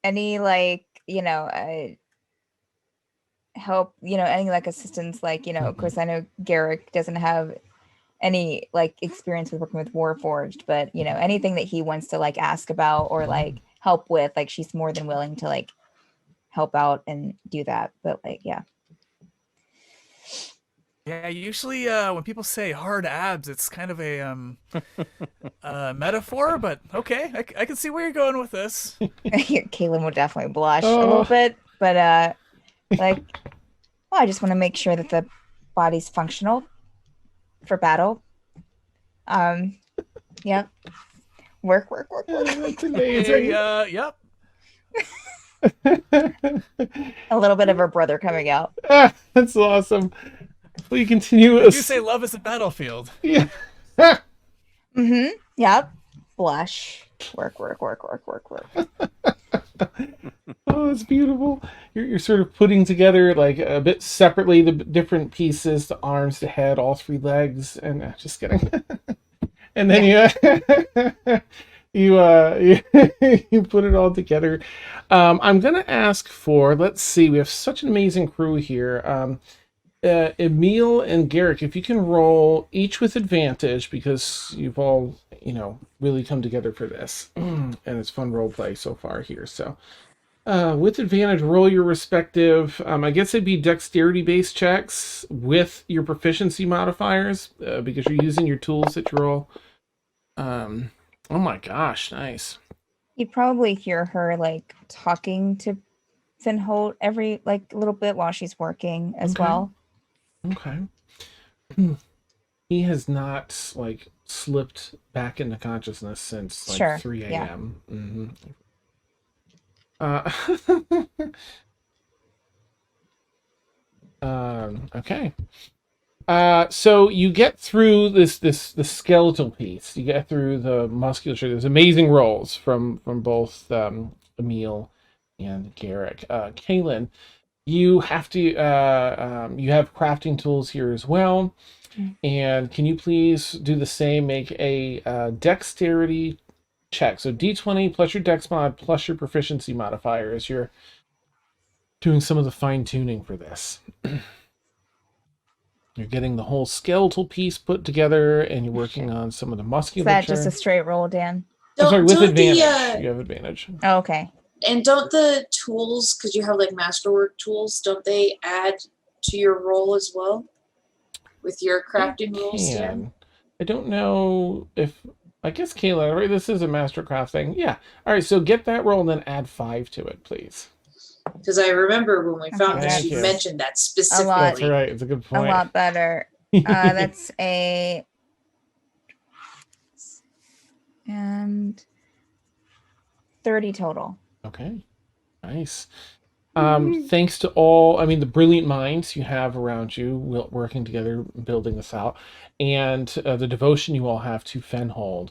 any like help, any like assistance, like of course I know Garrick doesn't have any like experience with working with Warforged, but anything that he wants to like ask about or like help with, like she's more than willing to like help out and do that. But like yeah, usually when people say hard abs, it's kind of a metaphor, but okay, I can see where you're going with this. Caelynn will definitely blush a little bit, but like, well, I just want to make sure that the body's functional for battle. Yeah. Work. That's amazing. Yep. A little bit of her brother coming out. That's awesome. We continue. You say love is a battlefield. Yeah. Yep. Blush. Work. Oh, it's beautiful. You're sort of putting together like a bit separately the different pieces, the arms, the head, all three legs, and just kidding. And then you put it all together. I'm gonna ask for, let's see, we have such an amazing crew here. Emil and Garrick, if you can roll each with advantage because you've all really come together for this, and it's fun role play so far here. So with advantage, roll your respective, I guess it'd be dexterity based checks with your proficiency modifiers because you're using your tools that you roll. Oh my gosh, nice. You'd probably hear her like talking to Fenhold every like little bit while she's working as well. Okay. He has not like slipped back into consciousness since like 3 a.m. Okay. So you get through the skeletal piece. You get through the musculature. There's amazing rolls from both Emil and Garrick. Caelynn, you have to you have crafting tools here as well. And can you please do the same? Make a dexterity check. So D20 plus your dex mod plus your proficiency modifier as you're doing some of the fine tuning for this. You're getting the whole skeletal piece put together, and you're working on some of the musculature. Is that just a straight roll, Dan? Sorry, with advantage. You have advantage. Oh, okay. And don't the tools, because you have like masterwork tools, don't they add to your roll as well? With your crafting rules? Dan? I don't know if... I guess, Caelynn, right? This is a mastercraft thing. Yeah. All right, so get that roll and then add 5 to it, please. Because I remember when we found this, you mentioned that specifically. That's right. It's a good point. A lot better. That's a... And 30 total. Okay. Nice. Thanks to all, the brilliant minds you have around you working together, building this out, and the devotion you all have to Fenhold.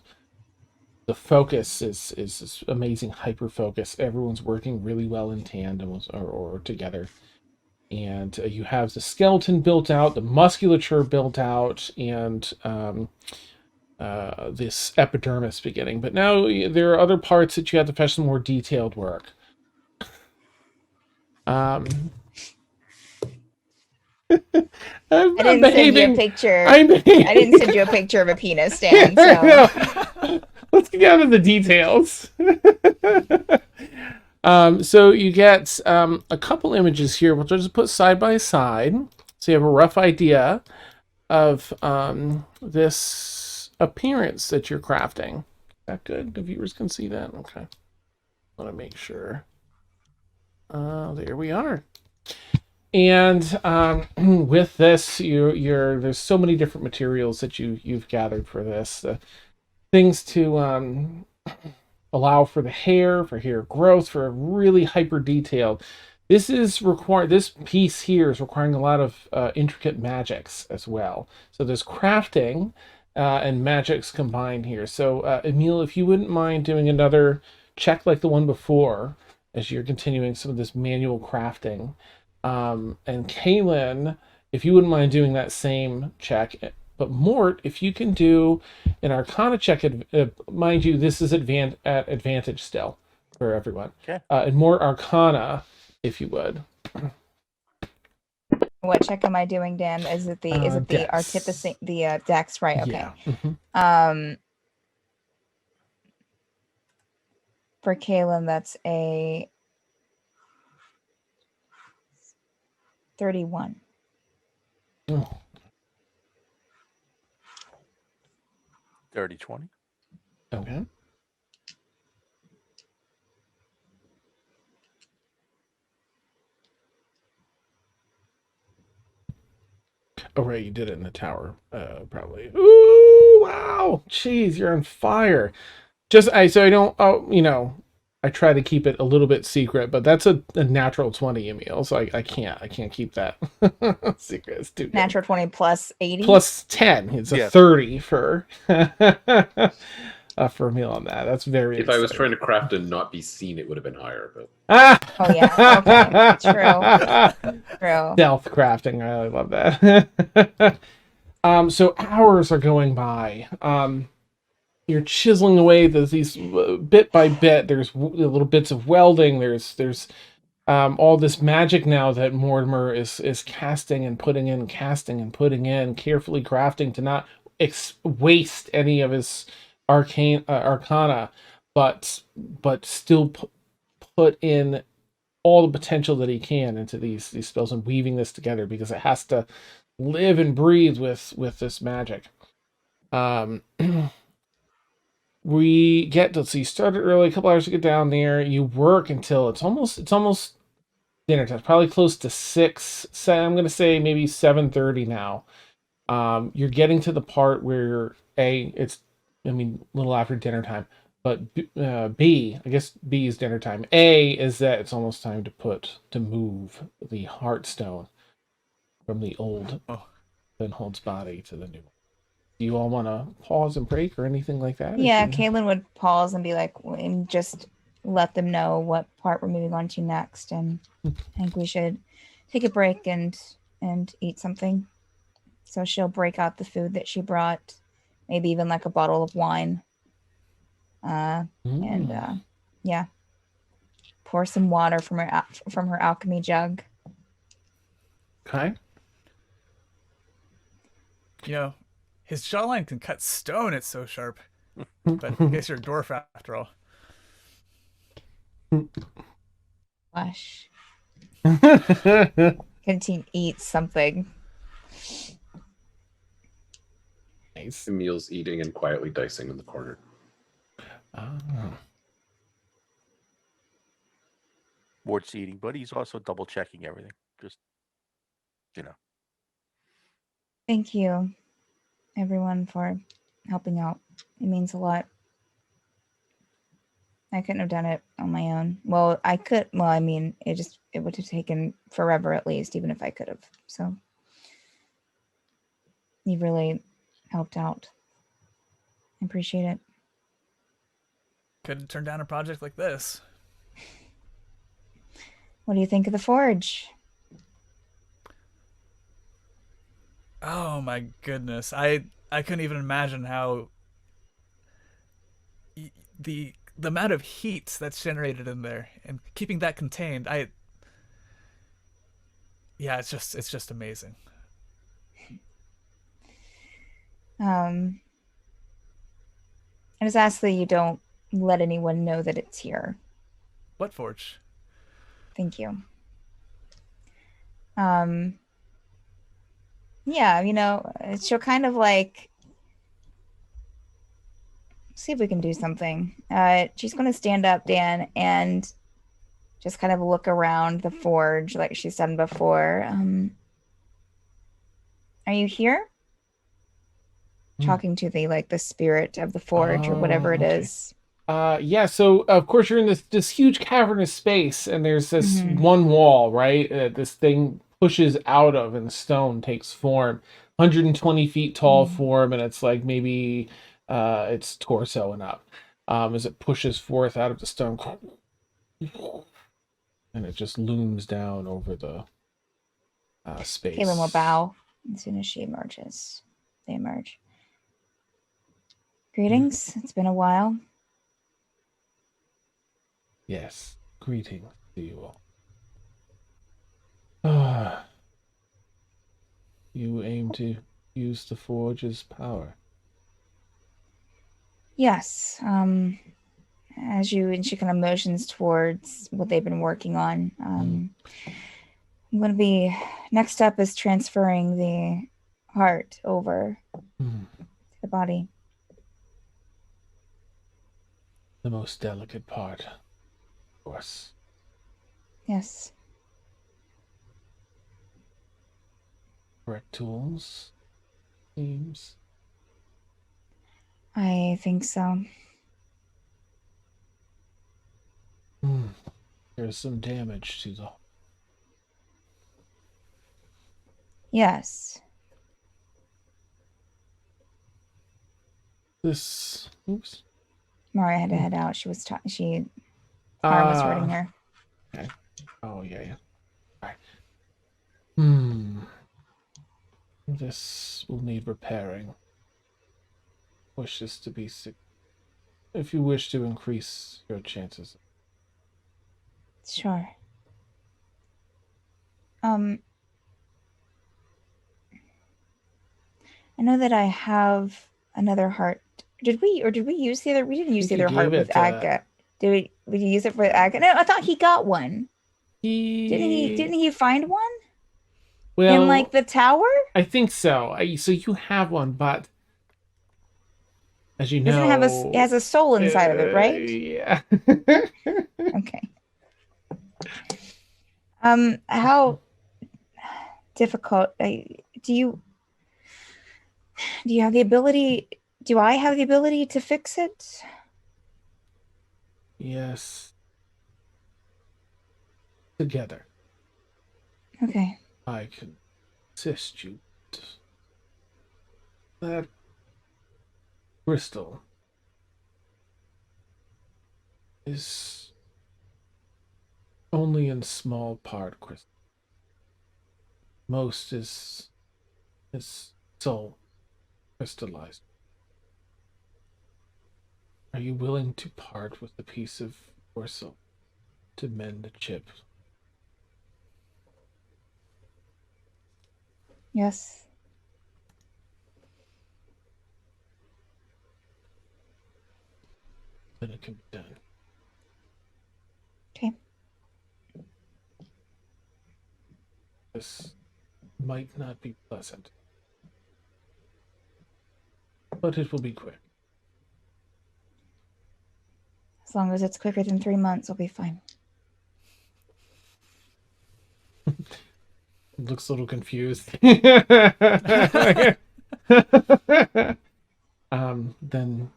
focus is this amazing hyper focus. Everyone's working really well in tandem or together. And you have the skeleton built out, the musculature built out, and this epidermis beginning. But now there are other parts that you have to fetch some more detailed work. I didn't send you a picture. I didn't send you a picture of a penis, Stan. So let's get down to the details. So you get a couple images here, which I'll just put side by side, so you have a rough idea of this appearance that you're crafting. Is that good? The viewers can see that? Okay. I want to make sure. There we are. And with this, there's so many different materials that you've gathered for this. Things to allow for the hair, for hair growth, for really hyper detailed. This piece here is requiring a lot of intricate magics as well. So there's crafting and magics combined here. So Emil, if you wouldn't mind doing another check like the one before, as you're continuing some of this manual crafting. And Caelynn, if you wouldn't mind doing that same check. But Mort, if you can do an Arcana check, mind you, this is at advantage still for everyone. Okay. And Mort Arcana, if you would. What check am I doing, Dan? Is it the Dex. artificing the Dex? Right. Okay. Yeah. Mm-hmm. For Caelynn, that's a 31. Oh. 30-20. Okay. Oh, right, you did it in the tower, probably. Ooh, wow. Jeez, you're on fire. So I don't, I try to keep it a little bit secret, but that's a natural 20, Emil, so I can't keep that secret. It's too good. Natural 20 plus 80? Plus 10. It's a 30 for Emil on that. That's very If exciting. I was trying to craft and not be seen, it would have been higher. But Oh, yeah. Okay. True. Stealth crafting. I really love that. So hours are going by. You're chiseling away these bit by bit. There's little bits of welding. There's all this magic now that Mortimer is casting and putting in, carefully crafting to not waste any of his arcana, but still put in all the potential that he can into these spells and weaving this together, because it has to live and breathe with this magic. We get to see, started early, a couple hours to get down there. You work until it's almost dinner time, probably close to 6. I'm gonna say maybe 7:30 now. You're getting to the part where it's a little after dinner time, but B, I guess B is dinner time. A is that it's almost time to move the Heartstone from the old Fenhold's body to the new one. Do you all want to pause and break or anything like that? Yeah, Caelynn would pause and be like, and just let them know what part we're moving on to next. And I think we should take a break and eat something. So she'll break out the food that she brought, maybe even like a bottle of wine. And pour some water from her alchemy jug. Okay. His jawline can cut stone, it's so sharp. But I guess you're a dwarf after all. Flesh. Continue eat something. Nice. Emil's eating and quietly dicing in the corner. Mort's eating, but he's also double checking everything. Just, Thank you, everyone, for helping out. It means a lot. I couldn't have done it on my own. Well, I could. Well, it would have taken forever at least, even if I could have. So you really helped out. I appreciate it. couldn't turn down a project like this. What do you think of the forge? Oh my goodness. I couldn't even imagine how the amount of heat that's generated in there and keeping that contained. It's just amazing. I just ask that you don't let anyone know that it's here. What forge? Thank you. Yeah, she'll kind of like see if we can do something. She's going to stand up, Dan, and just kind of look around the forge like she's done before. Are you here? Talking to the spirit of the forge or whatever it is. Yeah, so of course you're in this huge cavernous space, and there's this one wall, right? This thing pushes out of, and the stone takes form. 120 feet tall form, and it's like maybe its torso and up. As it pushes forth out of the stone, and it just looms down over the space. Caelynn will bow as soon as she emerges. They emerge. Greetings. It's been a while. Yes, greetings to you all. You aim to use the forge's power. Yes. And she kind of motions towards what they've been working on. I'm going to be, next up is transferring the heart over to the body. The most delicate part, of course. Yes. Correct tools, seems. I think so. There's some damage to the... Yes. This... Oops. Maria had to head out. Harm was hurting her. Okay. Oh, yeah. All right. This will need repairing. Wish this to be sick. If you wish to increase your chances. Sure. I know that I have another heart. Did we use the other? We didn't use the other heart with Aga. Did we use it for Aga? No, I thought he got one. Didn't he find one? Well, in the tower? I think so. So you have one, but as you know, it has a soul inside of it, right? Yeah. Okay. How difficult do you have the ability? Do I have the ability to fix it? Yes. Together. Okay. I can assist you. That crystal is only in small part crystal. Most is soul crystallized. Are you willing to part with a piece of your soul to mend the chip? Yes. Then it can be done. Okay. This might not be pleasant, but it will be quick. As long as it's quicker than 3 months, I'll be fine. Looks a little confused. Then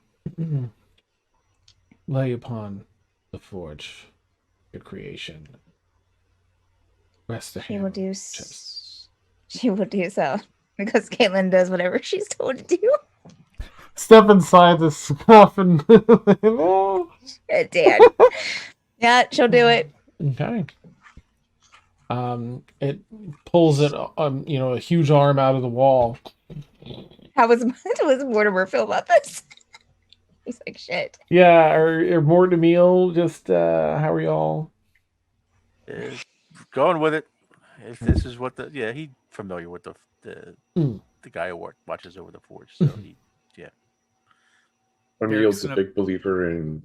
lay upon the forge your creation. Rest the She hand will on do. the chest. She will do so because Caelynn does whatever she's told to do. Step inside this coffin. Dan. Yeah, she'll do it. Okay. It pulls it, a huge arm out of the wall. How was Mortimer feel about this? He's like, shit. Yeah, or Mort and Emil, just how are y'all? Going with it. If this is what he's familiar with the Mm. the guy who watches over the forge, so he Emil's a gonna- big believer in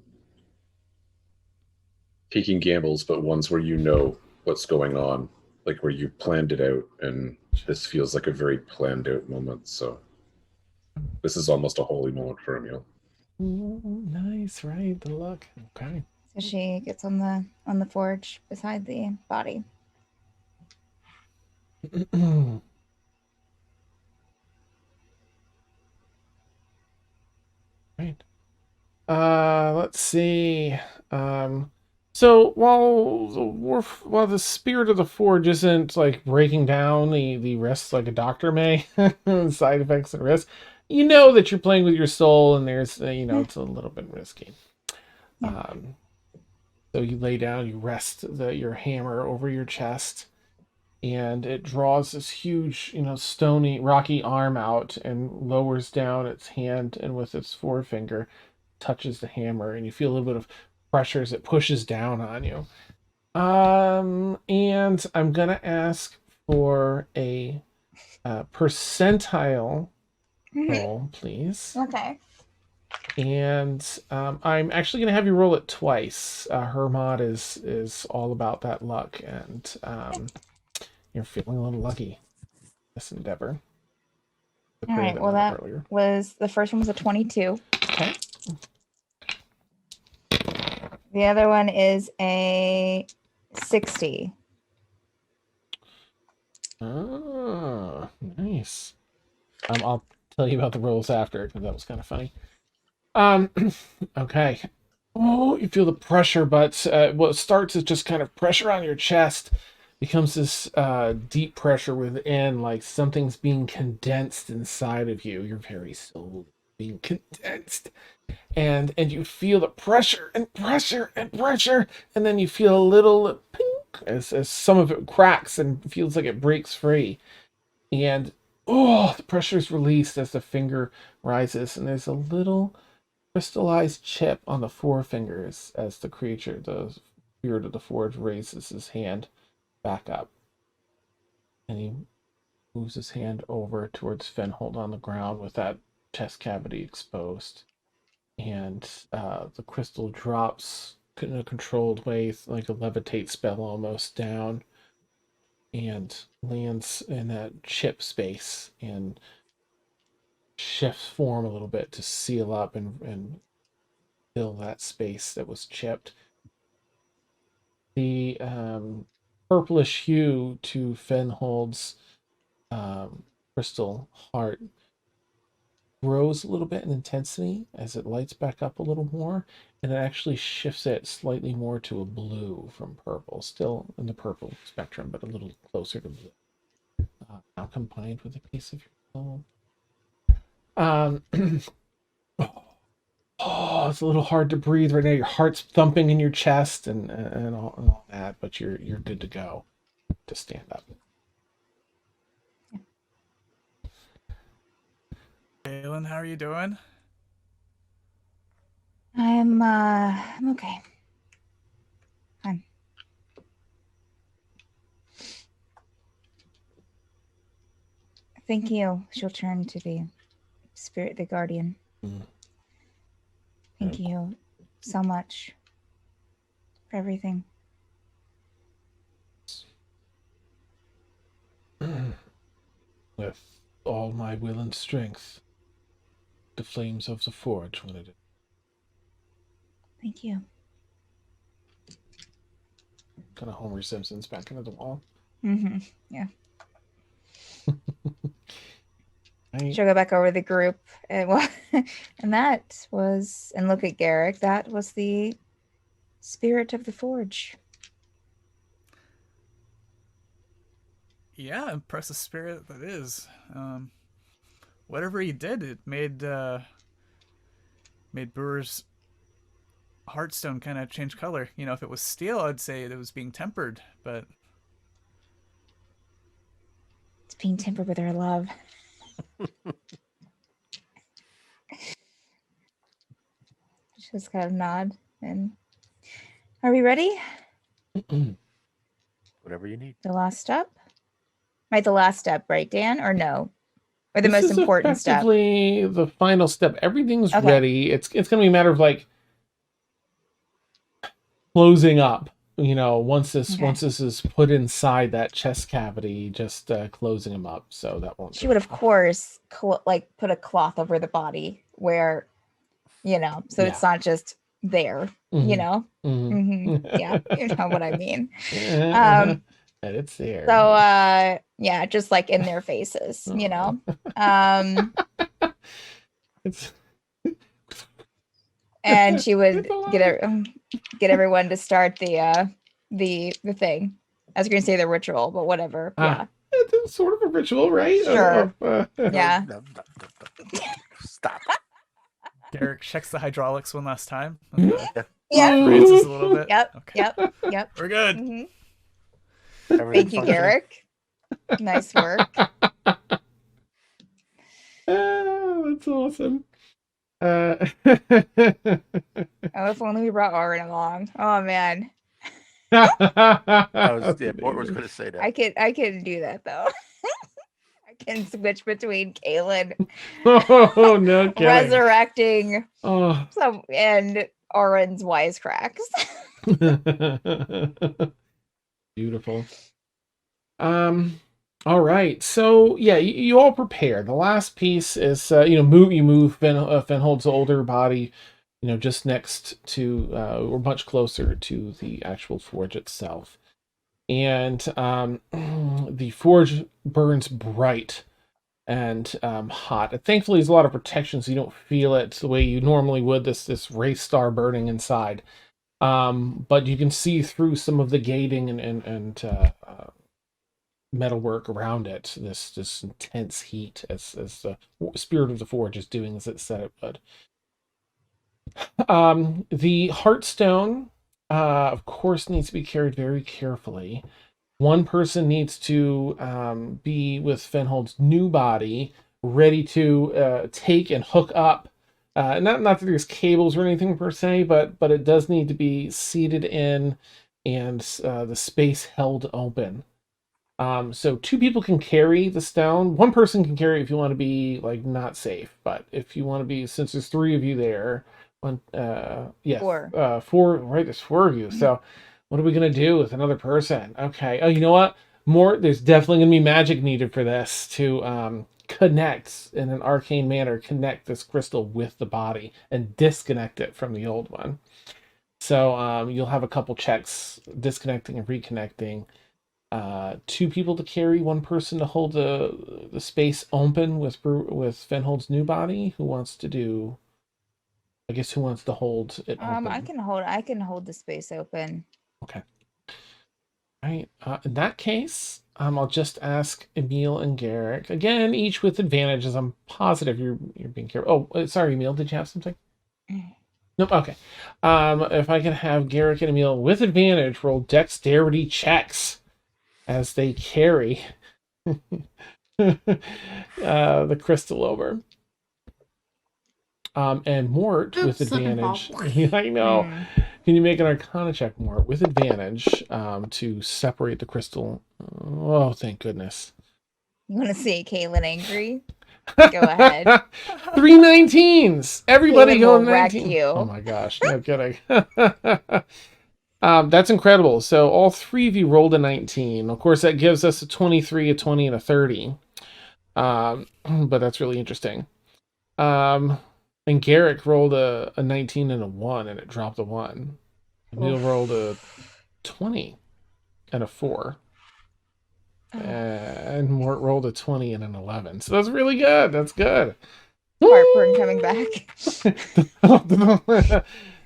taking gambles, but ones where you know what's going on, like where you planned it out, and this feels like a very planned out moment. So this is almost a holy moment for Emil. Nice, right? The luck. Okay. So she gets on the forge beside the body. Right. Let's see. So while the spirit of the forge isn't like breaking down the risks like a doctor may, side effects and risks, you know that you're playing with your soul, and there's it's a little bit risky. Yeah. So you lay down, you rest your hammer over your chest, and it draws this huge, stony, rocky arm out and lowers down its hand, and with its forefinger touches the hammer, and you feel a little bit of pressure as it pushes down on you. And I'm gonna ask for a percentile roll, please. Okay. And I'm actually gonna have you roll it twice. Her mod is all about that luck, and you're feeling a little lucky this endeavor. All right. Well, that was the first one was a 22. Okay. The other one is a 60. Oh, nice. I'll tell you about the rolls after, because that was kind of funny. Okay. Oh, you feel the pressure, but what starts as just kind of pressure on your chest becomes this deep pressure within, like something's being condensed inside of you. Your very soul being condensed. And you feel the pressure and pressure and pressure, and then you feel a little pink as some of it cracks and feels like it breaks free. And the pressure is released as the finger rises, and there's a little crystallized chip on the forefingers as the spirit of the forge, raises his hand back up. And he moves his hand over towards Fenhold on the ground with that chest cavity exposed. And the crystal drops in a controlled way, like a levitate spell almost, down, and lands in that chip space and shifts form a little bit to seal up and fill that space that was chipped. The purplish hue to Fenhold's crystal heart grows a little bit in intensity as it lights back up a little more, and it actually shifts it slightly more to a blue from purple, still in the purple spectrum, but a little closer to blue. Now combined with a piece of your soul. Oh, it's a little hard to breathe right now. Your heart's thumping in your chest and all that, but you're good to go to stand up. Caelynn, how are you doing? I'm okay. Fine. Thank you. She'll turn to the spirit, the guardian. Thank you so much for everything. With all my will and strength, the flames of the forge wanted it. Thank you. Kind of Homer Simpson's back into the wall. Mm-hmm. Yeah. She'll go back over the group, and and look at Garrick. That was the spirit of the forge. Yeah, impressive spirit that is. Whatever he did, it made brewers heartstone kind of change color. You know, if it was steel, I'd say it was being tempered, but It's being tempered with our love. Just kind of nod. And are we ready? Whatever you need. The last step? Right, the last step, right, Dan? Or no? Or the This most is important step? effectively the final step. Everything's Okay. ready. It's going to be a matter of like closing up. You know, once this is put inside that chest cavity, just closing them up. So that won't. She would, of course, like put a cloth over the body where, you know, so it's not just there. You know. Yeah, you know what I mean. And it's there. So yeah, just like in their faces, you know. It's and she would get everyone to start the thing. I was going to say the ritual, but whatever. Yeah, it's sort of a ritual, right? Sure. Yeah. No. Stop. Garrick checks the hydraulics one last time. Yeah. Raises a little bit. Yep. Okay. Yep. We're good. Thank you, Garrick. Nice work. That's awesome. Oh, if only we brought Aaron along. Oh man. Mort was going to say that. I can do that though. I can switch between Caelynn Oh no kidding. resurrecting some and Aaron's wisecracks. Beautiful. All right. So yeah, you all prepare. The last piece is you move Fenhold's older body, you know, just next to or much closer to the actual forge itself. And the forge burns bright and hot. And thankfully, there's a lot of protection, so you don't feel it the way you normally would. This wraith star burning inside, but you can see through some of the gating and metalwork around it. This intense heat, as the spirit of the forge is doing as it said it would. The heartstone, of course, needs to be carried very carefully. One person needs to be with Fenhold's new body, ready to take and hook up. Not that there's cables or anything per se, but it does need to be seated in and the space held open. So 2 people can carry the stone. 1 person can carry it if you want to be like not safe, but if you want to be, since there's 3 of you there, 4, right? There's 4 of you. So what are we gonna do with another person? Okay. Oh, you know what? Mort, there's definitely gonna be magic needed for this to connect in an arcane manner, connect this crystal with the body and disconnect it from the old one. So you'll have a couple checks disconnecting and reconnecting. 2 people to carry, 1 person to hold the space open with Fenhold's new body. Who wants to do? I guess who wants to hold it open? I can hold the space open. Okay. All right. In that case, I'll just ask Emil and Garrick again, each with advantages. I'm positive you're being careful. Oh, sorry, Emil. Did you have something? Nope. Okay. If I can have Garrick and Emil with advantage roll dexterity checks as they carry the crystal over. And Mort with advantage. I know. Can you make an Arcana check, Mort, with advantage to separate the crystal? Oh, thank goodness. You want to see Caelynn angry? Go ahead. 3 19s. Everybody Caelynn go will wreck 19. you. Oh my gosh, no kidding. That's incredible. So all 3 of you rolled a 19. Of course, that gives us a 23, a 20, and a 30. But that's really interesting. And Garrick rolled a 19 and a 1, and it dropped a 1. Emil rolled a 20 and a 4. And Mort rolled a 20 and an 11. So that's really good. That's good. Heartburn coming back.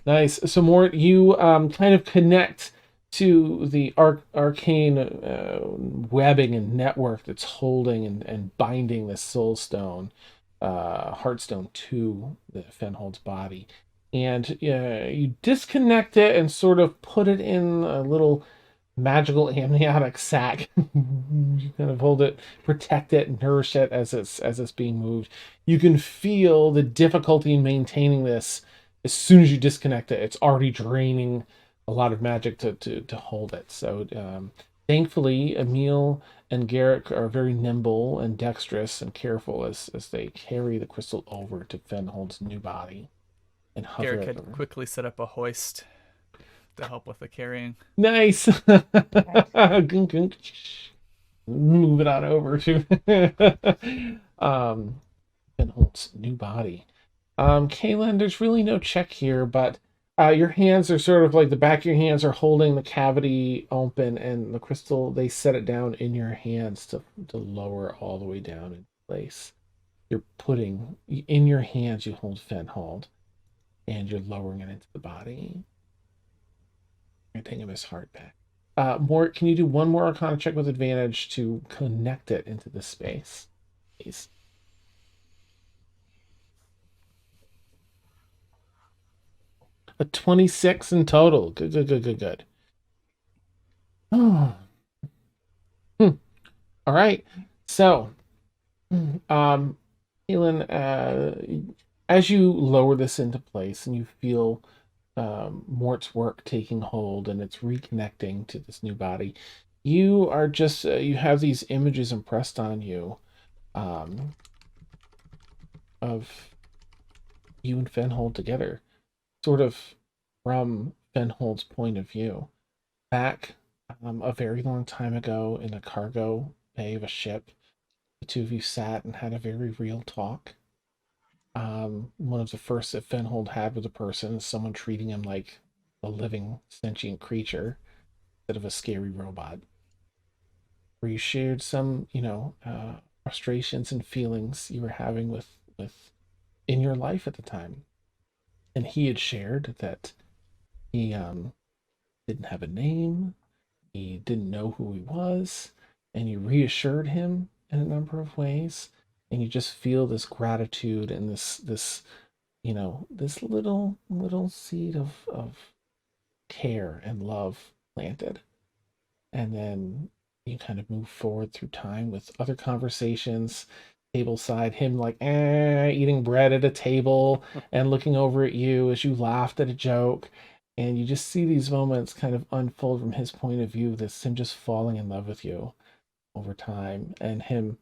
Nice. So Mort, you kind of connect to the arcane webbing and network that's holding and binding the soul stone, heartstone, to the Fenhold's body. and you disconnect it and sort of put it in a little magical amniotic sac. You kind of hold it, protect it, nourish it as it's being moved. You can feel the difficulty in maintaining this. As soon as you disconnect it, it's already draining a lot of magic to hold it. So thankfully, Emil and Garrick are very nimble and dexterous and careful as they carry the crystal over to Fenhold's new body and hover Garrick it had over. quickly set up a hoist to help with the carrying. Nice. Move it on over to Fenhold's new body. Caelynn, there's really no check here, but your hands are sort of like the back of your hands are holding the cavity open, and the crystal, they set it down in your hands to lower all the way down in place. You're putting in your hands, you hold Fenhold, and you're lowering it into the body. You're taking his heart back. Mort, can you do one more Arcana check with advantage to connect it into the space, please? A 26 in total. Good. Oh. All right. So, Caelynn, as you lower this into place and you feel Mort's work taking hold and it's reconnecting to this new body, you are just you have these images impressed on you of you and Fenhold together, sort of from Fenhold's point of view. Back a very long time ago in a cargo bay of a ship, the two of you sat and had a very real talk. One of the first that Fenhold had with a person is someone treating him like a living sentient creature instead of a scary robot. Where you shared some, frustrations and feelings you were having with in your life at the time. And he had shared that he didn't have a name, he didn't know who he was, and you reassured him in a number of ways, and you just feel this gratitude and this this little seed of care and love planted. And then you kind of move forward through time with other conversations, tableside, him like eating bread at a table and looking over at you as you laughed at a joke. And you just see these moments kind of unfold from his point of view. This him just falling in love with you over time, and him,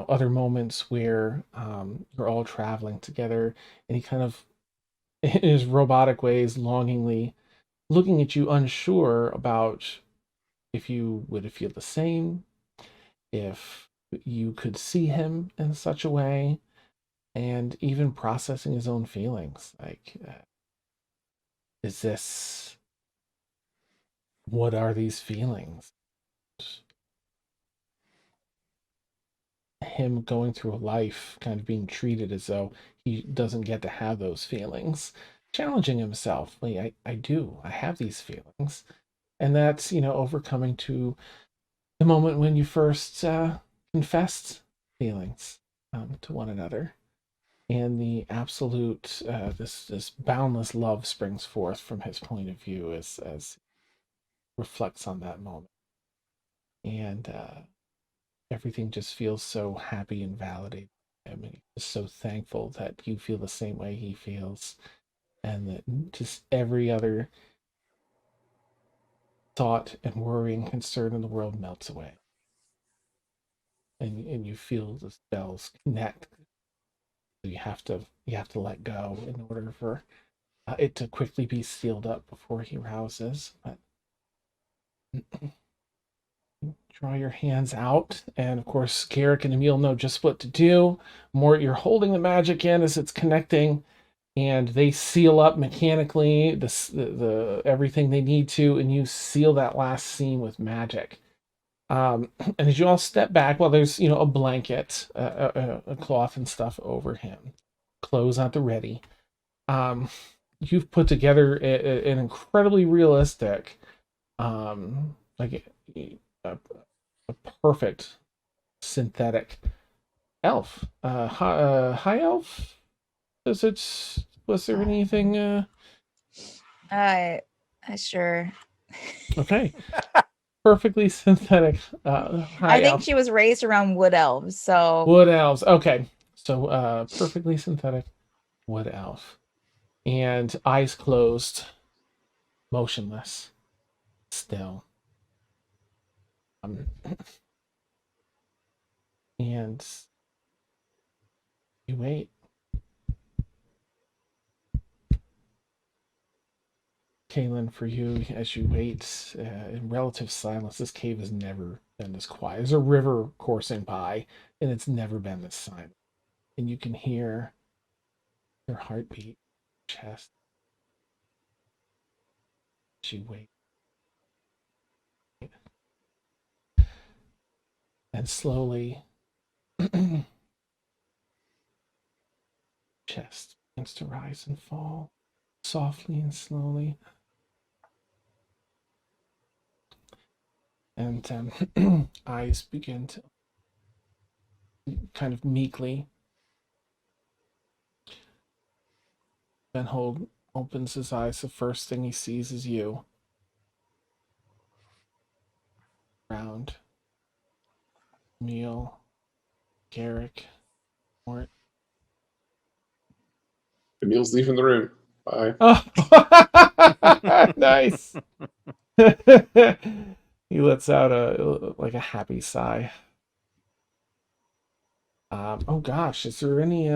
other moments where you're all traveling together, and he kind of, in his robotic ways, longingly looking at you, unsure about if you would feel the same, if you could see him in such a way, and even processing his own feelings. Like, is this, what are these feelings? Him going through a life kind of being treated as though he doesn't get to have those feelings, challenging himself. Like, I have these feelings. And that's, overcoming to the moment when you first confessed feelings to one another, and the absolute this boundless love springs forth from his point of view as reflects on that moment, and everything just feels so happy and validated. I mean, just so thankful that you feel the same way he feels, and that just every other thought and worry and concern in the world melts away. And you feel the spells connect. You have to let go in order for it to quickly be sealed up before he rouses. But draw your hands out, and of course Garrick and Emil know just what to do. Mort, you're holding the magic in as it's connecting, and they seal up mechanically the everything they need to, and you seal that last seam with magic. And as you all step back, well, there's a blanket, a cloth and stuff over him, clothes at the ready. You've put together an incredibly realistic, like a perfect synthetic elf. High elf? Does it Was there anything? Sure. Okay. Perfectly synthetic. I think she was raised around wood elves, so Wood elves. Okay. So perfectly synthetic wood elf. And eyes closed, motionless, still. And you wait. Caelynn, for you, as you wait in relative silence, this cave has never been this quiet. There's a river coursing by, and it's never been this silent. And you can hear her heartbeat, chest. She waits. And slowly, chest begins to rise and fall, softly and slowly. And eyes begin to kind of meekly. Fenhold opens his eyes. The first thing he sees is you. Round. Emil. Garrick. Mort. Emil's leaving the room. Bye. Oh, nice. He lets out a happy sigh. Oh gosh, is there any?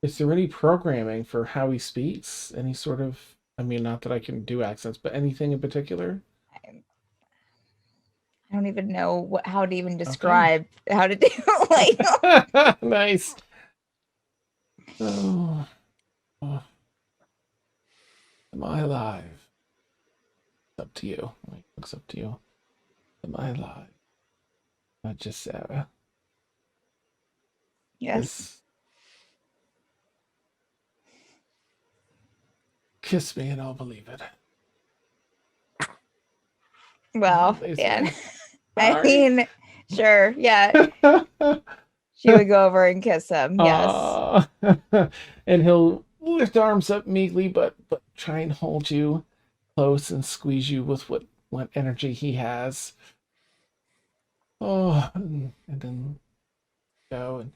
Is there any programming for how he speaks? Any sort of? I mean, not that I can do accents, but anything in particular? I don't even know how to even describe how to do Nice. Oh. Am I alive? It's up to you. It's up to you. Am I alive? Not Jascera. Yes. Kiss me and I'll believe it. Well, yeah. I mean, sure, yeah. She would go over and kiss him. Yes. And he'll lift arms up meekly, but try and hold you close and squeeze you with what energy he has. Oh, and then go and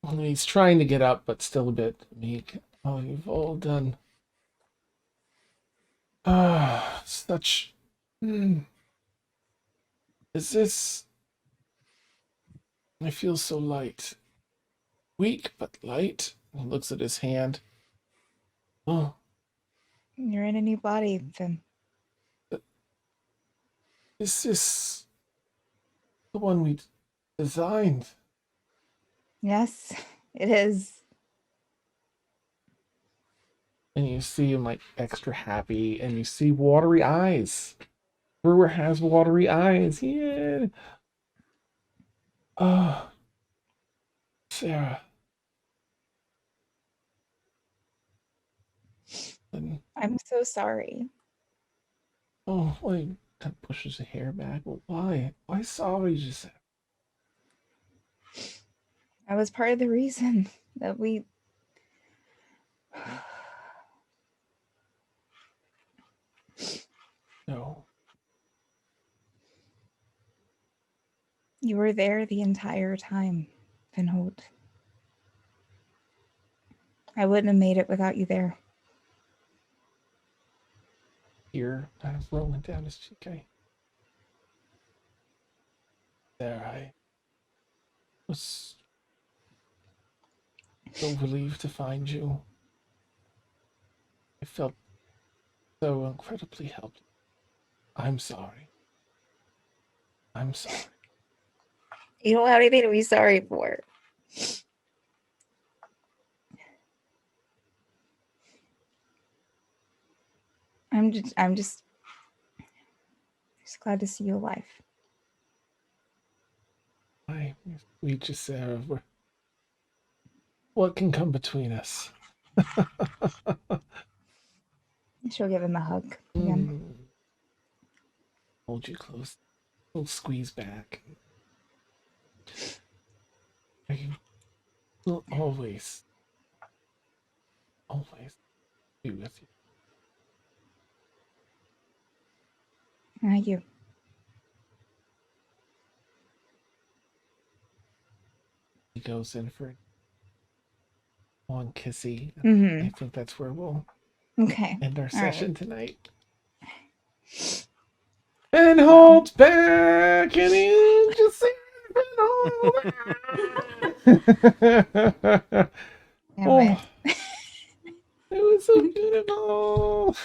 and he's trying to get up, but still a bit meek. Oh, you've all done such. Is this? I feel so light, weak but light. He looks at his hand. Oh, you're in a new body, Finn. Is this the one we designed? Yes, it is. And you see him extra happy, and you see watery eyes. Brewer has watery eyes. Yeah. Oh, Sarah. And, I'm so sorry. oh, wait. Kind of pushes the hair back. Well, why? Why sorry, Jascera? I was part of the reason that we. No. You were there the entire time, Fenhold. I wouldn't have made it without you there. Tear kind of rolling down his cheek. There, I was so relieved to find you. I felt so incredibly helpless. I'm sorry. I'm sorry. You don't have anything to be sorry for. I'm just glad to see you alive. We just, Sarah, what can come between us? She'll give him a hug again. Hold you close We'll squeeze back. You will always be with you. Thank you. He goes in for a long kissy. Mm-hmm. I think that's where we'll Okay. end our All session right. tonight. Fenhold's back, and you just see Fenhold. Damn it. It was so beautiful.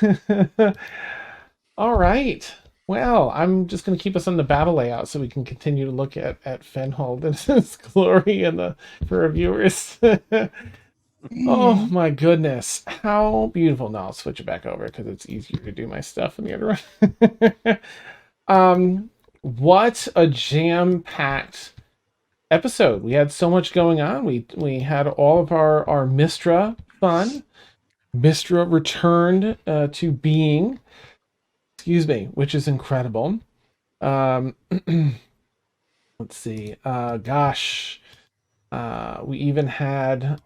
All right. Well, I'm just going to keep us on the battle layout so we can continue to look at Fenhold and his glory for our viewers. Oh my goodness. How beautiful. Now I'll switch it back over because it's easier to do my stuff in the other one. What a jam-packed episode. We had so much going on. We had all of our Mystra fun. Mystra returned to being, which is incredible. Let's see. We even had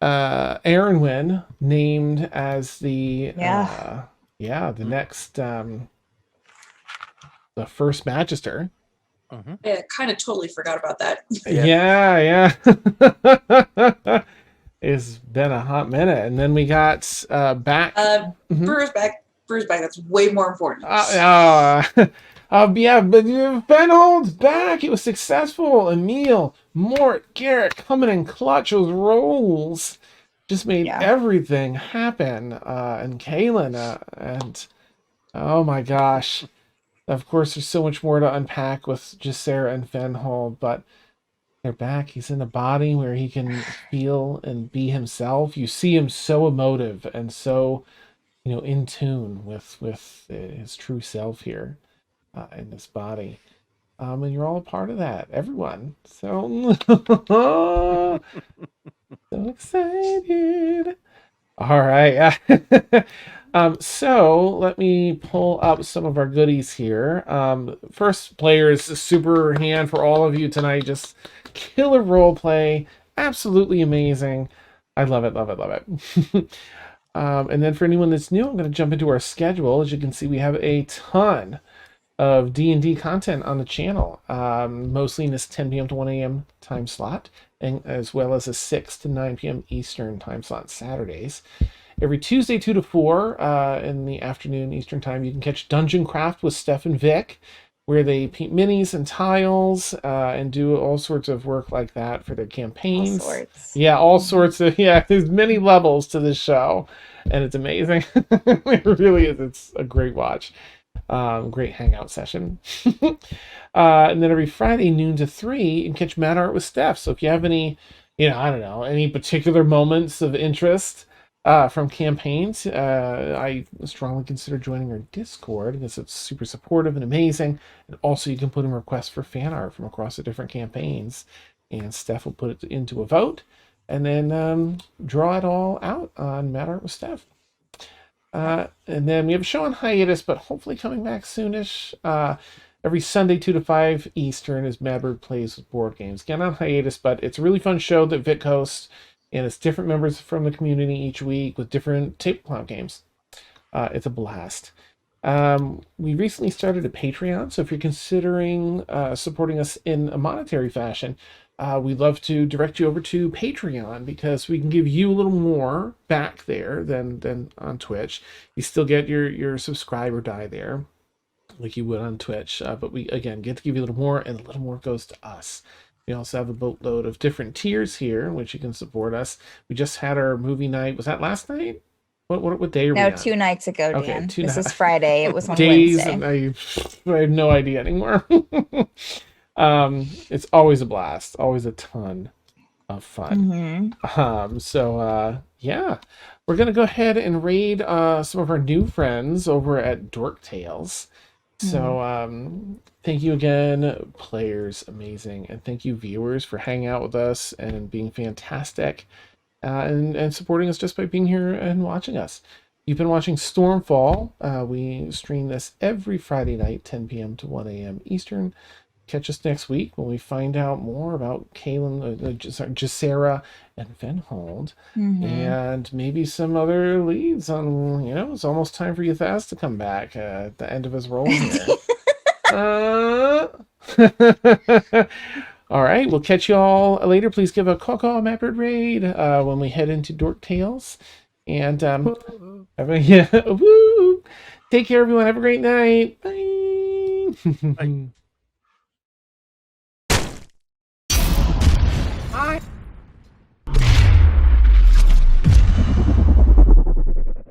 Aeronwen named as the next the first Magister. Yeah, kind of totally forgot about that. Yeah. It's been a hot minute, and then we got back. Brewer's back. That's way more important. But Fenhold's back. It was successful. Emil, Mort, Garrick coming in clutch. Those rolls just made everything happen. And Caelynn, and oh my gosh, of course, there's so much more to unpack with Jascera and Fenhold, but they're back. He's in a body where he can feel and be himself. You see him so emotive and so, in tune with his true self here in this body. And you're all a part of that, everyone. So, so excited. All right. So let me pull up some of our goodies here. First player is a super hand for all of you tonight. Just killer role play. Absolutely amazing. I love it. And then for anyone that's new, I'm going to jump into our schedule. As you can see, we have a ton of D&D content on the channel, mostly in this 10 p.m. to 1 a.m. time slot, and as well as a 6 to 9 p.m. Eastern time slot Saturdays. Every Tuesday, 2 to 4 in the afternoon Eastern time, you can catch Dungeon Craft with Steph and Vic, where they paint minis and tiles and do all sorts of work like that for their campaigns. All sorts. Yeah, all sorts of, there's many levels to this show, and it's amazing. It really is. It's a great watch. Great hangout session. And then every Friday, noon to 3, you can catch Mad Art with Steph. So if you have any, any particular moments of interest from campaigns, I strongly consider joining our Discord because it's super supportive and amazing. And also you can put in requests for fan art from across the different campaigns, and Steph will put it into a vote and then draw it all out on Mad Art with Steph. And then we have a show on hiatus, but hopefully coming back soonish. Every Sunday, 2 to 5 Eastern, is Madbird Plays with Board Games. Again, on hiatus, but it's a really fun show that Vic hosts, and it's different members from the community each week with different tabletop games. It's a blast. We recently started a Patreon, so if you're considering supporting us in a monetary fashion, we'd love to direct you over to Patreon because we can give you a little more back there than on Twitch. You still get your subscriber die there like you would on Twitch, but we, again, get to give you a little more, and a little more goes to us. We also have a boatload of different tiers here, which you can support us. We just had our movie night. Was that last night? What day are we on? No, 2 nights ago, Dan. Okay, this is Friday. It was on days, Wednesday. And I have no idea anymore. It's always a blast. Always a ton of fun. Yeah. We're going to go ahead and raid some of our new friends over at Dork Tales. So thank you again, players, amazing, and thank you, viewers, for hanging out with us and being fantastic, and supporting us just by being here and watching us. You've been watching Stormfall. We stream this every Friday night, 10 p.m. to 1 a.m. Eastern. Catch us next week when we find out more about Caelynn, Jascera, and Fenhold, and maybe some other leads on, it's almost time for Yuthaz to come back at the end of his role here. All right, we'll catch you all later. Please give a caw Mapper raid when we head into Dork Tales. And woo! Take care, everyone. Have a great night. Bye. Bye. Bye.